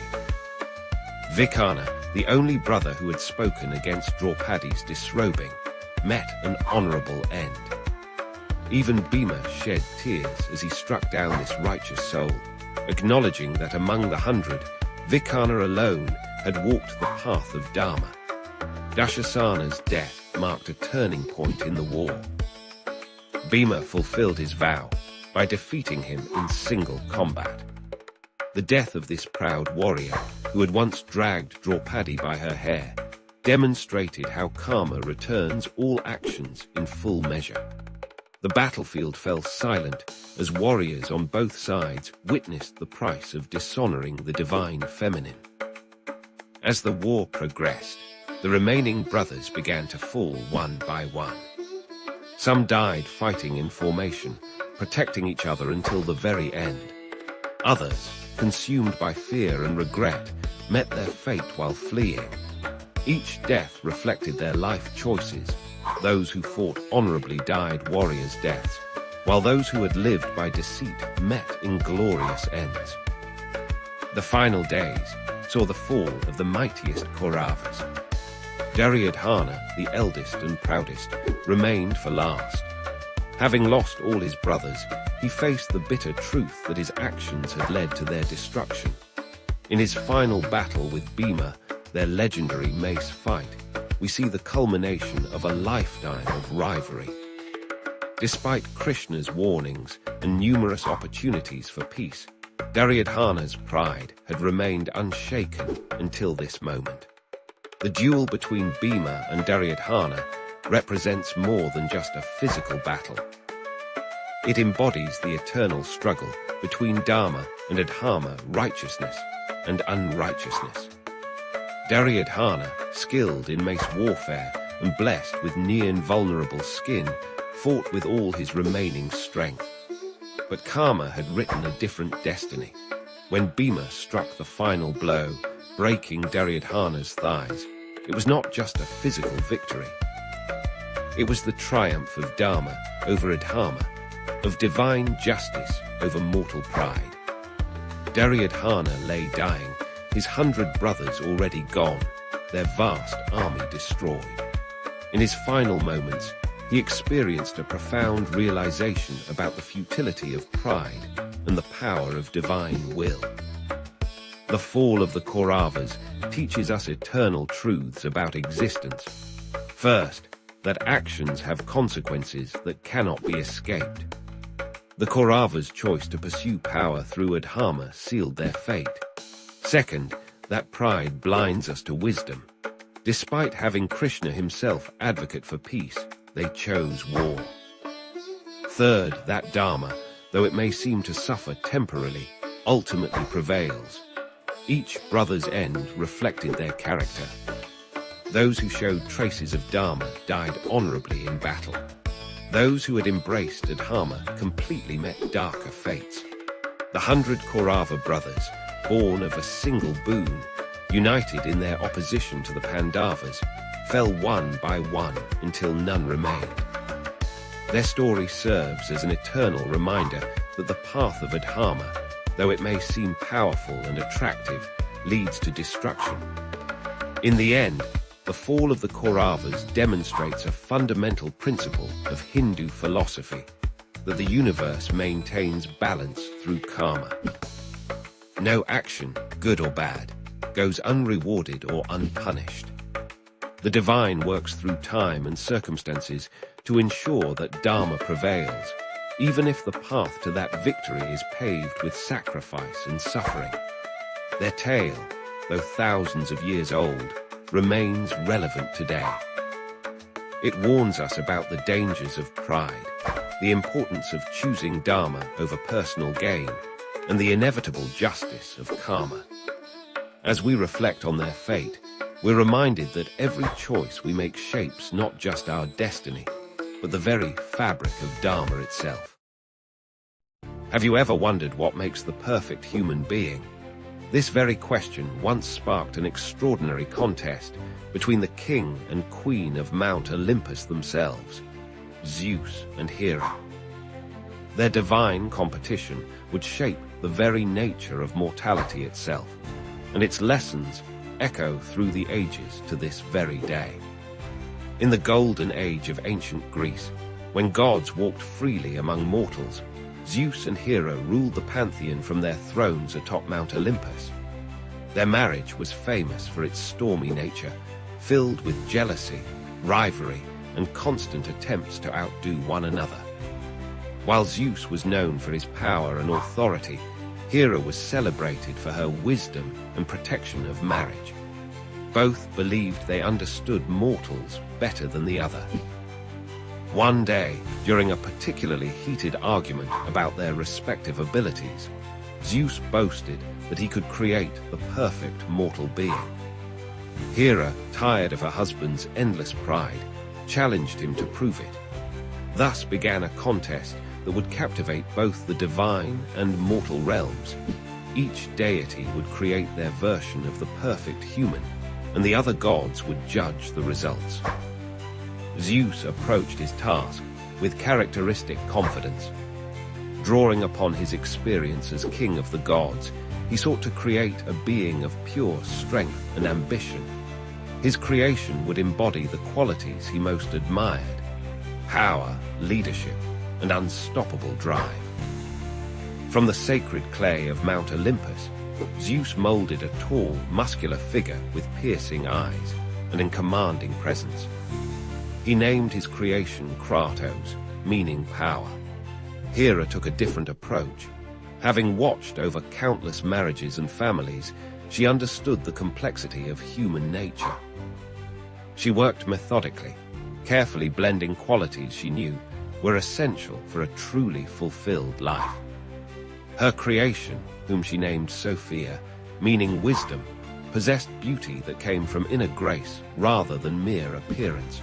Vikarna, the only brother who had spoken against Draupadi's disrobing, met an honorable end. Even Bhima shed tears as he struck down this righteous soul, acknowledging that among the 100, Vikarna alone had walked the path of Dharma. Dushasana's death marked a turning point in the war. Bhima fulfilled his vow by defeating him in single combat. The death of this proud warrior, who had once dragged Draupadi by her hair, demonstrated how karma returns all actions in full measure. The battlefield fell silent as warriors on both sides witnessed the price of dishonoring the divine feminine. As the war progressed, the remaining brothers began to fall one by one. Some died fighting in formation, protecting each other until the very end. Others, consumed by fear and regret, met their fate while fleeing. Each death reflected their life choices. Those who fought honorably died warriors' deaths, while those who had lived by deceit met in glorious ends. The final days saw the fall of the mightiest Kauravas. Duryodhana, the eldest and proudest, remained for last. Having lost all his brothers, he faced the bitter truth that his actions had led to their destruction. In his final battle with Bhima, their legendary mace fight, we see the culmination of a lifetime of rivalry. Despite Krishna's warnings and numerous opportunities for peace, Duryodhana's pride had remained unshaken until this moment. The duel between Bhima and Duryodhana represents more than just a physical battle. It embodies the eternal struggle between Dharma and Adharma, righteousness and unrighteousness. Duryodhana, skilled in mace warfare and blessed with near-invulnerable skin, fought with all his remaining strength. But karma had written a different destiny. When Bhima struck the final blow, breaking Duryodhana's thighs, it was not just a physical victory. It was the triumph of Dharma over Adharma, of divine justice over mortal pride. Duryodhana lay dying, his 100 brothers already gone, their vast army destroyed. In his final moments, he experienced a profound realization about the futility of pride and the power of divine will. The fall of the Kauravas teaches us eternal truths about existence. First, that actions have consequences that cannot be escaped. The Kauravas' choice to pursue power through Adharma sealed their fate. Second, that pride blinds us to wisdom. Despite having Krishna himself advocate for peace, they chose war. Third, that Dharma, though it may seem to suffer temporarily, ultimately prevails. Each brother's end reflected their character. Those who showed traces of Dharma died honorably in battle. Those who had embraced Adharma completely met darker fates. The 100 Kaurava brothers, born of a single boon, united in their opposition to the Pandavas, fell one by one until none remained. Their story serves as an eternal reminder that the path of Adharma, though it may seem powerful and attractive, leads to destruction. In the end, the fall of the Kauravas demonstrates a fundamental principle of Hindu philosophy, that the universe maintains balance through karma. No action, good or bad, goes unrewarded or unpunished. The divine works through time and circumstances to ensure that Dharma prevails, even if the path to that victory is paved with sacrifice and suffering. Their tale, though thousands of years old, remains relevant today. It warns us about the dangers of pride, the importance of choosing Dharma over personal gain, and the inevitable justice of karma. As we reflect on their fate, we're reminded that every choice we make shapes not just our destiny, but the very fabric of Dharma itself. Have you ever wondered what makes the perfect human being? This very question once sparked an extraordinary contest between the king and queen of Mount Olympus themselves, Zeus and Hera. Their divine competition would shape the very nature of mortality itself, and its lessons echo through the ages to this very day. In the golden age of ancient Greece, when gods walked freely among mortals, Zeus and Hera ruled the pantheon from their thrones atop Mount Olympus. Their marriage was famous for its stormy nature, filled with jealousy, rivalry, and constant attempts to outdo one another. While Zeus was known for his power and authority, Hera was celebrated for her wisdom and protection of marriage. Both believed they understood mortals better than the other. One day, during a particularly heated argument about their respective abilities, Zeus boasted that he could create the perfect mortal being. Hera, tired of her husband's endless pride, challenged him to prove it. Thus began a contest that would captivate both the divine and mortal realms. Each deity would create their version of the perfect human, and the other gods would judge the results. Zeus approached his task with characteristic confidence. Drawing upon his experience as king of the gods, he sought to create a being of pure strength and ambition. His creation would embody the qualities he most admired: power, leadership, and unstoppable drive. From the sacred clay of Mount Olympus, Zeus molded a tall, muscular figure with piercing eyes and a commanding presence. He named his creation Kratos, meaning power. Hera took a different approach. Having watched over countless marriages and families, she understood the complexity of human nature. She worked methodically, carefully blending qualities she knew were essential for a truly fulfilled life. Her creation, whom she named Sophia, meaning wisdom, possessed beauty that came from inner grace rather than mere appearance.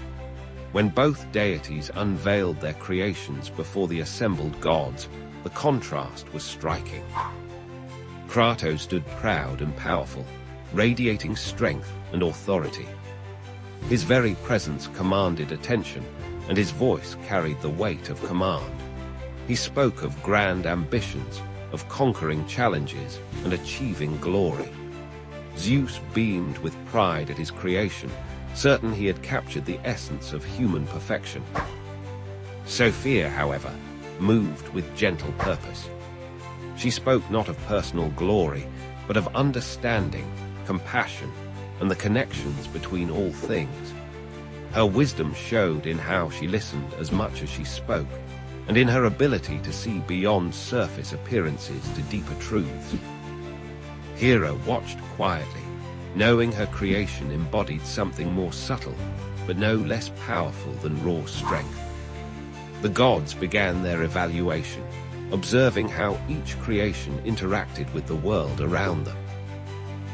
When both deities unveiled their creations before the assembled gods, the contrast was striking. Kratos stood proud and powerful, radiating strength and authority. His very presence commanded attention, and his voice carried the weight of command. He spoke of grand ambitions, of conquering challenges and achieving glory. Zeus beamed with pride at his creation, certain he had captured the essence of human perfection. Sophia, however, moved with gentle purpose. She spoke not of personal glory, but of understanding, compassion, and the connections between all things. Her wisdom showed in how she listened as much as she spoke, and in her ability to see beyond surface appearances to deeper truths. Hera watched quietly, knowing her creation embodied something more subtle, but no less powerful than raw strength. The gods began their evaluation, observing how each creation interacted with the world around them.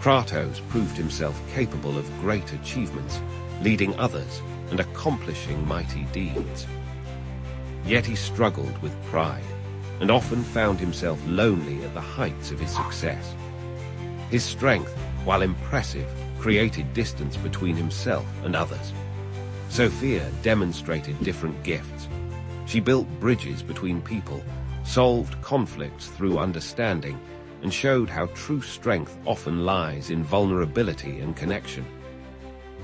Kratos proved himself capable of great achievements, leading others and accomplishing mighty deeds. Yet he struggled with pride, and often found himself lonely at the heights of his success. His strength, while impressive, created distance between himself and others. Sophia demonstrated different gifts. She built bridges between people, solved conflicts through understanding, and showed how true strength often lies in vulnerability and connection.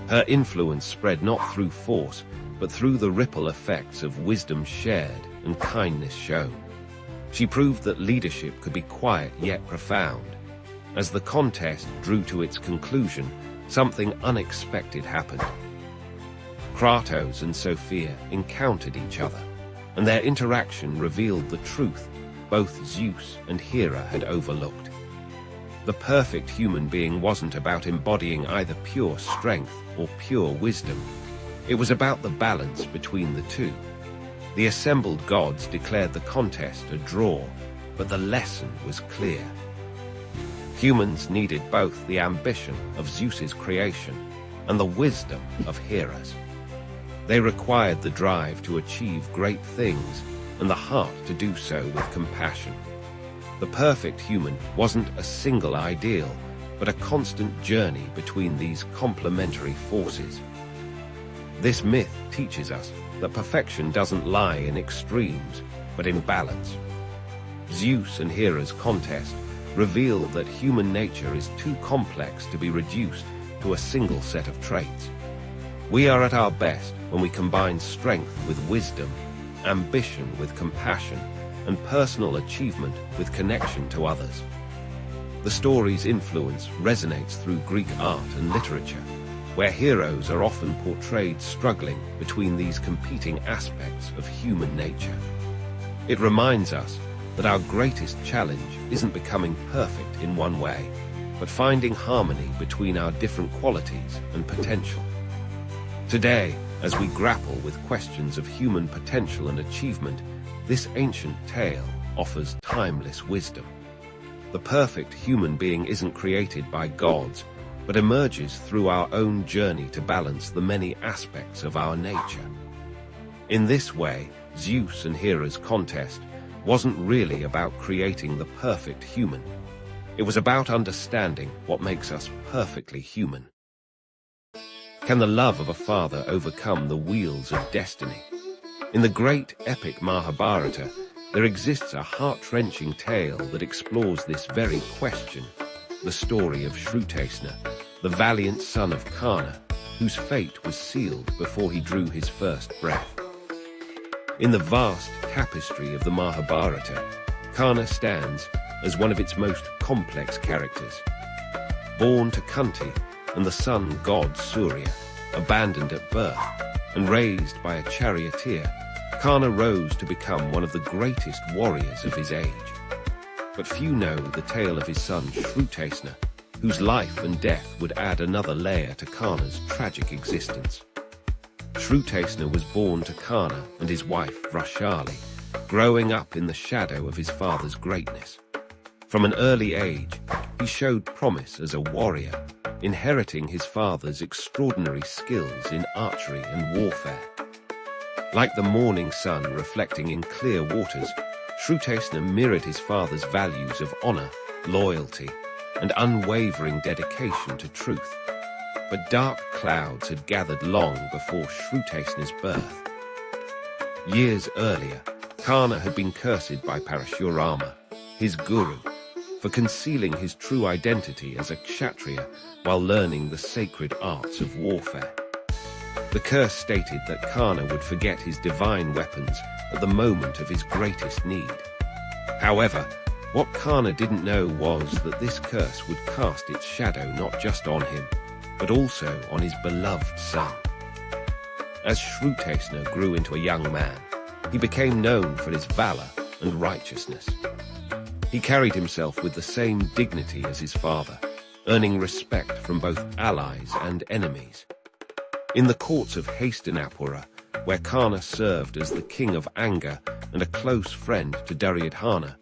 Her influence spread not through force, but through the ripple effects of wisdom shared and kindness shown. She proved that leadership could be quiet yet profound. As the contest drew to its conclusion, something unexpected happened. Kratos and Sophia encountered each other, and their interaction revealed the truth both Zeus and Hera had overlooked. The perfect human being wasn't about embodying either pure strength or pure wisdom. It was about the balance between the two. The assembled gods declared the contest a draw, but the lesson was clear. Humans needed both the ambition of Zeus's creation and the wisdom of Hera's. They required the drive to achieve great things and the heart to do so with compassion. The perfect human wasn't a single ideal, but a constant journey between these complementary forces. This myth teaches us that perfection doesn't lie in extremes, but in balance. Zeus and Hera's contest revealed that human nature is too complex to be reduced to a single set of traits. We are at our best when we combine strength with wisdom, ambition with compassion, and personal achievement with connection to others. The story's influence resonates through Greek art and literature, where heroes are often portrayed struggling between these competing aspects of human nature. It reminds us that our greatest challenge isn't becoming perfect in one way, but finding harmony between our different qualities and potential. Today, as we grapple with questions of human potential and achievement, this ancient tale offers timeless wisdom. The perfect human being isn't created by gods, but emerges through our own journey to balance the many aspects of our nature. In this way, Zeus and Hera's contest wasn't really about creating the perfect human. It was about understanding what makes us perfectly human. Can the love of a father overcome the wheels of destiny? In the great epic Mahabharata, there exists a heart-wrenching tale that explores this very question, the story of Shrutesna, the valiant son of Karna, whose fate was sealed before he drew his first breath. In the vast tapestry of the Mahabharata, Karna stands as one of its most complex characters. Born to Kunti and the sun god Surya, abandoned at birth, and raised by a charioteer, Karna rose to become one of the greatest warriors of his age. But few know the tale of his son Shrutesna, whose life and death would add another layer to Karna's tragic existence. Shrutesna was born to Karna and his wife Vrashali, growing up in the shadow of his father's greatness. From an early age, he showed promise as a warrior, inheriting his father's extraordinary skills in archery and warfare. Like the morning sun reflecting in clear waters, Shrutesna mirrored his father's values of honor, loyalty, and unwavering dedication to truth. But dark clouds had gathered long before Shrutesna's birth. Years earlier, Karna had been cursed by Parashurama, his guru, for concealing his true identity as a kshatriya while learning the sacred arts of warfare. The curse stated that Karna would forget his divine weapons at the moment of his greatest need. However, what Karna didn't know was that this curse would cast its shadow not just on him, but also on his beloved son. As Shrutesna grew into a young man, he became known for his valor and righteousness. He carried himself with the same dignity as his father, earning respect from both allies and enemies. In the courts of Hastinapura, where Karna served as the king of anger and a close friend to Duryodhana,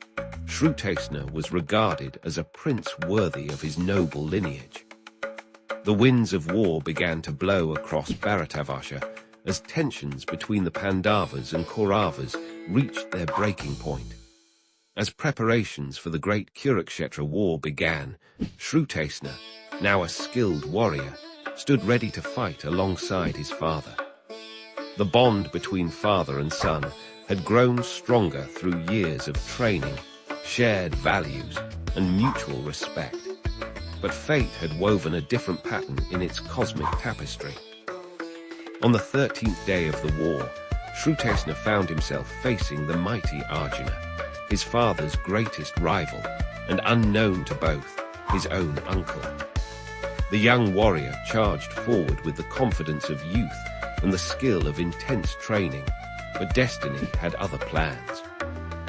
Shrutesna was regarded as a prince worthy of his noble lineage. The winds of war began to blow across Bharatavarsha as tensions between the Pandavas and Kauravas reached their breaking point. As preparations for the great Kurukshetra war began, Shrutesna, now a skilled warrior, stood ready to fight alongside his father. The bond between father and son had grown stronger through years of training, shared values, and mutual respect. But fate had woven a different pattern in its cosmic tapestry. On the 13th day of the war, Shrutesna found himself facing the mighty Arjuna, his father's greatest rival, and unknown to both, his own uncle. The young warrior charged forward with the confidence of youth and the skill of intense training, but destiny had other plans.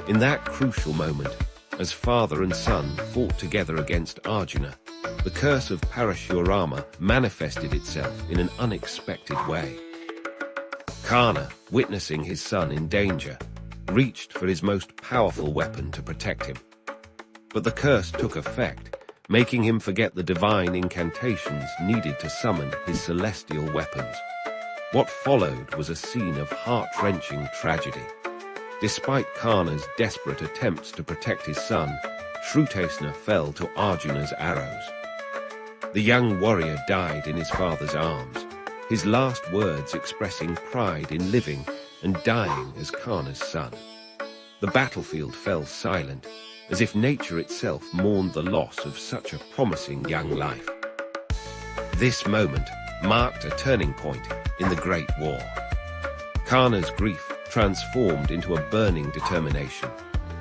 In that crucial moment, as father and son fought together against Arjuna, the curse of Parashurama manifested itself in an unexpected way. Karna, witnessing his son in danger, reached for his most powerful weapon to protect him. But the curse took effect, making him forget the divine incantations needed to summon his celestial weapons. What followed was a scene of heart-wrenching tragedy. Despite Karna's desperate attempts to protect his son, Shrutesna fell to Arjuna's arrows. The young warrior died in his father's arms, his last words expressing pride in living and dying as Karna's son. The battlefield fell silent, as if nature itself mourned the loss of such a promising young life. This moment marked a turning point in the Great War. Karna's grief transformed into a burning determination,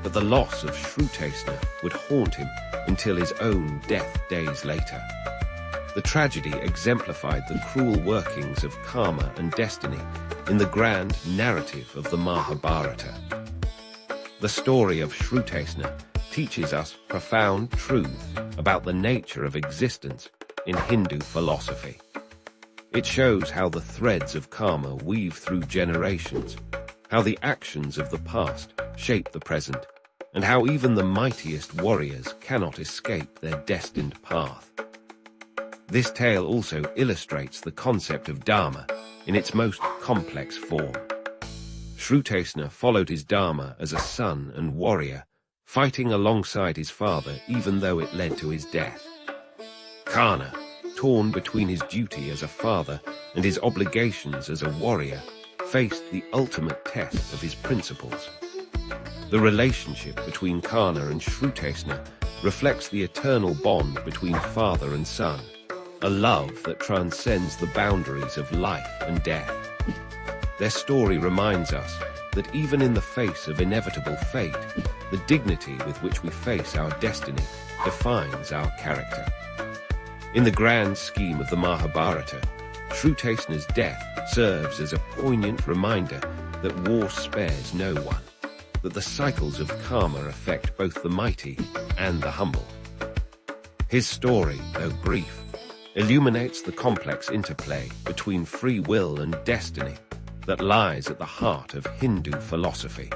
but the loss of Shrutesna would haunt him until his own death days later. The tragedy exemplified the cruel workings of karma and destiny in the grand narrative of the Mahabharata. The story of Shrutesna teaches us profound truths about the nature of existence in Hindu philosophy. It shows how the threads of karma weave through generations, how the actions of the past shape the present, and how even the mightiest warriors cannot escape their destined path. This tale also illustrates the concept of dharma in its most complex form. Shrutesna followed his dharma as a son and warrior, fighting alongside his father even though it led to his death. Karna, torn between his duty as a father and his obligations as a warrior, faced the ultimate test of his principles. The relationship between Karna and Shrutesna reflects the eternal bond between father and son, a love that transcends the boundaries of life and death. Their story reminds us that even in the face of inevitable fate, the dignity with which we face our destiny defines our character. In the grand scheme of the Mahabharata, Shrutesna's death serves as a poignant reminder that war spares no one. that the cycles of karma affect both the mighty and the humble. His story, though brief, illuminates the complex interplay between free will and destiny that lies at the heart of Hindu philosophy.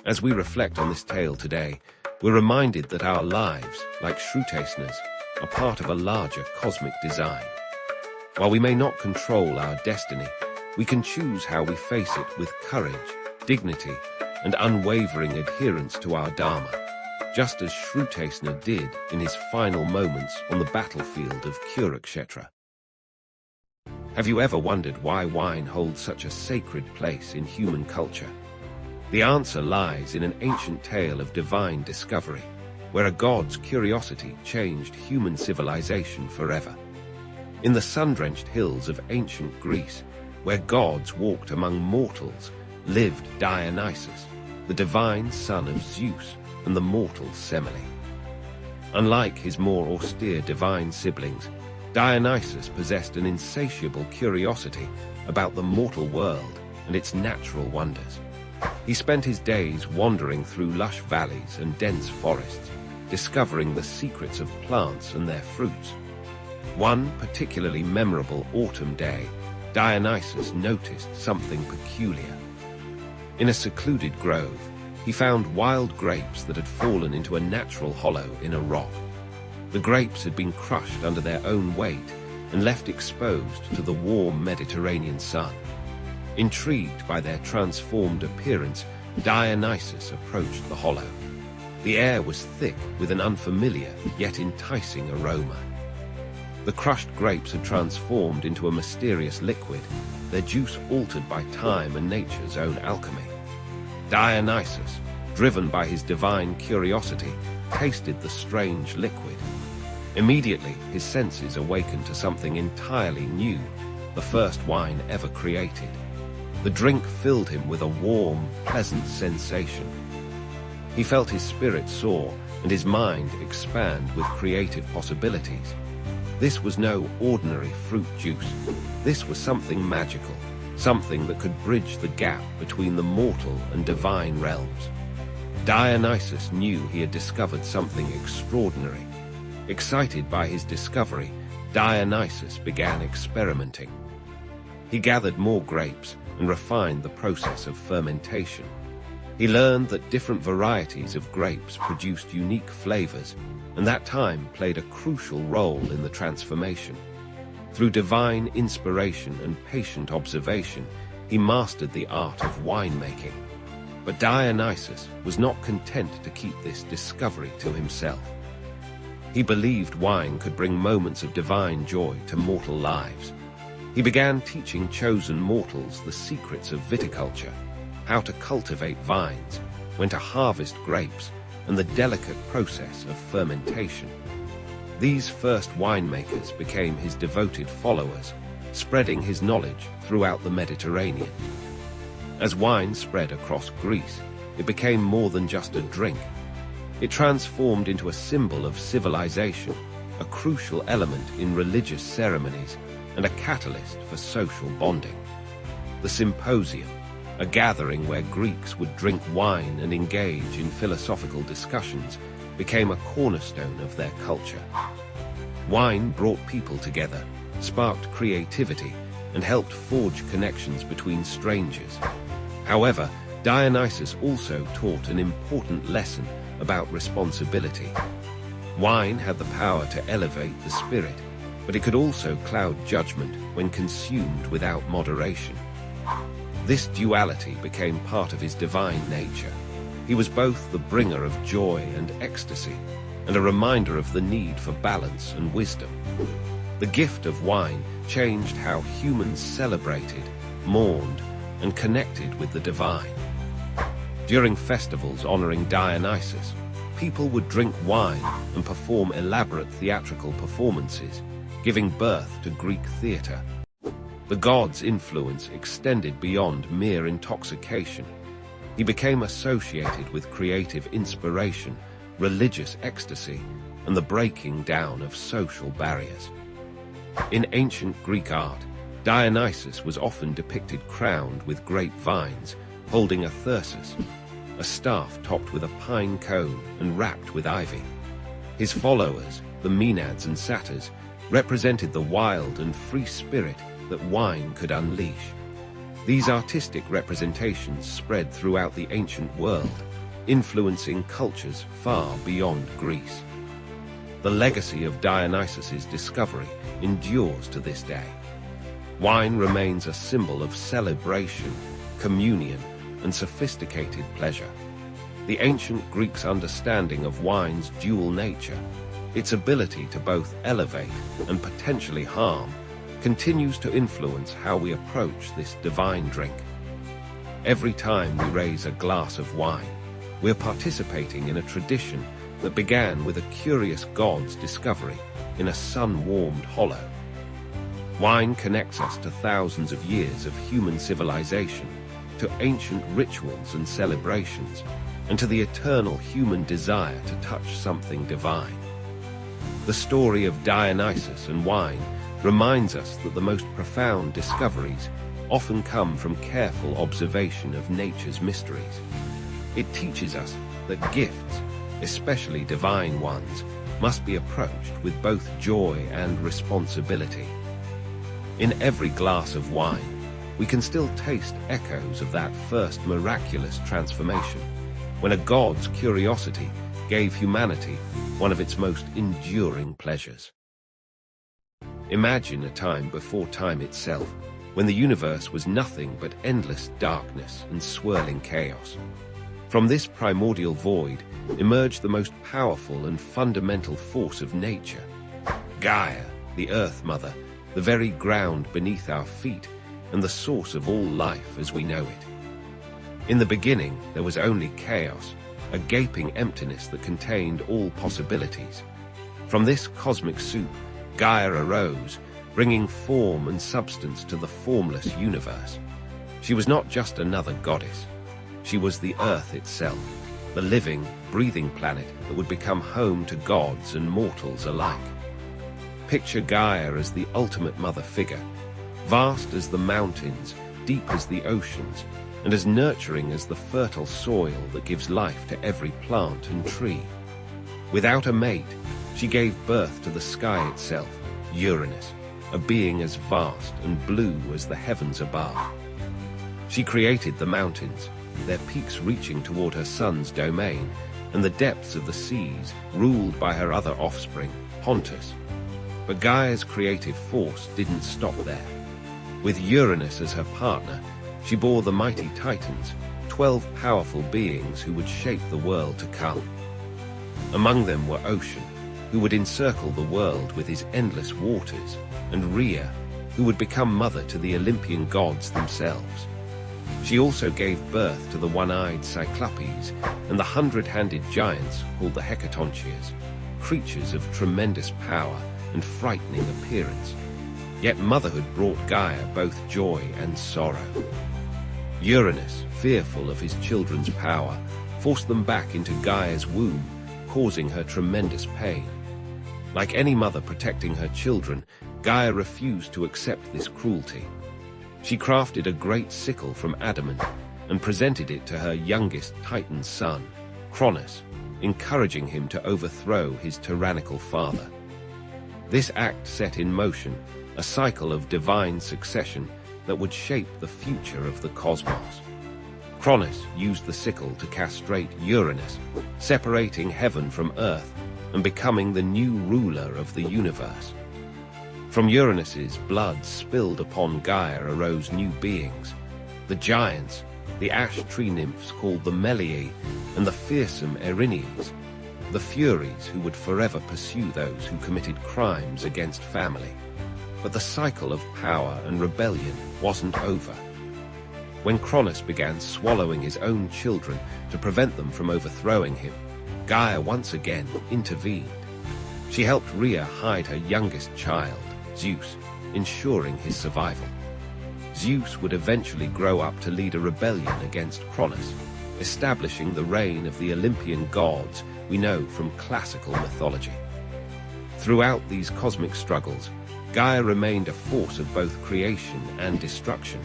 As we reflect on this tale today, we're reminded that our lives, like Shrutesna's, are part of a larger cosmic design. While we may not control our destiny, we can choose how we face it with courage, dignity, and unwavering adherence to our Dharma, just as Shrutesna did in his final moments on the battlefield of Kurukshetra. Have you ever wondered why wine holds such a sacred place in human culture? The answer lies in an ancient tale of divine discovery, where a god's curiosity changed human civilization forever. In the sun-drenched hills of ancient Greece, where gods walked among mortals, lived Dionysus, the divine son of Zeus and the mortal Semele. Unlike his more austere divine siblings, Dionysus possessed an insatiable curiosity about the mortal world and its natural wonders. He spent his days wandering through lush valleys and dense forests, discovering the secrets of plants and their fruits. One particularly memorable autumn day, Dionysus noticed something peculiar. In a secluded grove, he found wild grapes that had fallen into a natural hollow in a rock. The grapes had been crushed under their own weight and left exposed to the warm Mediterranean sun. Intrigued by their transformed appearance, Dionysus approached the hollow. The air was thick with an unfamiliar yet enticing aroma. The crushed grapes had transformed into a mysterious liquid, their juice altered by time and nature's own alchemy. Dionysus, driven by his divine curiosity, tasted the strange liquid. Immediately, his senses awakened to something entirely new, the first wine ever created. The drink filled him with a warm, pleasant sensation. He felt his spirit soar and his mind expand with creative possibilities. This was no ordinary fruit juice. This was something magical, something that could bridge the gap between the mortal and divine realms. Dionysus knew he had discovered something extraordinary. Excited by his discovery, Dionysus began experimenting. He gathered more grapes and refined the process of fermentation. He learned that different varieties of grapes produced unique flavors, and that time played a crucial role in the transformation. Through divine inspiration and patient observation, he mastered the art of winemaking. But Dionysus was not content to keep this discovery to himself. He believed wine could bring moments of divine joy to mortal lives. He began teaching chosen mortals the secrets of viticulture, how to cultivate vines, when to harvest grapes, and the delicate process of fermentation. These first winemakers became his devoted followers, spreading his knowledge throughout the Mediterranean. As wine spread across Greece, it became more than just a drink. It transformed into a symbol of civilization, a crucial element in religious ceremonies, and a catalyst for social bonding. The symposium, a gathering where Greeks would drink wine and engage in philosophical discussions, became a cornerstone of their culture. Wine brought people together, sparked creativity, and helped forge connections between strangers. However, Dionysus also taught an important lesson about responsibility. Wine had the power to elevate the spirit, but it could also cloud judgment when consumed without moderation. This duality became part of his divine nature. He was both the bringer of joy and ecstasy, and a reminder of the need for balance and wisdom. The gift of wine changed how humans celebrated, mourned, and connected with the divine. During festivals honoring Dionysus, people would drink wine and perform elaborate theatrical performances, giving birth to Greek theater. The god's influence extended beyond mere intoxication. He became associated with creative inspiration, religious ecstasy, and the breaking down of social barriers. In ancient Greek art, Dionysus was often depicted crowned with grape vines, holding a thyrsus, a staff topped with a pine cone and wrapped with ivy. His followers, the Maenads and Satyrs, represented the wild and free spirit that wine could unleash. These artistic representations spread throughout the ancient world, influencing cultures far beyond Greece. The legacy of Dionysus's discovery endures to this day. Wine remains a symbol of celebration, communion, and sophisticated pleasure. The ancient Greeks' understanding of wine's dual nature, its ability to both elevate and potentially harm, continues to influence how we approach this divine drink. Every time we raise a glass of wine, we're participating in a tradition that began with a curious god's discovery in a sun-warmed hollow. Wine connects us to thousands of years of human civilization, to ancient rituals and celebrations, and to the eternal human desire to touch something divine. The story of Dionysus and wine reminds us that the most profound discoveries often come from careful observation of nature's mysteries. It teaches us that gifts, especially divine ones, must be approached with both joy and responsibility. In every glass of wine, we can still taste echoes of that first miraculous transformation, when a god's curiosity gave humanity one of its most enduring pleasures. Imagine a time before time itself, when the universe was nothing but endless darkness and swirling chaos. From this primordial void emerged the most powerful and fundamental force of nature, Gaia, the Earth Mother, the very ground beneath our feet, and the source of all life as we know it. In the beginning, there was only chaos, a gaping emptiness that contained all possibilities. From this cosmic soup, Gaia arose, bringing form and substance to the formless universe. She was not just another goddess. She was the Earth itself, the living, breathing planet that would become home to gods and mortals alike. Picture Gaia as the ultimate mother figure, vast as the mountains, deep as the oceans, and as nurturing as the fertile soil that gives life to every plant and tree. Without a mate, she gave birth to the sky itself, Uranus, a being as vast and blue as the heavens above. She created the mountains, their peaks reaching toward her son's domain, and the depths of the seas, ruled by her other offspring, Pontus. But Gaia's creative force didn't stop there. With Uranus as her partner, she bore the mighty Titans, 12 powerful beings who would shape the world to come. Among them were Ocean, who would encircle the world with his endless waters, and Rhea, who would become mother to the Olympian gods themselves. She also gave birth to the one-eyed Cyclopes and the 100-handed giants called the Hecatoncheires, creatures of tremendous power and frightening appearance. Yet motherhood brought Gaia both joy and sorrow. Uranus, fearful of his children's power, forced them back into Gaia's womb, causing her tremendous pain. Like any mother protecting her children, Gaia refused to accept this cruelty. She crafted a great sickle from adamant and presented it to her youngest Titan son, Cronus, encouraging him to overthrow his tyrannical father. This act set in motion a cycle of divine succession that would shape the future of the cosmos. Cronus used the sickle to castrate Uranus, separating heaven from earth and becoming the new ruler of the universe. From Uranus's blood spilled upon Gaia arose new beings, the giants, the ash tree nymphs called the Meliae, and the fearsome Erinyes, the Furies who would forever pursue those who committed crimes against family. But the cycle of power and rebellion wasn't over. When Cronus began swallowing his own children to prevent them from overthrowing him, Gaia once again intervened. She helped Rhea hide her youngest child, Zeus, ensuring his survival. Zeus would eventually grow up to lead a rebellion against Cronus, establishing the reign of the Olympian gods we know from classical mythology. Throughout these cosmic struggles, Gaia remained a force of both creation and destruction.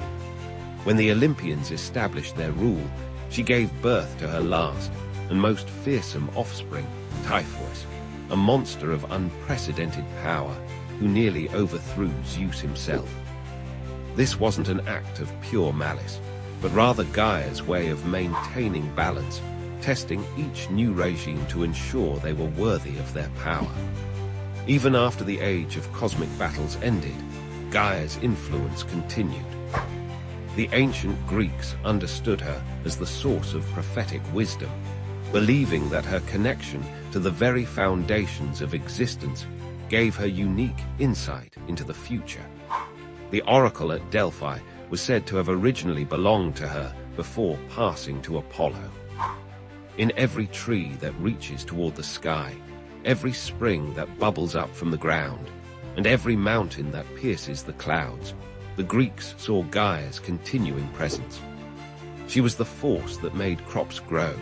When the Olympians established their rule, She gave birth to her last and most fearsome offspring, Typhus, a monster of unprecedented power who nearly overthrew Zeus himself. This wasn't an act of pure malice, but rather Gaia's way of maintaining balance, testing each new regime to ensure they were worthy of their power. Even after the age of cosmic battles ended, Gaia's influence continued. The ancient Greeks understood her as the source of prophetic wisdom, believing that her connection to the very foundations of existence gave her unique insight into the future. The oracle at Delphi was said to have originally belonged to her before passing to Apollo. In every tree that reaches toward the sky, every spring that bubbles up from the ground, and every mountain that pierces the clouds, the Greeks saw Gaia's continuing presence. She was the force that made crops grow,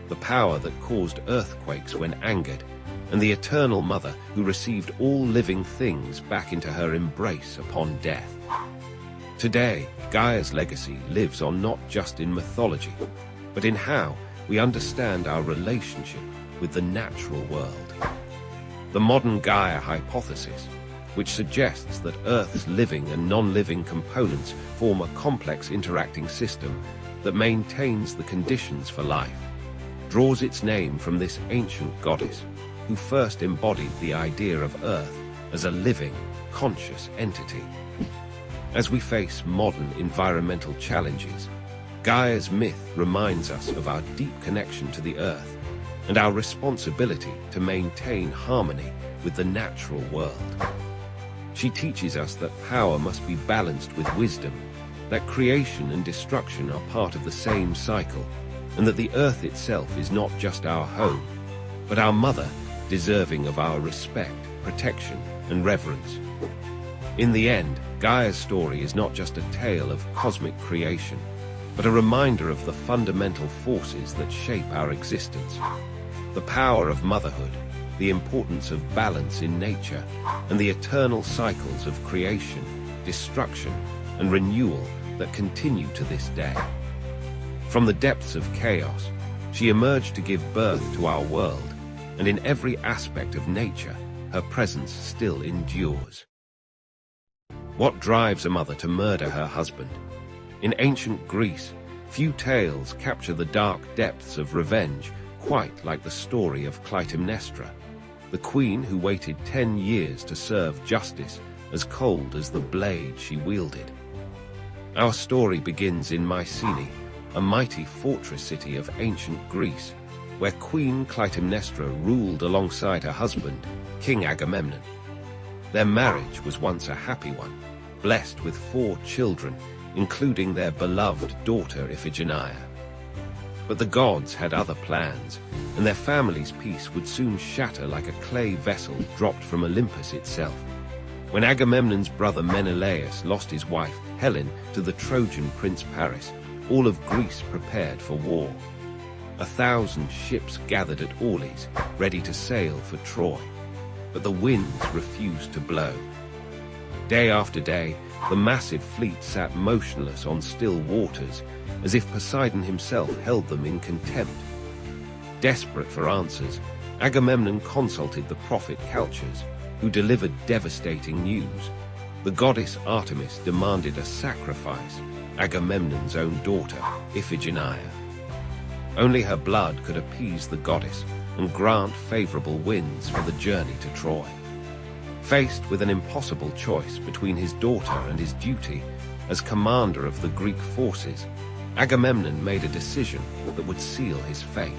the power that caused earthquakes when angered, and the eternal mother who received all living things back into her embrace upon death. Today, Gaia's legacy lives on not just in mythology, but in how we understand our relationship with the natural world. The modern Gaia hypothesis, which suggests that Earth's living and non-living components form a complex interacting system that maintains the conditions for life, draws its name from this ancient goddess who first embodied the idea of Earth as a living, conscious entity. As we face modern environmental challenges, Gaia's myth reminds us of our deep connection to the Earth and our responsibility to maintain harmony with the natural world. She teaches us that power must be balanced with wisdom, that creation and destruction are part of the same cycle, and that the Earth itself is not just our home, but our mother, deserving of our respect, protection, and reverence. In the end, Gaia's story is not just a tale of cosmic creation, but a reminder of the fundamental forces that shape our existence. The power of motherhood, the importance of balance in nature, and the eternal cycles of creation, destruction, and renewal that continue to this day. From the depths of chaos, she emerged to give birth to our world, and in every aspect of nature, her presence still endures. What drives a mother to murder her husband? In ancient Greece, few tales capture the dark depths of revenge quite like the story of Clytemnestra, the queen who waited 10 years to serve justice as cold as the blade she wielded. Our story begins in Mycenae, a mighty fortress city of ancient Greece, where Queen Clytemnestra ruled alongside her husband, King Agamemnon. Their marriage was once a happy one, blessed with 4 children, including their beloved daughter Iphigenia. But the gods had other plans, and their family's peace would soon shatter like a clay vessel dropped from Olympus itself. When Agamemnon's brother Menelaus lost his wife, Helen, to the Trojan prince Paris, all of Greece prepared for war. 1,000 ships gathered at Aulis, ready to sail for Troy, but the winds refused to blow. Day after day, the massive fleet sat motionless on still waters, as if Poseidon himself held them in contempt. Desperate for answers, Agamemnon consulted the prophet Calchas, who delivered devastating news. The goddess Artemis demanded a sacrifice, Agamemnon's own daughter, Iphigenia. Only her blood could appease the goddess and grant favorable winds for the journey to Troy. Faced with an impossible choice between his daughter and his duty as commander of the Greek forces, Agamemnon made a decision that would seal his fate.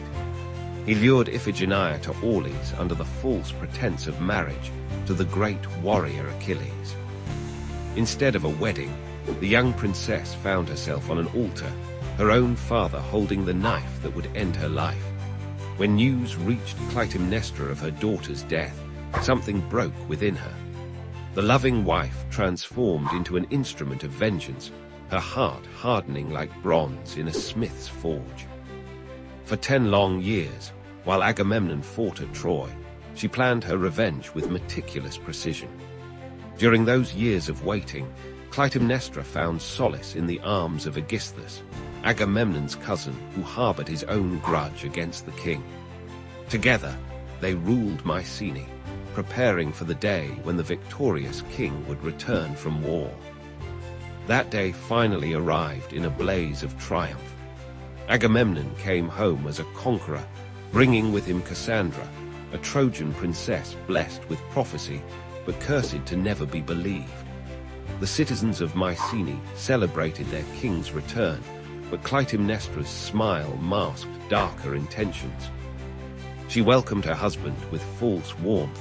He lured Iphigenia to Aulis under the false pretense of marriage to the great warrior Achilles. Instead of a wedding, the young princess found herself on an altar, her own father holding the knife that would end her life. When news reached Clytemnestra of her daughter's death, something broke within her. The loving wife transformed into an instrument of vengeance, her heart hardening like bronze in a smith's forge. For 10 long years, while Agamemnon fought at Troy, she planned her revenge with meticulous precision. During those years of waiting, Clytemnestra found solace in the arms of Aegisthus, Agamemnon's cousin who harbored his own grudge against the king. Together, they ruled Mycenae, preparing for the day when the victorious king would return from war. That day finally arrived in a blaze of triumph. Agamemnon came home as a conqueror, bringing with him Cassandra, a Trojan princess blessed with prophecy, but cursed to never be believed. The citizens of Mycenae celebrated their king's return, but Clytemnestra's smile masked darker intentions. She welcomed her husband with false warmth,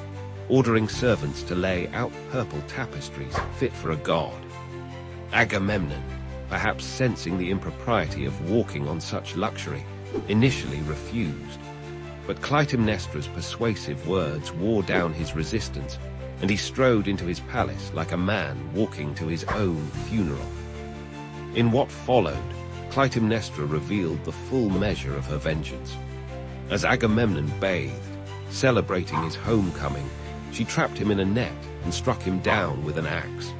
ordering servants to lay out purple tapestries fit for a god. Agamemnon, perhaps sensing the impropriety of walking on such luxury, initially refused. But Clytemnestra's persuasive words wore down his resistance, and he strode into his palace like a man walking to his own funeral. In what followed, Clytemnestra revealed the full measure of her vengeance. As Agamemnon bathed, celebrating his homecoming, she trapped him in a net and struck him down with an axe.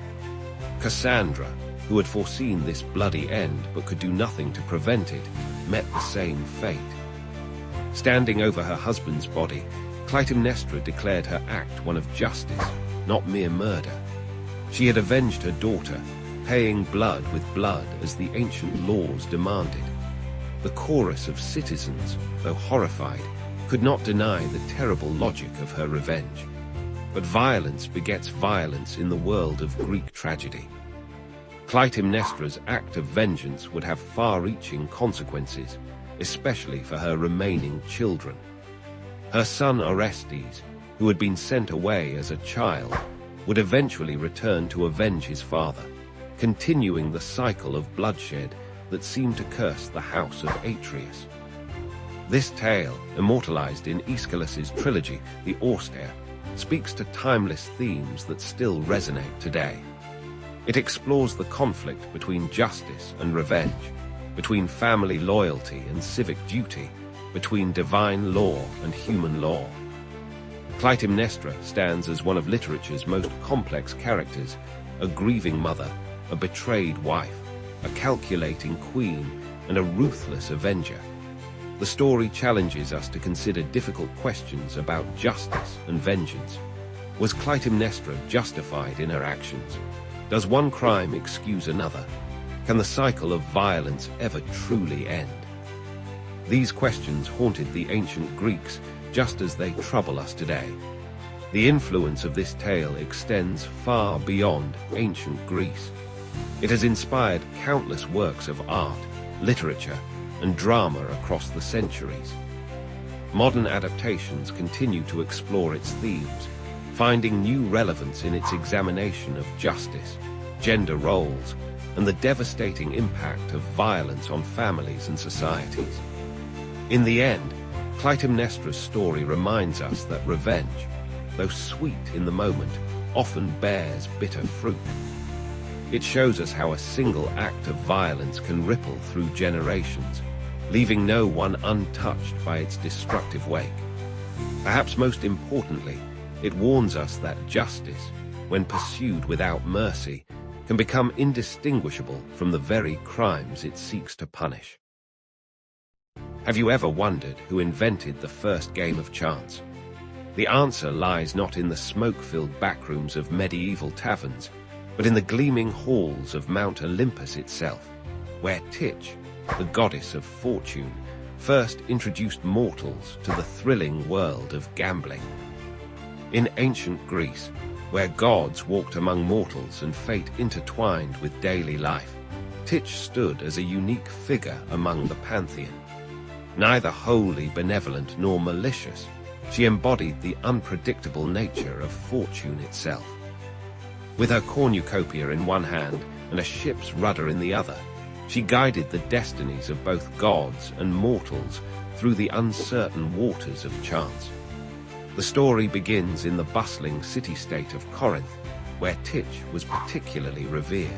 Cassandra, who had foreseen this bloody end but could do nothing to prevent it, met the same fate. Standing over her husband's body, Clytemnestra declared her act one of justice, not mere murder. She had avenged her daughter, paying blood with blood as the ancient laws demanded. The chorus of citizens, though horrified, could not deny the terrible logic of her revenge. But violence begets violence in the world of Greek tragedy. Clytemnestra's act of vengeance would have far-reaching consequences, especially for her remaining children. Her son Orestes, who had been sent away as a child, would eventually return to avenge his father, continuing the cycle of bloodshed that seemed to curse the house of Atreus. This tale, immortalized in Aeschylus's trilogy, The Austere, speaks to timeless themes that still resonate today. It explores the conflict between justice and revenge, between family loyalty and civic duty, between divine law and human law. Clytemnestra stands as one of literature's most complex characters, a grieving mother, a betrayed wife, a calculating queen, and a ruthless avenger. The story challenges us to consider difficult questions about justice and vengeance. Was Clytemnestra justified in her actions? Does one crime excuse another? Can the cycle of violence ever truly end? These questions haunted the ancient Greeks just as they trouble us today. The influence of this tale extends far beyond ancient Greece. It has inspired countless works of art, literature, and drama across the centuries. Modern adaptations continue to explore its themes, finding new relevance in its examination of justice, gender roles, and the devastating impact of violence on families and societies. In the end, Clytemnestra's story reminds us that revenge, though sweet in the moment, often bears bitter fruit. It shows us how a single act of violence can ripple through generations, leaving no one untouched by its destructive wake. Perhaps most importantly, it warns us that justice, when pursued without mercy, can become indistinguishable from the very crimes it seeks to punish. Have you ever wondered who invented the first game of chance? The answer lies not in the smoke-filled backrooms of medieval taverns, but in the gleaming halls of Mount Olympus itself, where Titch, the goddess of fortune, first introduced mortals to the thrilling world of gambling. In ancient Greece, where gods walked among mortals and fate intertwined with daily life, Titch stood as a unique figure among the pantheon. Neither wholly benevolent nor malicious, she embodied the unpredictable nature of fortune itself. With her cornucopia in one hand and a ship's rudder in the other, she guided the destinies of both gods and mortals through the uncertain waters of chance. The story begins in the bustling city-state of Corinth, where Titch was particularly revered.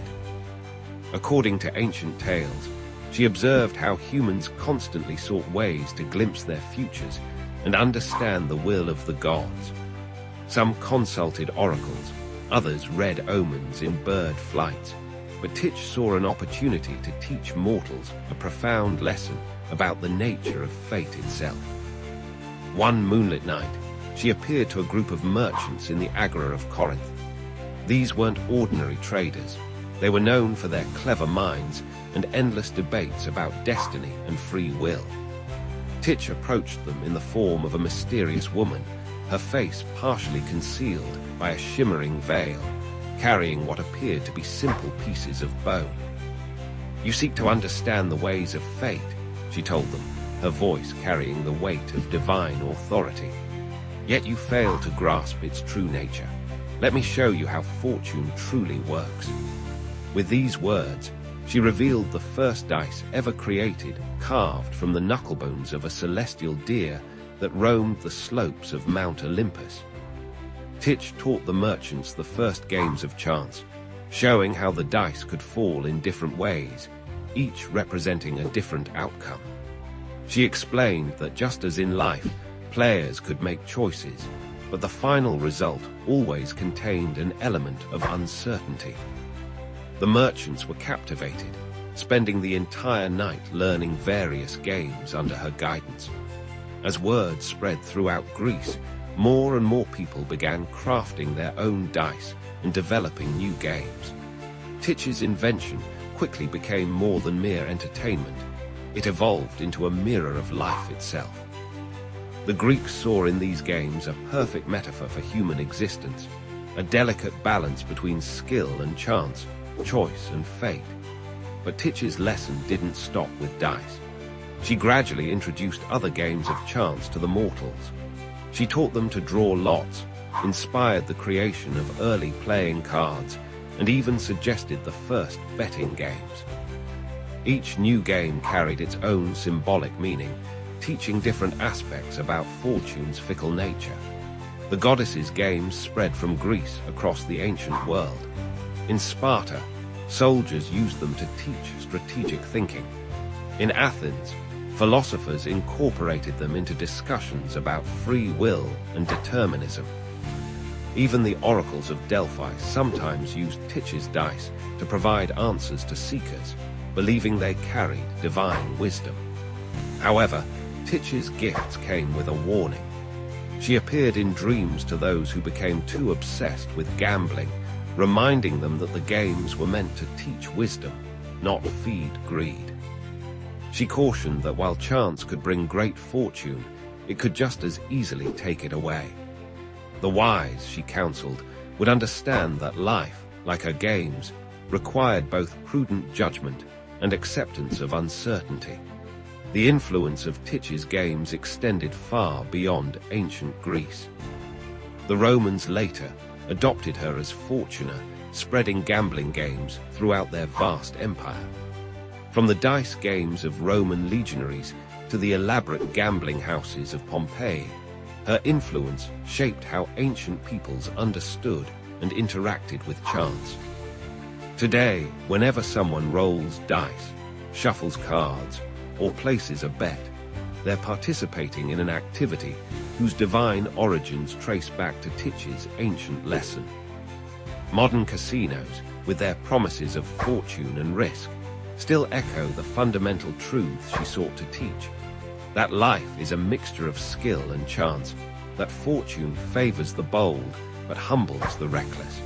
According to ancient tales, she observed how humans constantly sought ways to glimpse their futures and understand the will of the gods. Some consulted oracles, others read omens in bird flights, but Titch saw an opportunity to teach mortals a profound lesson about the nature of fate itself. One moonlit night, she appeared to a group of merchants in the Agora of Corinth. These weren't ordinary traders. They were known for their clever minds and endless debates about destiny and free will. Titch approached them in the form of a mysterious woman, her face partially concealed by a shimmering veil, carrying what appeared to be simple pieces of bone. "You seek to understand the ways of fate," she told them, her voice carrying the weight of divine authority. "Yet you fail to grasp its true nature. Let me show you how fortune truly works." With these words, she revealed the first dice ever created, carved from the knucklebones of a celestial deer that roamed the slopes of Mount Olympus. Titch taught the merchants the first games of chance, showing how the dice could fall in different ways, each representing a different outcome. She explained that just as in life, players could make choices, but the final result always contained an element of uncertainty. The merchants were captivated, spending the entire night learning various games under her guidance. As word spread throughout Greece, more and more people began crafting their own dice and developing new games. Titch's invention quickly became more than mere entertainment. It evolved into a mirror of life itself. The Greeks saw in these games a perfect metaphor for human existence, a delicate balance between skill and chance, choice and fate. But Titch's lesson didn't stop with dice. She gradually introduced other games of chance to the mortals. She taught them to draw lots, inspired the creation of early playing cards, and even suggested the first betting games. Each new game carried its own symbolic meaning, teaching different aspects about fortune's fickle nature. The goddesses' games spread from Greece across the ancient world. In Sparta, soldiers used them to teach strategic thinking. In Athens, philosophers incorporated them into discussions about free will and determinism. Even the oracles of Delphi sometimes used Titch's dice to provide answers to seekers, believing they carried divine wisdom. However, Titch's gifts came with a warning. She appeared in dreams to those who became too obsessed with gambling, reminding them that the games were meant to teach wisdom, not feed greed. She cautioned that while chance could bring great fortune, it could just as easily take it away. The wise, she counseled, would understand that life, like her games, required both prudent judgment and acceptance of uncertainty. The influence of Titch's games extended far beyond ancient Greece. The Romans later adopted her as Fortuna, spreading gambling games throughout their vast empire. From the dice games of Roman legionaries to the elaborate gambling houses of Pompeii, her influence shaped how ancient peoples understood and interacted with chance. Today, whenever someone rolls dice, shuffles cards, or places a bet, they're participating in an activity whose divine origins trace back to Titch's ancient lesson. Modern casinos, with their promises of fortune and risk, still echo the fundamental truths she sought to teach. That life is a mixture of skill and chance, that fortune favors the bold but humbles the reckless.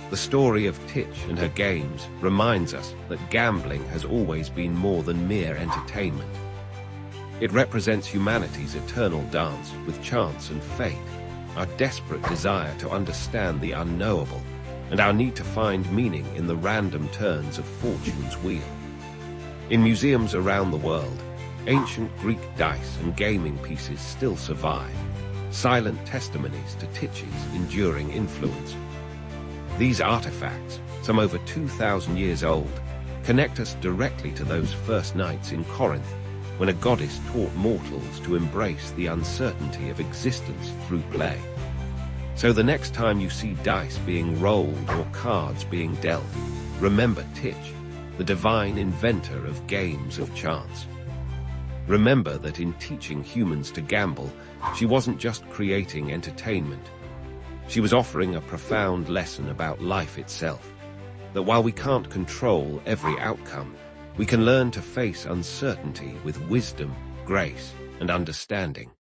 The story of Titch and her games reminds us that gambling has always been more than mere entertainment. It represents humanity's eternal dance with chance and fate, our desperate desire to understand the unknowable, and our need to find meaning in the random turns of fortune's wheel. In museums around the world, ancient Greek dice and gaming pieces still survive, silent testimonies to Titch's enduring influence. These artifacts, some over 2,000 years old, connect us directly to those first nights in Corinth, when a goddess taught mortals to embrace the uncertainty of existence through play. So the next time you see dice being rolled or cards being dealt, remember Titch, the divine inventor of games of chance. Remember that in teaching humans to gamble, she wasn't just creating entertainment. She was offering a profound lesson about life itself. that while we can't control every outcome, we can learn to face uncertainty with wisdom, grace, and understanding.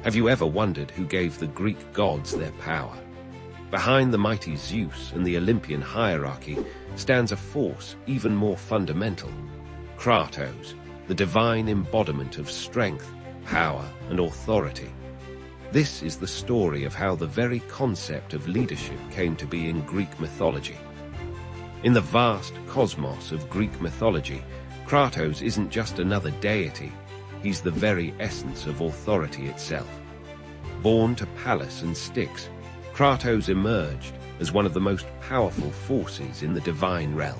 Have you ever wondered who gave the Greek gods their power? Behind the mighty Zeus and the Olympian hierarchy stands a force even more fundamental: Kratos, the divine embodiment of strength, power, and authority. This is the story of how the very concept of leadership came to be in Greek mythology. In the vast cosmos of Greek mythology, Kratos isn't just another deity, he's the very essence of authority itself. Born to Pallas and Styx, Kratos emerged as one of the most powerful forces in the divine realm.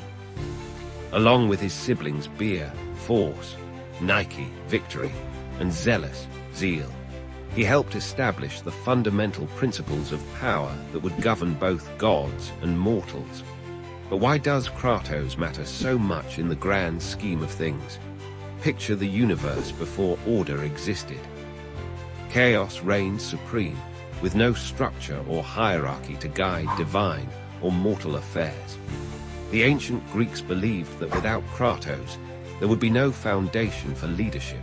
Along with his siblings Beer, Force, Nike, Victory, and Zealous, Zeal, he helped establish the fundamental principles of power that would govern both gods and mortals. But why does Kratos matter so much in the grand scheme of things? Picture the universe before order existed. Chaos reigned supreme, with no structure or hierarchy to guide divine or mortal affairs. The ancient Greeks believed that without Kratos, there would be no foundation for leadership,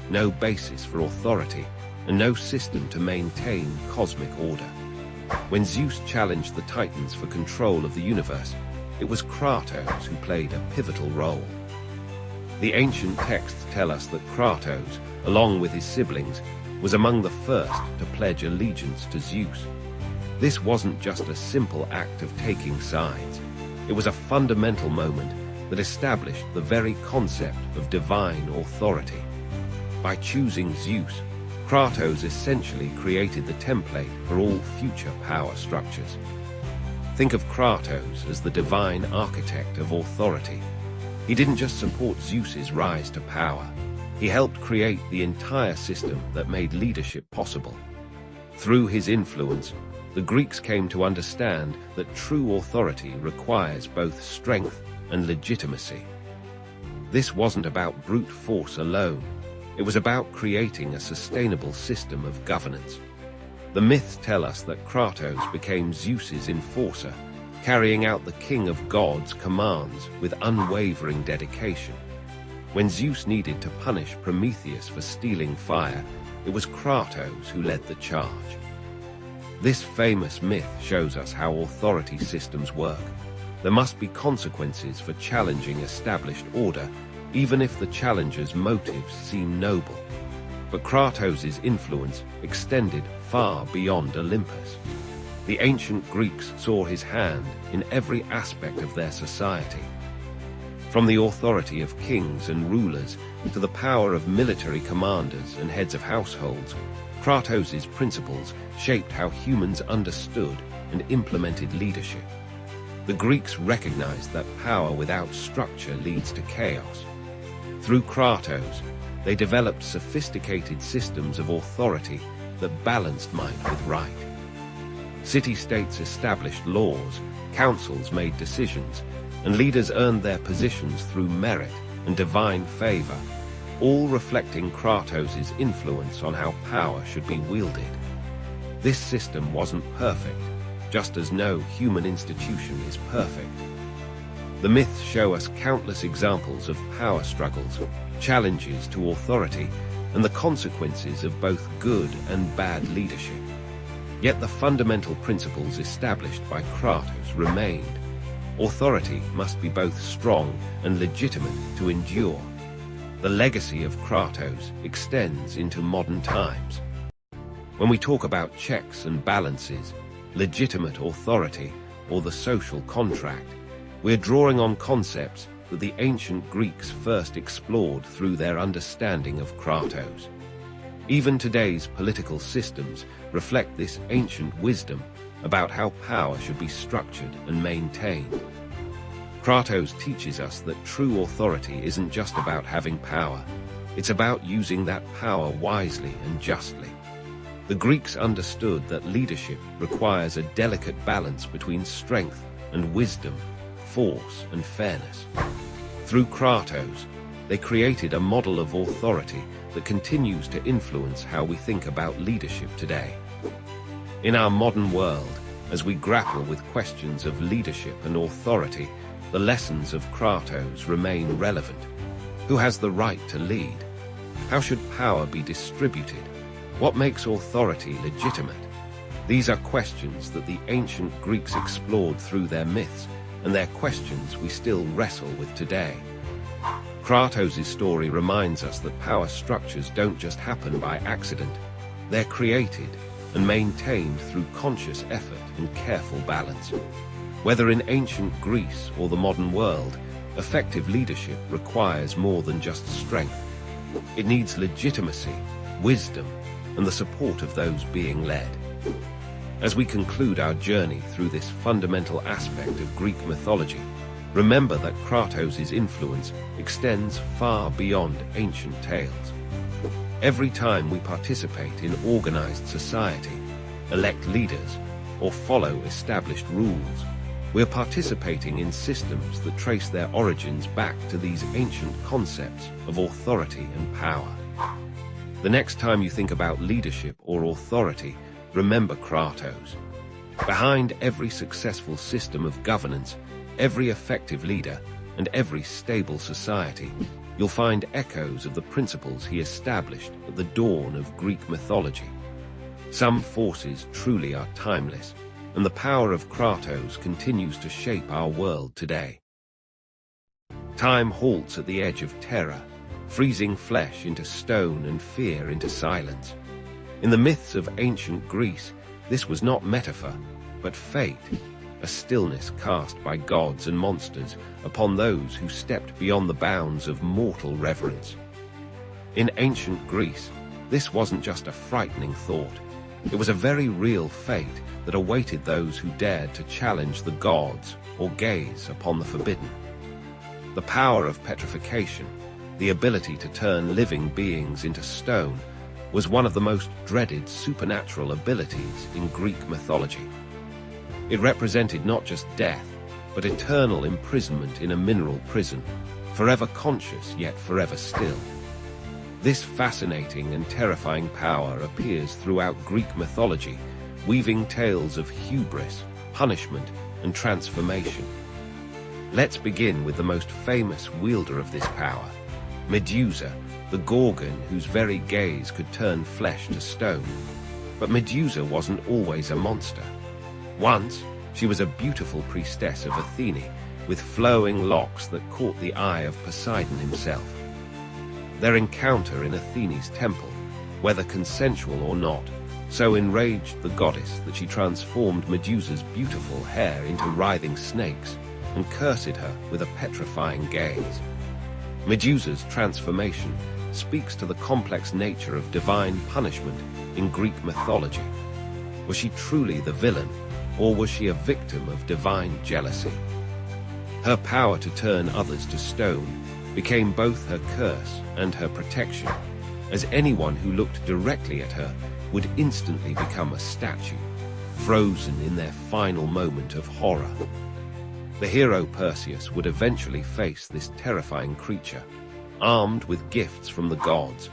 no basis for authority, and no system to maintain cosmic order. When Zeus challenged the Titans for control of the universe, it was Kratos who played a pivotal role. The ancient texts tell us that Kratos, along with his siblings, was among the first to pledge allegiance to Zeus. This wasn't just a simple act of taking sides. It was a fundamental moment that established the very concept of divine authority. By choosing Zeus, Kratos essentially created the template for all future power structures. Think of Kratos as the divine architect of authority. He didn't just support Zeus's rise to power, he helped create the entire system that made leadership possible. Through his influence, the Greeks came to understand that true authority requires both strength and legitimacy. This wasn't about brute force alone. It was about creating a sustainable system of governance. The myths tell us that Kratos became Zeus's enforcer, carrying out the king of gods' commands with unwavering dedication. When Zeus needed to punish Prometheus for stealing fire, it was Kratos who led the charge. This famous myth shows us how authority systems work. There must be consequences for challenging established order, even if the challenger's motives seem noble. But Kratos' influence extended far beyond Olympus. The ancient Greeks saw his hand in every aspect of their society. From the authority of kings and rulers to the power of military commanders and heads of households, Kratos' principles shaped how humans understood and implemented leadership. The Greeks recognized that power without structure leads to chaos. Through Kratos, they developed sophisticated systems of authority that balanced might with right. City-states established laws, councils made decisions, and leaders earned their positions through merit and divine favor, all reflecting Kratos' influence on how power should be wielded. This system wasn't perfect, just as no human institution is perfect. The myths show us countless examples of power struggles, challenges to authority, and the consequences of both good and bad leadership. Yet the fundamental principles established by Kratos remained. Authority must be both strong and legitimate to endure. The legacy of Kratos extends into modern times. When we talk about checks and balances, legitimate authority, or the social contract, we're drawing on concepts that the ancient Greeks first explored through their understanding of Kratos. Even today's political systems reflect this ancient wisdom about how power should be structured and maintained. Kratos teaches us that true authority isn't just about having power, it's about using that power wisely and justly. The Greeks understood that leadership requires a delicate balance between strength and wisdom, force and fairness. Through Kratos, they created a model of authority that continues to influence how we think about leadership today. In our modern world, As we grapple with questions of leadership and authority, the lessons of Kratos remain relevant. Who has the right to lead? How should power be distributed? What makes authority legitimate? These are questions that the ancient Greeks explored through their myths, and they're questions we still wrestle with today. Kratos' story reminds us that power structures don't just happen by accident. They're created and maintained through conscious effort and careful balance. Whether in ancient Greece or the modern world, effective leadership requires more than just strength. It needs legitimacy, wisdom, and the support of those being led. As we conclude our journey through this fundamental aspect of Greek mythology, remember that Kratos' influence extends far beyond ancient tales. Every time we participate in organized society, elect leaders, or follow established rules, we're participating in systems that trace their origins back to these ancient concepts of authority and power. The next time you think about leadership or authority, remember Kratos. Behind every successful system of governance, every effective leader, and every stable society, you'll find echoes of the principles he established at the dawn of Greek mythology. Some forces truly are timeless, and the power of Kratos continues to shape our world today. Time halts at the edge of terror, freezing flesh into stone and fear into silence. In the myths of ancient Greece, this was not metaphor, but fate, a stillness cast by gods and monsters upon those who stepped beyond the bounds of mortal reverence. In ancient Greece, this wasn't just a frightening thought. It was a very real fate that awaited those who dared to challenge the gods or gaze upon the forbidden. The power of petrification, the ability to turn living beings into stone, was one of the most dreaded supernatural abilities in Greek mythology. It represented not just death, but eternal imprisonment in a mineral prison, forever conscious yet forever still. This fascinating and terrifying power appears throughout Greek mythology, weaving tales of hubris, punishment, and transformation. Let's begin with the most famous wielder of this power, Medusa, the Gorgon whose very gaze could turn flesh to stone. But Medusa wasn't always a monster. Once, she was a beautiful priestess of Athene, with flowing locks that caught the eye of Poseidon himself. Their encounter in Athene's temple, whether consensual or not, so enraged the goddess that she transformed Medusa's beautiful hair into writhing snakes and cursed her with a petrifying gaze. Medusa's transformation speaks to the complex nature of divine punishment in Greek mythology. Was she truly the villain, or was she a victim of divine jealousy? Her power to turn others to stone became both her curse and her protection, as anyone who looked directly at her would instantly become a statue, frozen in their final moment of horror. The hero Perseus would eventually face this terrifying creature, armed with gifts from the gods,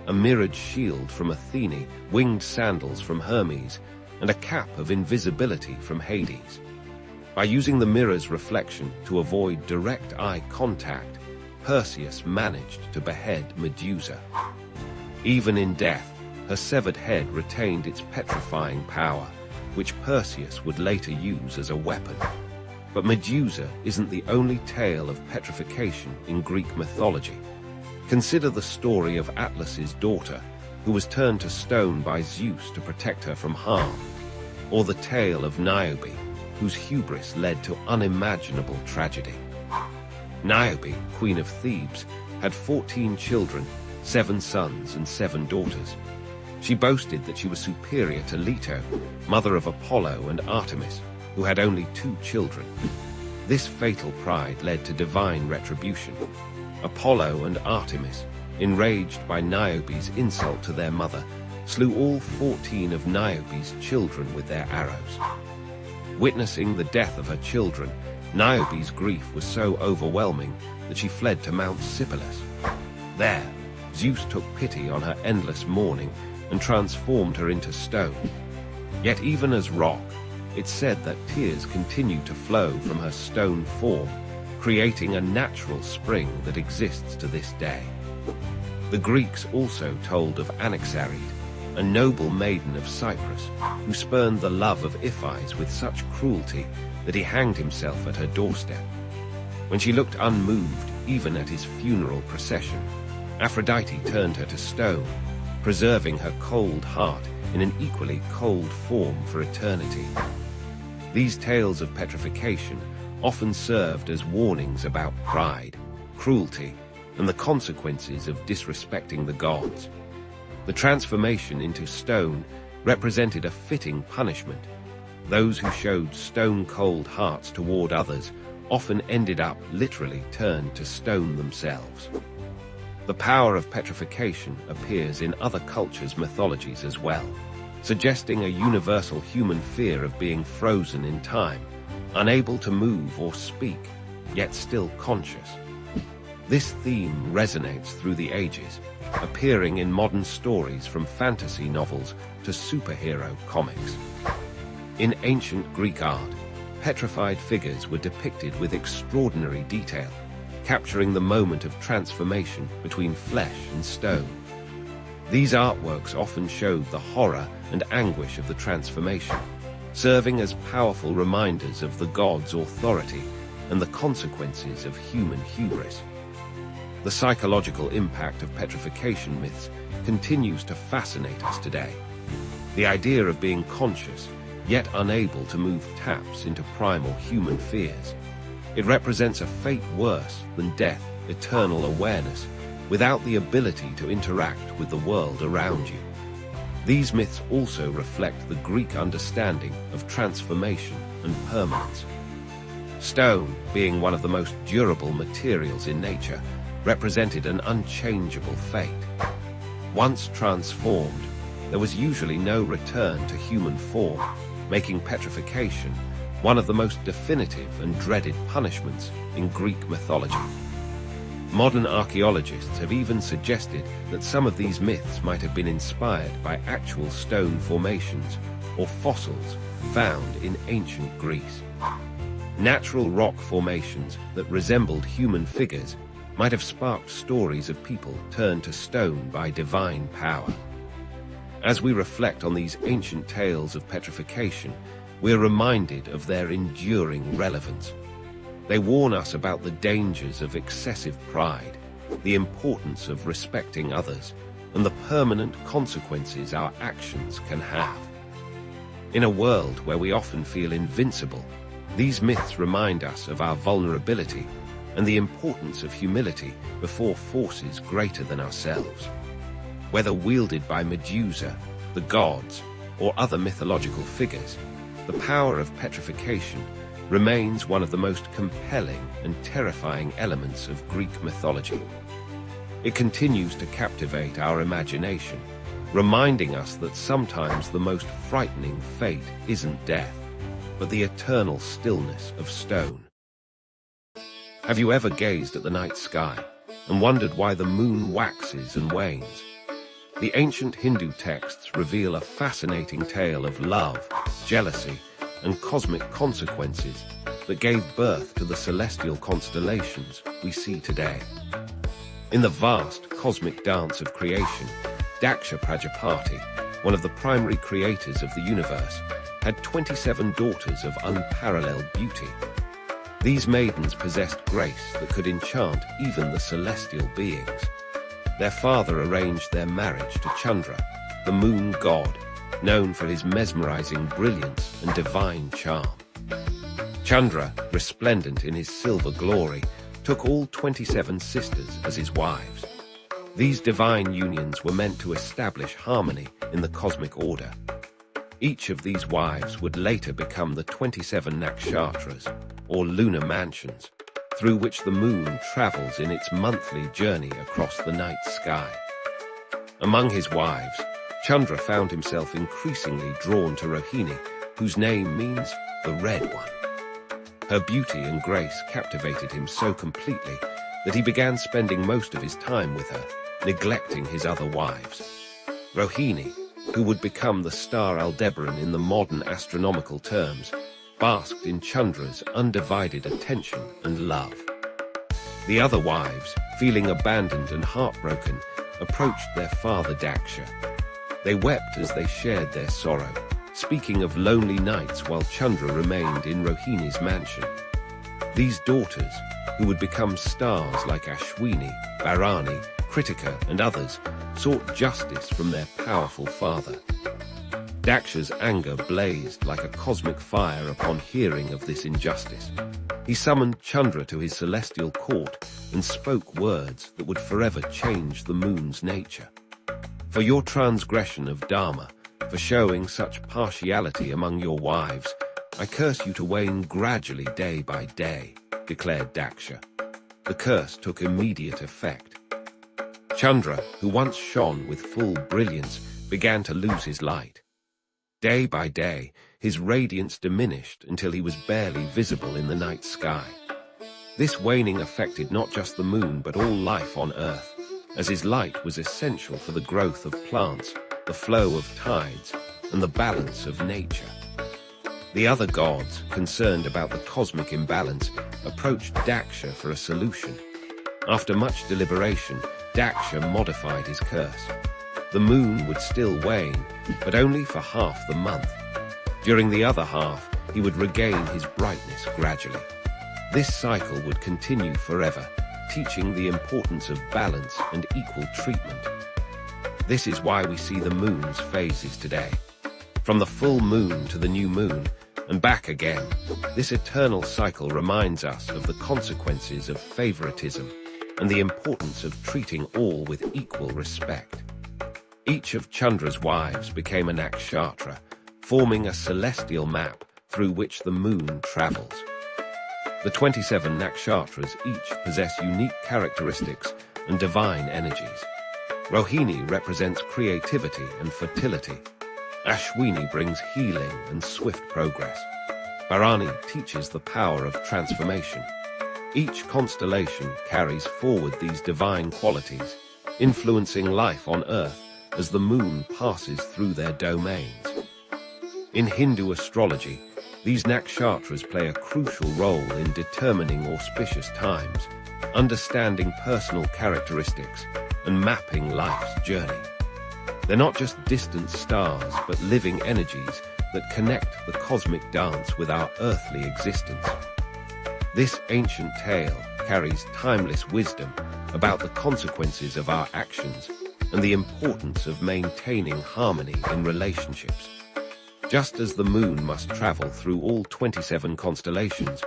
a mirrored shield from Athene, winged sandals from Hermes, and a cap of invisibility from Hades. By using the mirror's reflection to avoid direct eye contact, Perseus managed to behead Medusa. Even in death, her severed head retained its petrifying power, which Perseus would later use as a weapon. But Medusa isn't the only tale of petrification in Greek mythology. Consider the story of Atlas's daughter, who was turned to stone by Zeus to protect her from harm, or the tale of Niobe, whose hubris led to unimaginable tragedy. Niobe, queen of Thebes, had 14 children, 7 sons and 7 daughters. She boasted that she was superior to Leto, mother of Apollo and Artemis, who had only 2 children. This fatal pride led to divine retribution. Apollo and Artemis, enraged by Niobe's insult to their mother, slew all 14 of Niobe's children with their arrows. Witnessing the death of her children, Niobe's grief was so overwhelming that she fled to Mount Sipylus. There, Zeus took pity on her endless mourning and transformed her into stone. Yet even as rock, it's said that tears continue to flow from her stone form, creating a natural spring that exists to this day. The Greeks also told of Anaxarete, a noble maiden of Cyprus, who spurned the love of Iphias with such cruelty that he hanged himself at her doorstep. When she looked unmoved even at his funeral procession, Aphrodite turned her to stone, preserving her cold heart in an equally cold form for eternity. These tales of petrification often served as warnings about pride, cruelty, and the consequences of disrespecting the gods. The transformation into stone represented a fitting punishment. Those who showed stone-cold hearts toward others often ended up literally turned to stone themselves. The power of petrification appears in other cultures' mythologies as well, suggesting a universal human fear of being frozen in time, unable to move or speak, yet still conscious. This theme resonates through the ages, appearing in modern stories from fantasy novels to superhero comics. In ancient Greek art, petrified figures were depicted with extraordinary detail, capturing the moment of transformation between flesh and stone. These artworks often showed the horror and anguish of the transformation, serving as powerful reminders of the gods' authority and the consequences of human hubris. The psychological impact of petrification myths continues to fascinate us today. The idea of being conscious, yet unable to move, taps into primal human fears. It represents a fate worse than death, eternal awareness, without the ability to interact with the world around you. These myths also reflect the Greek understanding of transformation and permanence. Stone, being one of the most durable materials in nature, represented an unchangeable fate. Once transformed, there was usually no return to human form, making petrification one of the most definitive and dreaded punishments in Greek mythology. Modern archaeologists have even suggested that some of these myths might have been inspired by actual stone formations or fossils found in ancient Greece. Natural rock formations that resembled human figures might have sparked stories of people turned to stone by divine power. As we reflect on these ancient tales of petrification, we're reminded of their enduring relevance. They warn us about the dangers of excessive pride, the importance of respecting others, and the permanent consequences our actions can have. In a world where we often feel invincible, these myths remind us of our vulnerability and the importance of humility before forces greater than ourselves. Whether wielded by Medusa, the gods, or other mythological figures, the power of petrification remains one of the most compelling and terrifying elements of Greek mythology. It continues to captivate our imagination, reminding us that sometimes the most frightening fate isn't death, but the eternal stillness of stone. Have you ever gazed at the night sky and wondered why the moon waxes and wanes? The ancient Hindu texts reveal a fascinating tale of love, jealousy, and cosmic consequences that gave birth to the celestial constellations we see today. In the vast cosmic dance of creation, Daksha Prajapati, one of the primary creators of the universe, had 27 daughters of unparalleled beauty. These maidens possessed grace that could enchant even the celestial beings. Their father arranged their marriage to Chandra, the moon god, known for his mesmerizing brilliance and divine charm. Chandra, resplendent in his silver glory, took all 27 sisters as his wives. These divine unions were meant to establish harmony in the cosmic order. Each of these wives would later become the 27 nakshatras, or lunar mansions, through which the moon travels in its monthly journey across the night sky. Among his wives, Chandra found himself increasingly drawn to Rohini, whose name means the Red One. Her beauty and grace captivated him so completely that he began spending most of his time with her, neglecting his other wives. Rohini, who would become the star Aldebaran in the modern astronomical terms, basked in Chandra's undivided attention and love. The other wives, feeling abandoned and heartbroken, approached their father Daksha. They wept as they shared their sorrow, speaking of lonely nights while Chandra remained in Rohini's mansion. These daughters, who would become stars like Ashwini, Bharani, Kritika and others, sought justice from their powerful father. Daksha's anger blazed like a cosmic fire upon hearing of this injustice. He summoned Chandra to his celestial court and spoke words that would forever change the moon's nature. For your transgression of Dharma, for showing such partiality among your wives, I curse you to wane gradually day by day, declared Daksha. The curse took immediate effect. Chandra, who once shone with full brilliance, began to lose his light. Day by day, his radiance diminished until he was barely visible in the night sky. This waning affected not just the moon but all life on Earth, as his light was essential for the growth of plants, the flow of tides, and the balance of nature. The other gods, concerned about the cosmic imbalance, approached Daksha for a solution. After much deliberation, Daksha modified his curse. The moon would still wane, but only for half the month. During the other half, he would regain his brightness gradually. This cycle would continue forever, teaching the importance of balance and equal treatment. This is why we see the moon's phases today. From the full moon to the new moon, and back again, this eternal cycle reminds us of the consequences of favoritism and the importance of treating all with equal respect. Each of Chandra's wives became a nakshatra, forming a celestial map through which the moon travels. The 27 nakshatras each possess unique characteristics and divine energies. Rohini represents creativity and fertility. Ashwini brings healing and swift progress. Bharani teaches the power of transformation. Each constellation carries forward these divine qualities, influencing life on Earth as the moon passes through their domains. In Hindu astrology, these nakshatras play a crucial role in determining auspicious times, understanding personal characteristics, and mapping life's journey. They're not just distant stars, but living energies that connect the cosmic dance with our earthly existence. This ancient tale carries timeless wisdom about the consequences of our actions and the importance of maintaining harmony in relationships. Just as the moon must travel through all 27 constellations,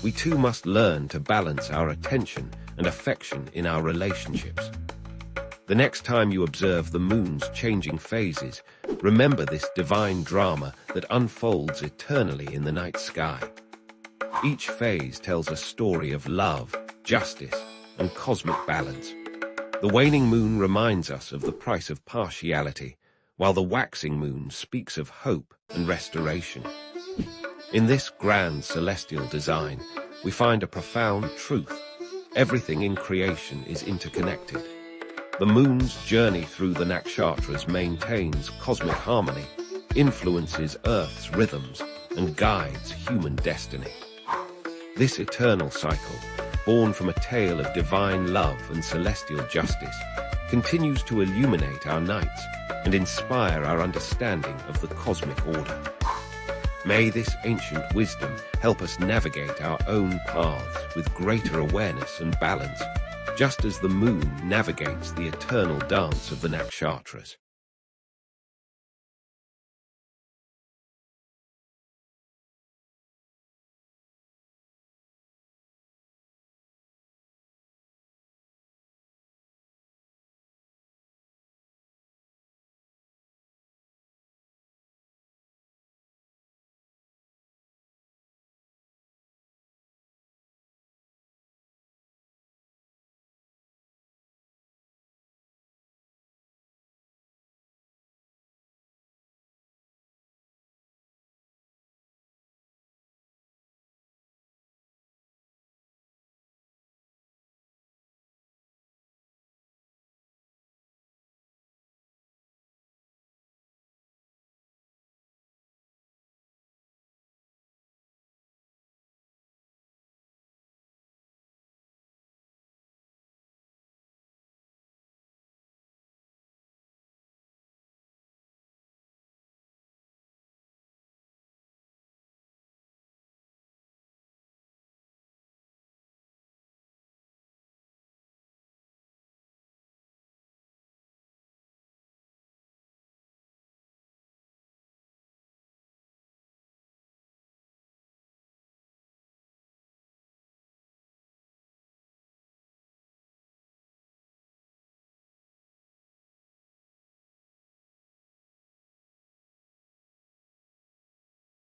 we too must learn to balance our attention and affection in our relationships. The next time you observe the moon's changing phases, remember this divine drama that unfolds eternally in the night sky. Each phase tells a story of love, justice, and cosmic balance. The waning moon reminds us of the price of partiality, while the waxing moon speaks of hope and restoration. In this grand celestial design, we find a profound truth. Everything in creation is interconnected. The moon's journey through the nakshatras maintains cosmic harmony, influences Earth's rhythms, and guides human destiny. This eternal cycle, born from a tale of divine love and celestial justice, continues to illuminate our nights and inspire our understanding of the cosmic order. May this ancient wisdom help us navigate our own paths with greater awareness and balance, just as the moon navigates the eternal dance of the nakshatras.